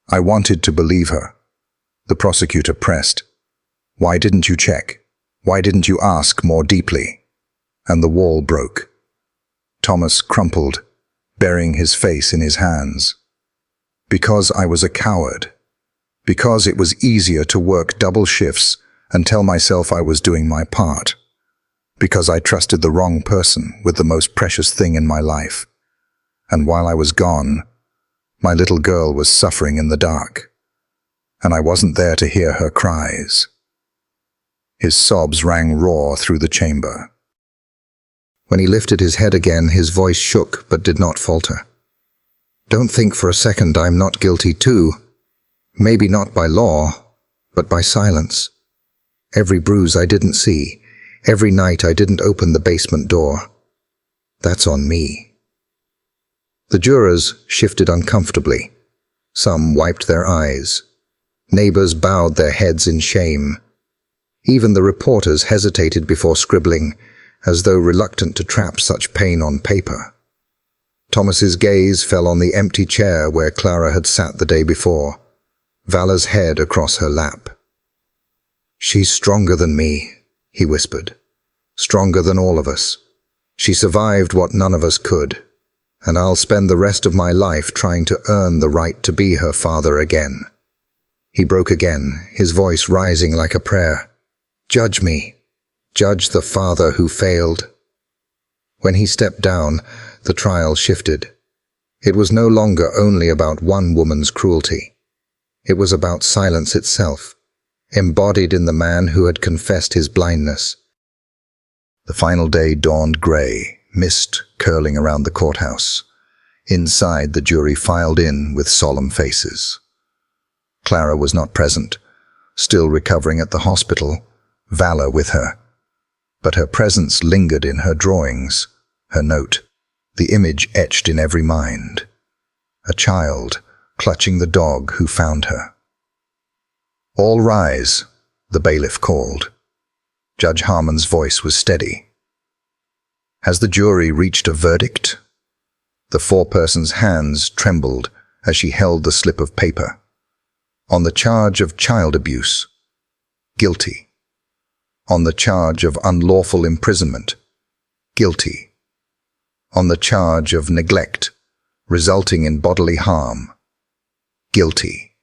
I wanted to believe her. The prosecutor pressed. Why didn't you check? Why didn't you ask more deeply? And the wall broke. Thomas crumpled, burying his face in his hands. Because I was a coward. Because it was easier to work double shifts and tell myself I was doing my part. Because I trusted the wrong person with the most precious thing in my life. And while I was gone, my little girl was suffering in the dark. And I wasn't there to hear her cries. His sobs rang raw through the chamber. When he lifted his head again, his voice shook but did not falter. Don't think for a second I'm not guilty too. Maybe not by law, but by silence. Every bruise I didn't see, every night I didn't open the basement door. That's on me. The jurors shifted uncomfortably. Some wiped their eyes. Neighbors bowed their heads in shame. Even the reporters hesitated before scribbling, as though reluctant to trap such pain on paper. Thomas's gaze fell on the empty chair where Clara had sat the day before, Vala's head across her lap. She's stronger than me, he whispered. Stronger than all of us. She survived what none of us could, and I'll spend the rest of my life trying to earn the right to be her father again. He broke again, his voice rising like a prayer. Judge me. Judge the father who failed. When he stepped down, the trial shifted. It was no longer only about one woman's cruelty. It was about silence itself, embodied in the man who had confessed his blindness. The final day dawned gray, mist curling around the courthouse. Inside, the jury filed in with solemn faces. Clara was not present, still recovering at the hospital, Vala with her. But her presence lingered in her drawings, her note, the image etched in every mind. A child clutching the dog who found her. All rise, the bailiff called. Judge Harmon's voice was steady. Has the jury reached a verdict? The foreperson's hands trembled as she held the slip of paper. On the charge of child abuse, guilty. On the charge of unlawful imprisonment, guilty. On the charge of neglect, resulting in bodily harm, guilty.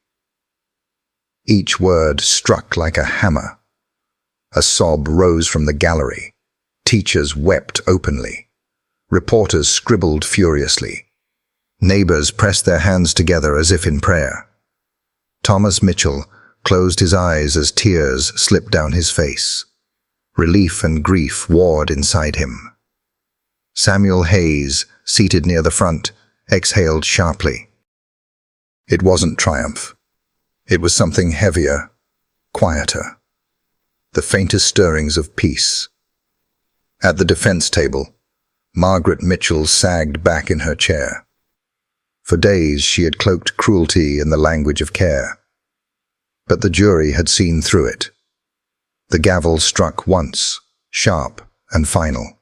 Each word struck like a hammer. A sob rose from the gallery. Teachers wept openly. Reporters scribbled furiously. Neighbors pressed their hands together as if in prayer. Thomas Mitchell closed his eyes as tears slipped down his face. Relief and grief warred inside him. Samuel Hayes, seated near the front, exhaled sharply. It wasn't triumph. It was something heavier, quieter. The faintest stirrings of peace. At the defense table, Margaret Mitchell sagged back in her chair. For days she had cloaked cruelty in the language of care. But the jury had seen through it. The gavel struck once, sharp and final.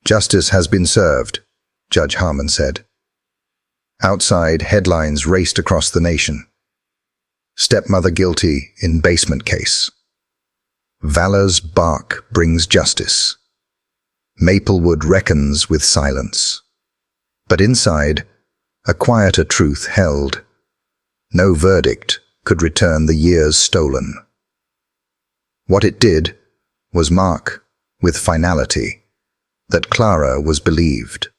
Justice has been served, Judge Harmon said. Outside, headlines raced across the nation. Stepmother guilty in basement case. Vala's bark brings justice. Maplewood reckons with silence. But inside, a quieter truth held. No verdict could return the years stolen. What it did was mark, with finality, that Clara was believed.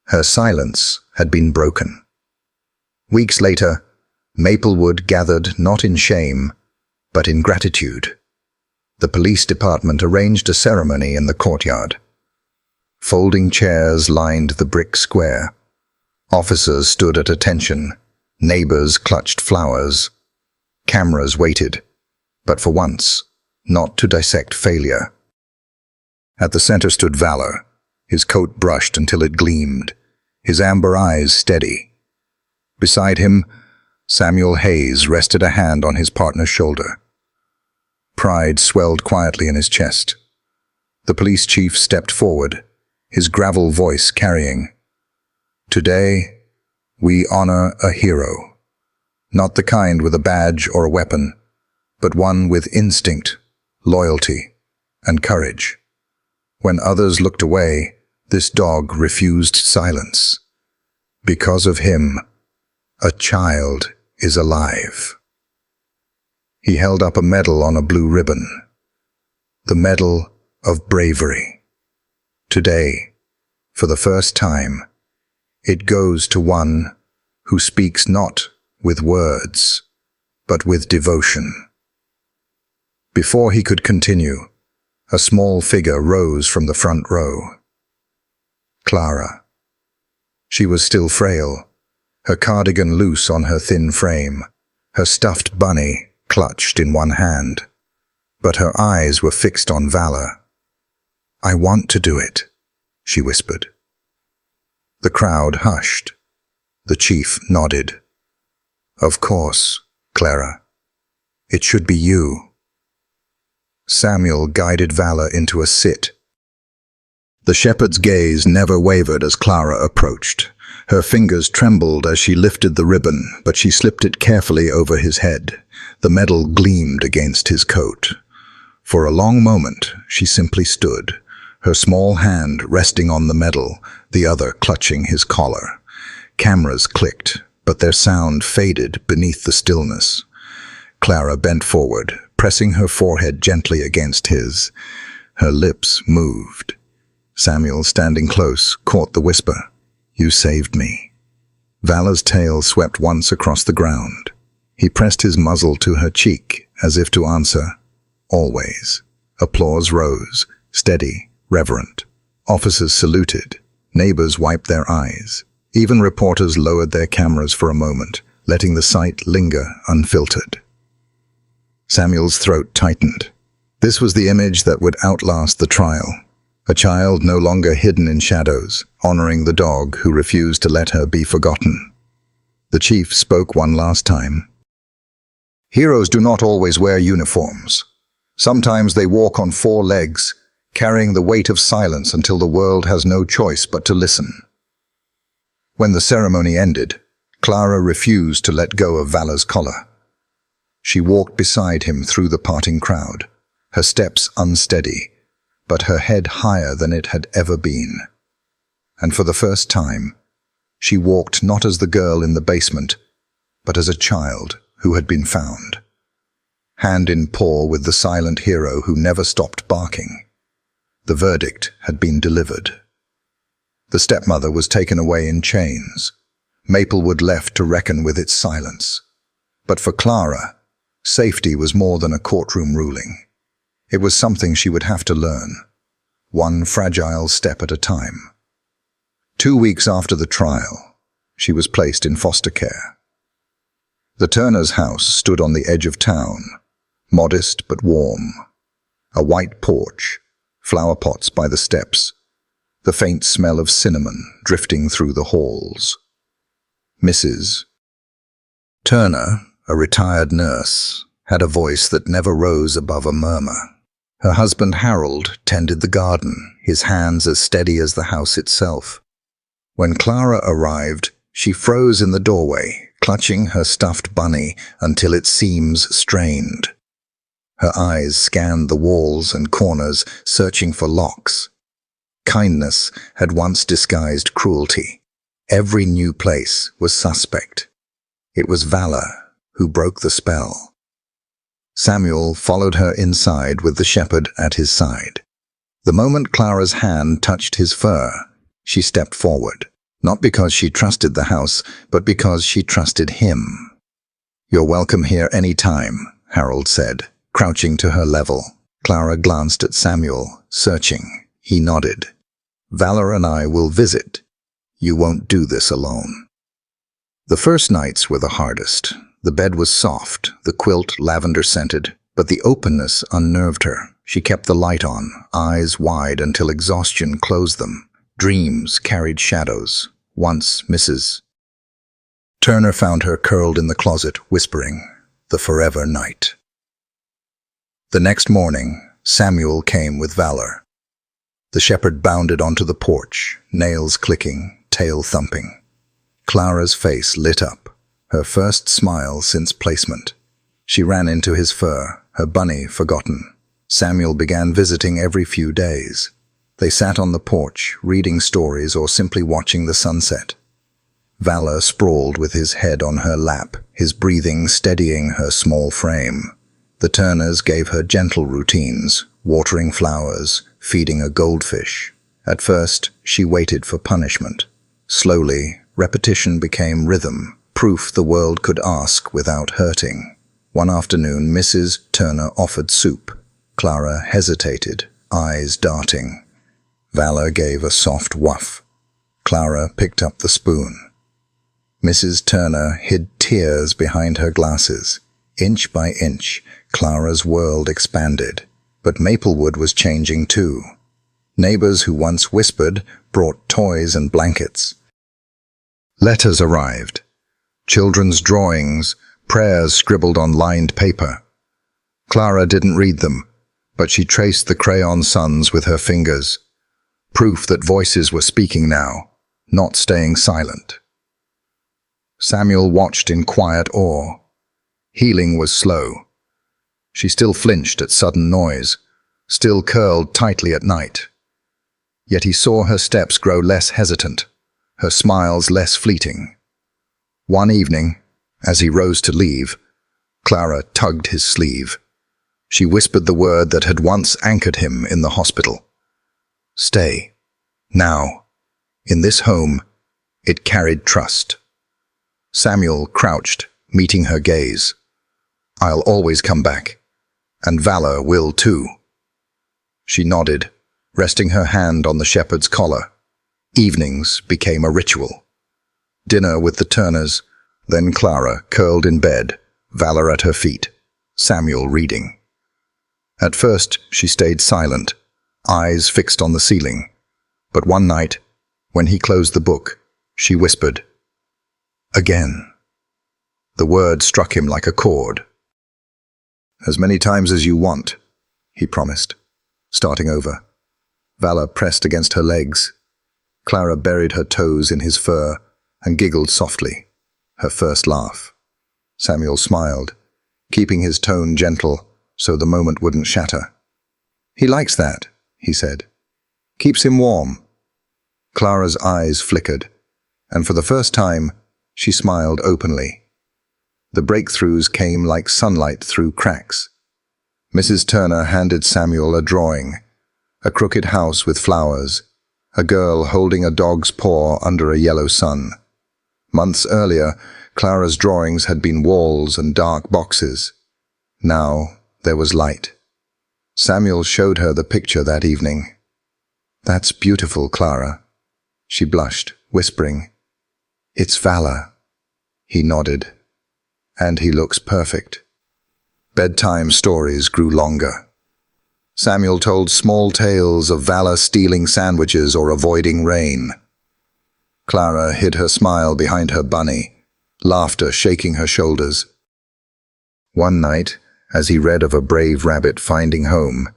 Her silence had been broken. Weeks later, Maplewood gathered not in shame, but in gratitude. The police department arranged a ceremony in the courtyard. Folding chairs lined the brick square. Officers stood at attention. Neighbors clutched flowers. Cameras waited, but for once, not to dissect failure. At the center stood Valor, his coat brushed until it gleamed, his amber eyes steady. Beside him, Samuel Hayes rested a hand on his partner's shoulder. Pride swelled quietly in his chest. The police chief stepped forward, his gravel voice carrying, "Today, we honor a hero. Not the kind with a badge or a weapon, but one with instinct, loyalty, and courage. When others looked away, this dog refused silence. Because of him, a child is alive." He held up a medal on a blue ribbon. The Medal of Bravery. Today, for the first time, it goes to one who speaks not with words, but with devotion. Before he could continue, a small figure rose from the front row. Clara. She was still frail, her cardigan loose on her thin frame, her stuffed bunny clutched in one hand. But her eyes were fixed on Valor. "I want to do it," she whispered. The crowd hushed. The chief nodded. "Of course, Clara. It should be you." Samuel guided Valor into a sit. The shepherd's gaze never wavered as Clara approached. Her fingers trembled as she lifted the ribbon, but she slipped it carefully over his head. The medal gleamed against his coat. For a long moment, she simply stood, her small hand resting on the medal, the other clutching his collar. Cameras clicked, but their sound faded beneath the stillness. Clara bent forward, pressing her forehead gently against his. Her lips moved. Samuel, standing close, caught the whisper, "You saved me." Valor's tail swept once across the ground. He pressed his muzzle to her cheek, as if to answer, "Always." Applause rose, steady, reverent. Officers saluted. Neighbors wiped their eyes. Even reporters lowered their cameras for a moment, letting the sight linger unfiltered. Samuel's throat tightened. This was the image that would outlast the trial. A child no longer hidden in shadows, honoring the dog who refused to let her be forgotten. The chief spoke one last time. "Heroes do not always wear uniforms. Sometimes they walk on 4 legs, carrying the weight of silence until the world has no choice but to listen." When the ceremony ended, Clara refused to let go of Valor's collar. She walked beside him through the parting crowd, her steps unsteady, but her head higher than it had ever been. And for the first time, she walked not as the girl in the basement, but as a child who had been found. Hand in paw with the silent hero who never stopped barking. The verdict had been delivered. The stepmother was taken away in chains, Maplewood left to reckon with its silence. But for Clara, safety was more than a courtroom ruling. It was something she would have to learn, one fragile step at a time. 2 weeks after the trial, she was placed in foster care. The Turner's house stood on the edge of town, modest but warm. A white porch, flower pots by the steps, the faint smell of cinnamon drifting through the halls. Mrs. Turner, a retired nurse, had a voice that never rose above a murmur. Her husband Harold tended the garden, his hands as steady as the house itself. When Clara arrived, she froze in the doorway, clutching her stuffed bunny until its seams strained. Her eyes scanned the walls and corners, searching for locks. Kindness had once disguised cruelty. Every new place was suspect. It was Valor who broke the spell. Samuel followed her inside with the shepherd at his side. The moment Clara's hand touched his fur, she stepped forward, not because she trusted the house, but because she trusted him. "You're welcome here any time," Harold said, crouching to her level. Clara glanced at Samuel, searching. He nodded. "Valor and I will visit. You won't do this alone." The first nights were the hardest. The bed was soft, the quilt lavender-scented, but the openness unnerved her. She kept the light on, eyes wide until exhaustion closed them. Dreams carried shadows. Once Mrs. Turner found her curled in the closet, whispering, "The forever night." The next morning, Samuel came with Valor. The shepherd bounded onto the porch, nails clicking, tail thumping. Clara's face lit up, her first smile since placement. She ran into his fur, her bunny forgotten. Samuel began visiting every few days. They sat on the porch, reading stories or simply watching the sunset. Valor sprawled with his head on her lap, his breathing steadying her small frame. The Turners gave her gentle routines, watering flowers, feeding a goldfish. At first, she waited for punishment. Slowly, repetition became rhythm, proof the world could ask without hurting. One afternoon, Mrs. Turner offered soup. Clara hesitated, eyes darting. Valor gave a soft wuff. Clara picked up the spoon. Mrs. Turner hid tears behind her glasses. Inch by inch, Clara's world expanded. But Maplewood was changing too. Neighbors who once whispered brought toys and blankets. Letters arrived. Children's drawings, prayers scribbled on lined paper. Clara didn't read them, but she traced the crayon suns with her fingers. Proof that voices were speaking now, not staying silent. Samuel watched in quiet awe. Healing was slow. She still flinched at sudden noise, still curled tightly at night. Yet he saw her steps grow less hesitant, her smiles less fleeting. One evening, as he rose to leave, Clara tugged his sleeve. She whispered the word that had once anchored him in the hospital. Stay. Now. In this home, it carried trust. Samuel crouched, meeting her gaze. I'll always come back. And Valor will too. She nodded, resting her hand on the shepherd's collar. Evenings became a ritual. Dinner with the Turners, then Clara curled in bed, Valor at her feet, Samuel reading. At first she stayed silent, eyes fixed on the ceiling. But one night, when he closed the book, she whispered, "Again." The word struck him like a chord. "As many times as you want," he promised, starting over. Valor pressed against her legs. Clara buried her toes in his fur and giggled softly, her first laugh. Samuel smiled, keeping his tone gentle so the moment wouldn't shatter. "He likes that," he said. "Keeps him warm." Clara's eyes flickered, and for the first time, she smiled openly. The breakthroughs came like sunlight through cracks. Mrs. Turner handed Samuel a drawing, a crooked house with flowers, a girl holding a dog's paw under a yellow sun. Months earlier, Clara's drawings had been walls and dark boxes. Now there was light. Samuel showed her the picture that evening. "That's beautiful, Clara." She blushed, whispering, "It's Valor." He nodded. "And he looks perfect." Bedtime stories grew longer. Samuel told small tales of Valor stealing sandwiches or avoiding rain. Clara hid her smile behind her bunny, laughter shaking her shoulders. One night, as he read of a brave rabbit finding home,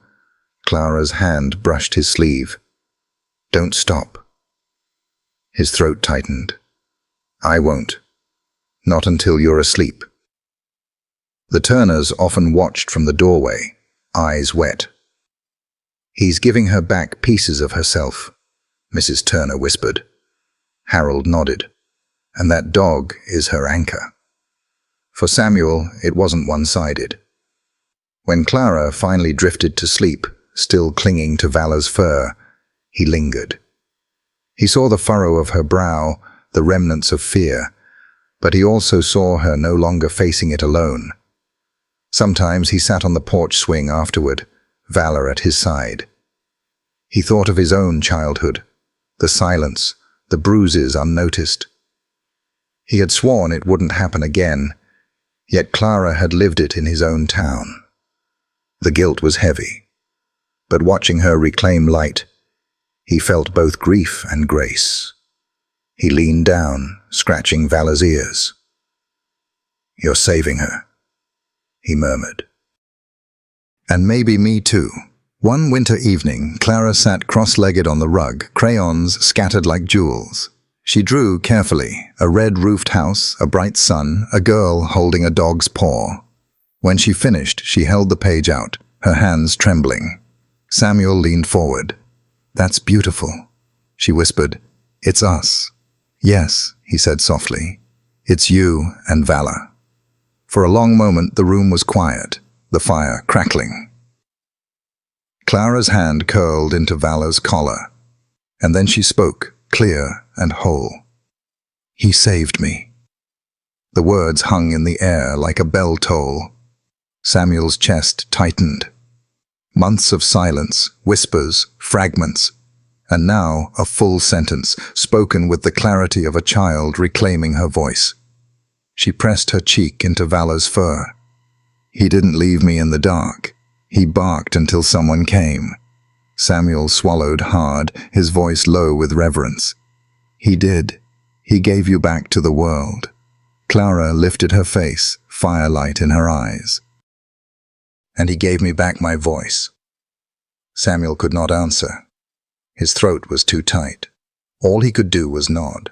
Clara's hand brushed his sleeve. "Don't stop." His throat tightened. "I won't. Not until you're asleep." The Turners often watched from the doorway, eyes wet. "He's giving her back pieces of herself," Mrs. Turner whispered. Harold nodded. "And that dog is her anchor." For Samuel, it wasn't one-sided. When Clara finally drifted to sleep, still clinging to Valor's fur, he lingered. He saw the furrow of her brow, the remnants of fear, but he also saw her no longer facing it alone. Sometimes he sat on the porch swing afterward, Valor at his side. He thought of his own childhood, the silence, the bruises unnoticed. He had sworn it wouldn't happen again, yet Clara had lived it in his own town. The guilt was heavy, but watching her reclaim light, he felt both grief and grace. He leaned down, scratching Valor's ears. "You're saving her," he murmured. "And maybe me too, One winter evening, Clara sat cross-legged on the rug, crayons scattered like jewels. She drew carefully, a red-roofed house, a bright sun, a girl holding a dog's paw. When she finished, she held the page out, her hands trembling. Samuel leaned forward. "That's beautiful," she whispered. "It's us." "Yes," he said softly. "It's you and Valor." For a long moment the room was quiet, the fire crackling. Clara's hand curled into Valor's collar, and then she spoke, clear and whole. "He saved me." The words hung in the air like a bell toll. Samuel's chest tightened. Months of silence, whispers, fragments, and now a full sentence, spoken with the clarity of a child reclaiming her voice. She pressed her cheek into Valor's fur. "He didn't leave me in the dark. He barked until someone came." Samuel swallowed hard, his voice low with reverence. "He did. He gave you back to the world." Clara lifted her face, firelight in her eyes. "And he gave me back my voice." Samuel could not answer. His throat was too tight. All he could do was nod.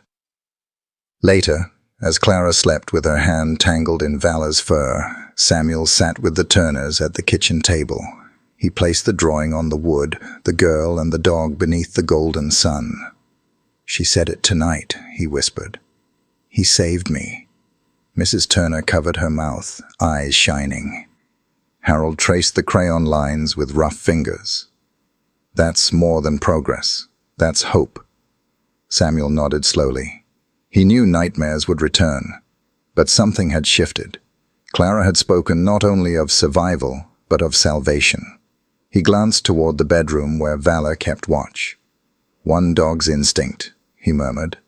Later, as Clara slept with her hand tangled in Valor's fur, Samuel sat with the Turners at the kitchen table. He placed the drawing on the wood, the girl and the dog beneath the golden sun. "She said it tonight," he whispered. "He saved me." Mrs. Turner covered her mouth, eyes shining. Harold traced the crayon lines with rough fingers. "That's more than progress. That's hope." Samuel nodded slowly. He knew nightmares would return, but something had shifted. Clara had spoken not only of survival, but of salvation. He glanced toward the bedroom where Valor kept watch. "One dog's instinct," he murmured.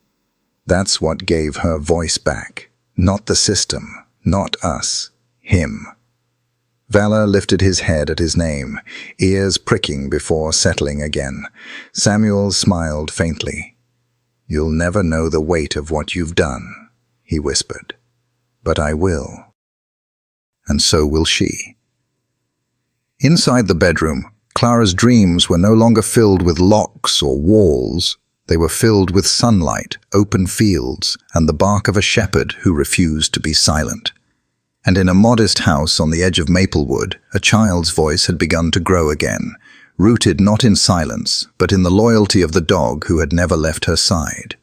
"That's what gave her voice back. Not the system, not us, him." Valor lifted his head at his name, ears pricking before settling again. Samuel smiled faintly. "You'll never know the weight of what you've done," he whispered. "But I will. And so will she." Inside the bedroom, Clara's dreams were no longer filled with locks or walls. They were filled with sunlight, open fields, and the bark of a shepherd who refused to be silent. And in a modest house on the edge of Maplewood, a child's voice had begun to grow again, rooted not in silence, but in the loyalty of the dog who had never left her side.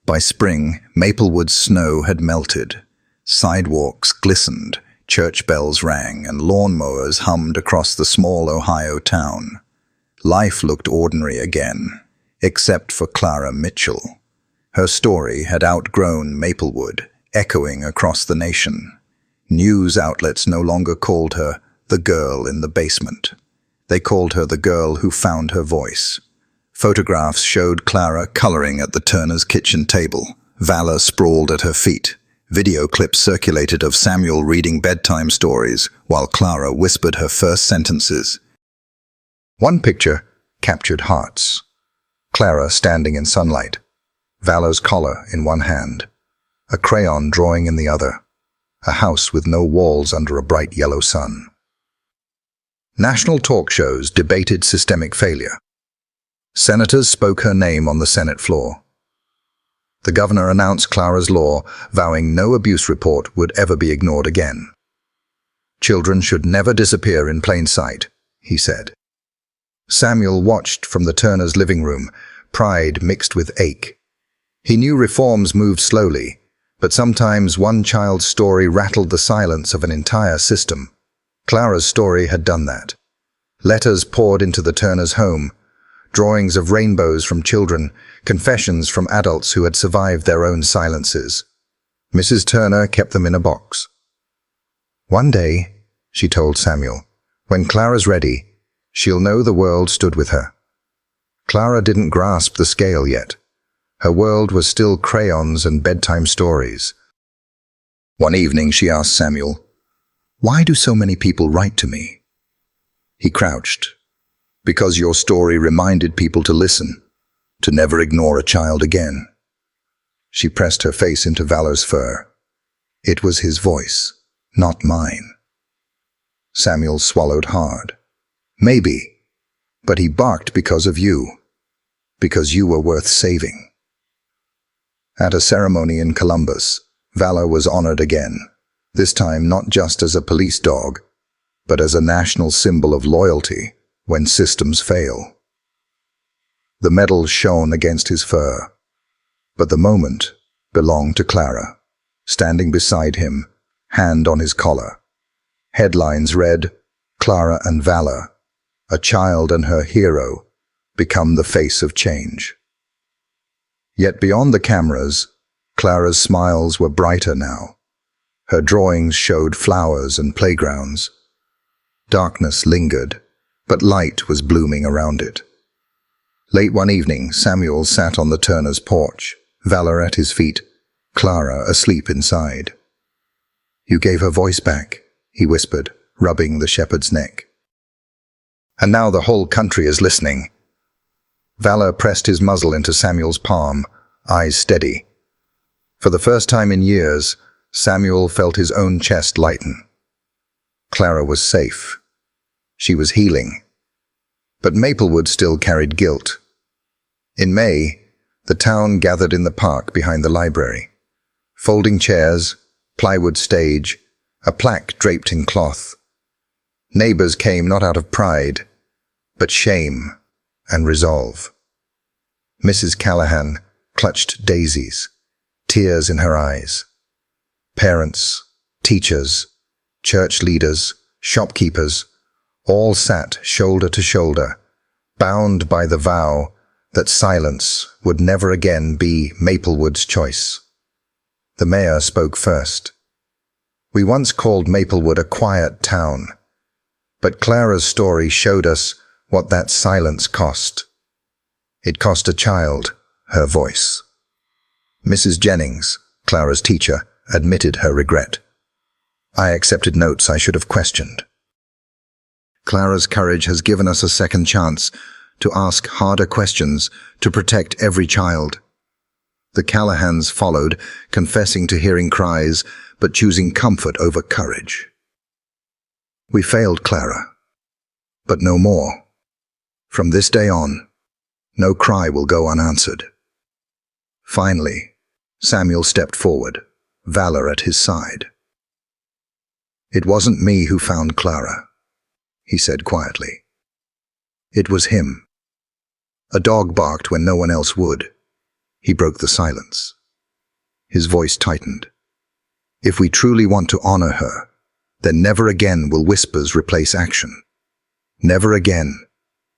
By spring, Maplewood's snow had melted. Sidewalks glistened, church bells rang, and lawnmowers hummed across the small Ohio town. Life looked ordinary again, except for Clara Mitchell. Her story had outgrown Maplewood, echoing across the nation. News outlets no longer called her the girl in the basement. They called her the girl who found her voice. Photographs showed Clara coloring at the Turner's kitchen table. Valor sprawled at her feet. Video clips circulated of Samuel reading bedtime stories while Clara whispered her first sentences. One picture captured hearts. Clara standing in sunlight, Valor's collar in one hand, a crayon drawing in the other, a house with no walls under a bright yellow sun. National talk shows debated systemic failure. Senators spoke her name on the Senate floor. The governor announced Clara's law, vowing no abuse report would ever be ignored again. "Children should never disappear in plain sight," he said. Samuel watched from the Turners' living room, pride mixed with ache. He knew reforms moved slowly, but sometimes one child's story rattled the silence of an entire system. Clara's story had done that. Letters poured into the Turners' home, drawings of rainbows from children, confessions from adults who had survived their own silences. Mrs. Turner kept them in a box. "One day," she told Samuel, "when Clara's ready, she'll know the world stood with her." Clara didn't grasp the scale yet. Her world was still crayons and bedtime stories. One evening she asked Samuel, "Why do so many people write to me?" He crouched. "Because your story reminded people to listen, to never ignore a child again." She pressed her face into Valor's fur. It was his voice, not mine. Samuel swallowed hard. "Maybe, But he barked because of you, because you were worth saving. At a ceremony in Columbus, Valor was honored again, this time not just as a police dog, but as a national symbol of loyalty when systems fail. The medal shone against his fur, but the moment belonged to Clara, standing beside him, hand on his collar. Headlines read, "Clara and Valor, a child and her hero, become the face of change." Yet beyond the cameras, Clara's smiles were brighter now. Her drawings showed flowers and playgrounds. Darkness lingered, but light was blooming around it. Late one evening, Samuel sat on the Turners' porch, Valor at his feet, Clara asleep inside. "You gave her voice back," he whispered, rubbing the shepherd's neck. "And now the whole country is listening." Valor pressed his muzzle into Samuel's palm, eyes steady. For the first time in years, Samuel felt his own chest lighten. Clara was safe. She was healing. But Maplewood still carried guilt. In May, the town gathered in the park behind the library. Folding chairs, plywood stage, a plaque draped in cloth. Neighbors came not out of pride, but shame and resolve. Mrs. Callahan clutched daisies, tears in her eyes. Parents, teachers, church leaders, shopkeepers, all sat shoulder to shoulder, bound by the vow that silence would never again be Maplewood's choice. The mayor spoke first. "We once called Maplewood a quiet town, but Clara's story showed us what that silence cost. It cost a child her voice." Mrs. Jennings, Clara's teacher, admitted her regret. "I accepted notes I should have questioned." Clara's courage has given us a second chance to ask harder questions to protect every child. The Callahans followed, confessing to hearing cries, but choosing comfort over courage. "We failed, Clara, but no more. From this day on, no cry will go unanswered." Finally, Samuel stepped forward, Valor at his side. "It wasn't me who found Clara," he said quietly. "It was him. A dog barked when no one else would." He broke the silence. His voice tightened. "If we truly want to honor her, then never again will whispers replace action. Never again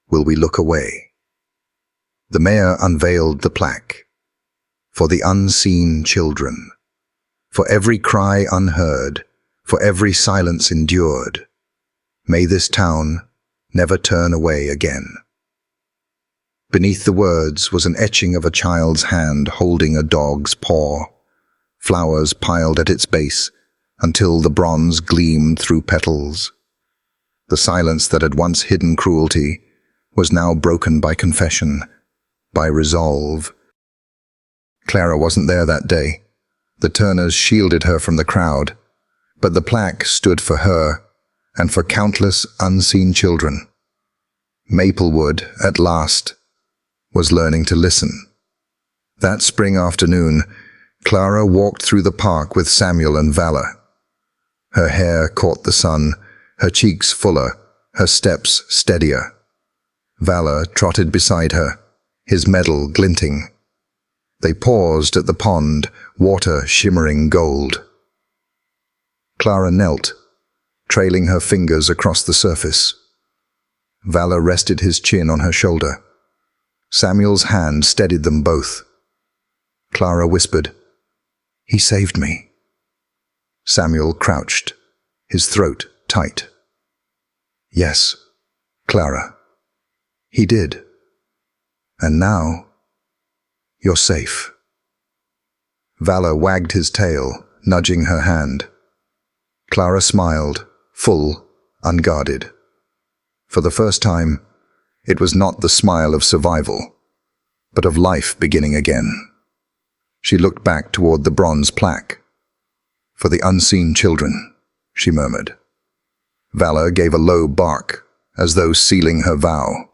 will we look away." The mayor unveiled the plaque. "For the unseen children. For every cry unheard, for every silence endured. May this town never turn away again." Beneath the words was an etching of a child's hand holding a dog's paw, flowers piled at its base until the bronze gleamed through petals. The silence that had once hidden cruelty was now broken by confession, by resolve. Clara wasn't there that day. The Turners shielded her from the crowd, but the plaque stood for her and for countless unseen children. Maplewood, at last, was learning to listen. That spring afternoon, Clara walked through the park with Samuel and Valor. Her hair caught the sun, her cheeks fuller, her steps steadier. Valor trotted beside her, his medal glinting. They paused at the pond, water shimmering gold. Clara knelt, trailing her fingers across the surface. Valor rested his chin on her shoulder. Samuel's hand steadied them both. Clara whispered, "He saved me." Samuel crouched, his throat tight. "Yes, Clara, he did. And now, you're safe." Valor wagged his tail, nudging her hand. Clara smiled, full, unguarded. For the first time, it was not the smile of survival, but of life beginning again. She looked back toward the bronze plaque. "For the unseen children," she murmured. Valor gave a low bark, as though sealing her vow.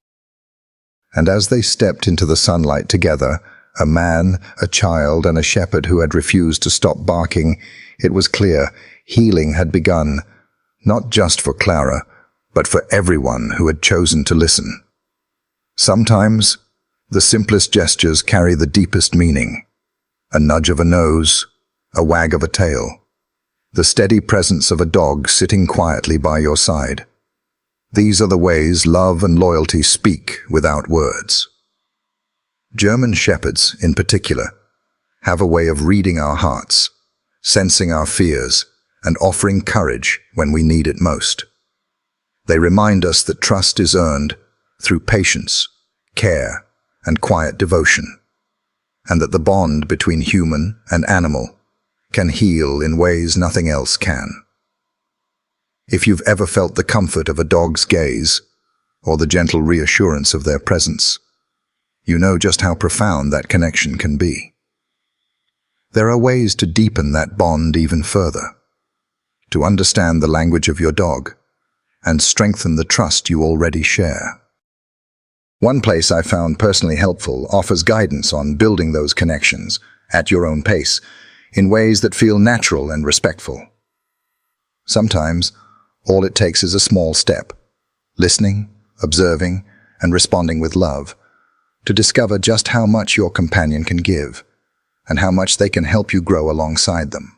And as they stepped into the sunlight together, a man, a child, and a shepherd who had refused to stop barking, it was clear healing had begun, not just for Clara, but for everyone who had chosen to listen. Sometimes, the simplest gestures carry the deepest meaning. A nudge of a nose, a wag of a tail, the steady presence of a dog sitting quietly by your side. These are the ways love and loyalty speak without words. German shepherds, in particular, have a way of reading our hearts, sensing our fears, and offering courage when we need it most. They remind us that trust is earned through patience, care, and quiet devotion, and that the bond between human and animal can heal in ways nothing else can. If you've ever felt the comfort of a dog's gaze, or the gentle reassurance of their presence, you know just how profound that connection can be. There are ways to deepen that bond even further, to understand the language of your dog, and strengthen the trust you already share. One place I found personally helpful offers guidance on building those connections at your own pace, in ways that feel natural and respectful. Sometimes, all it takes is a small step, listening, observing, and responding with love, to discover just how much your companion can give, and how much they can help you grow alongside them.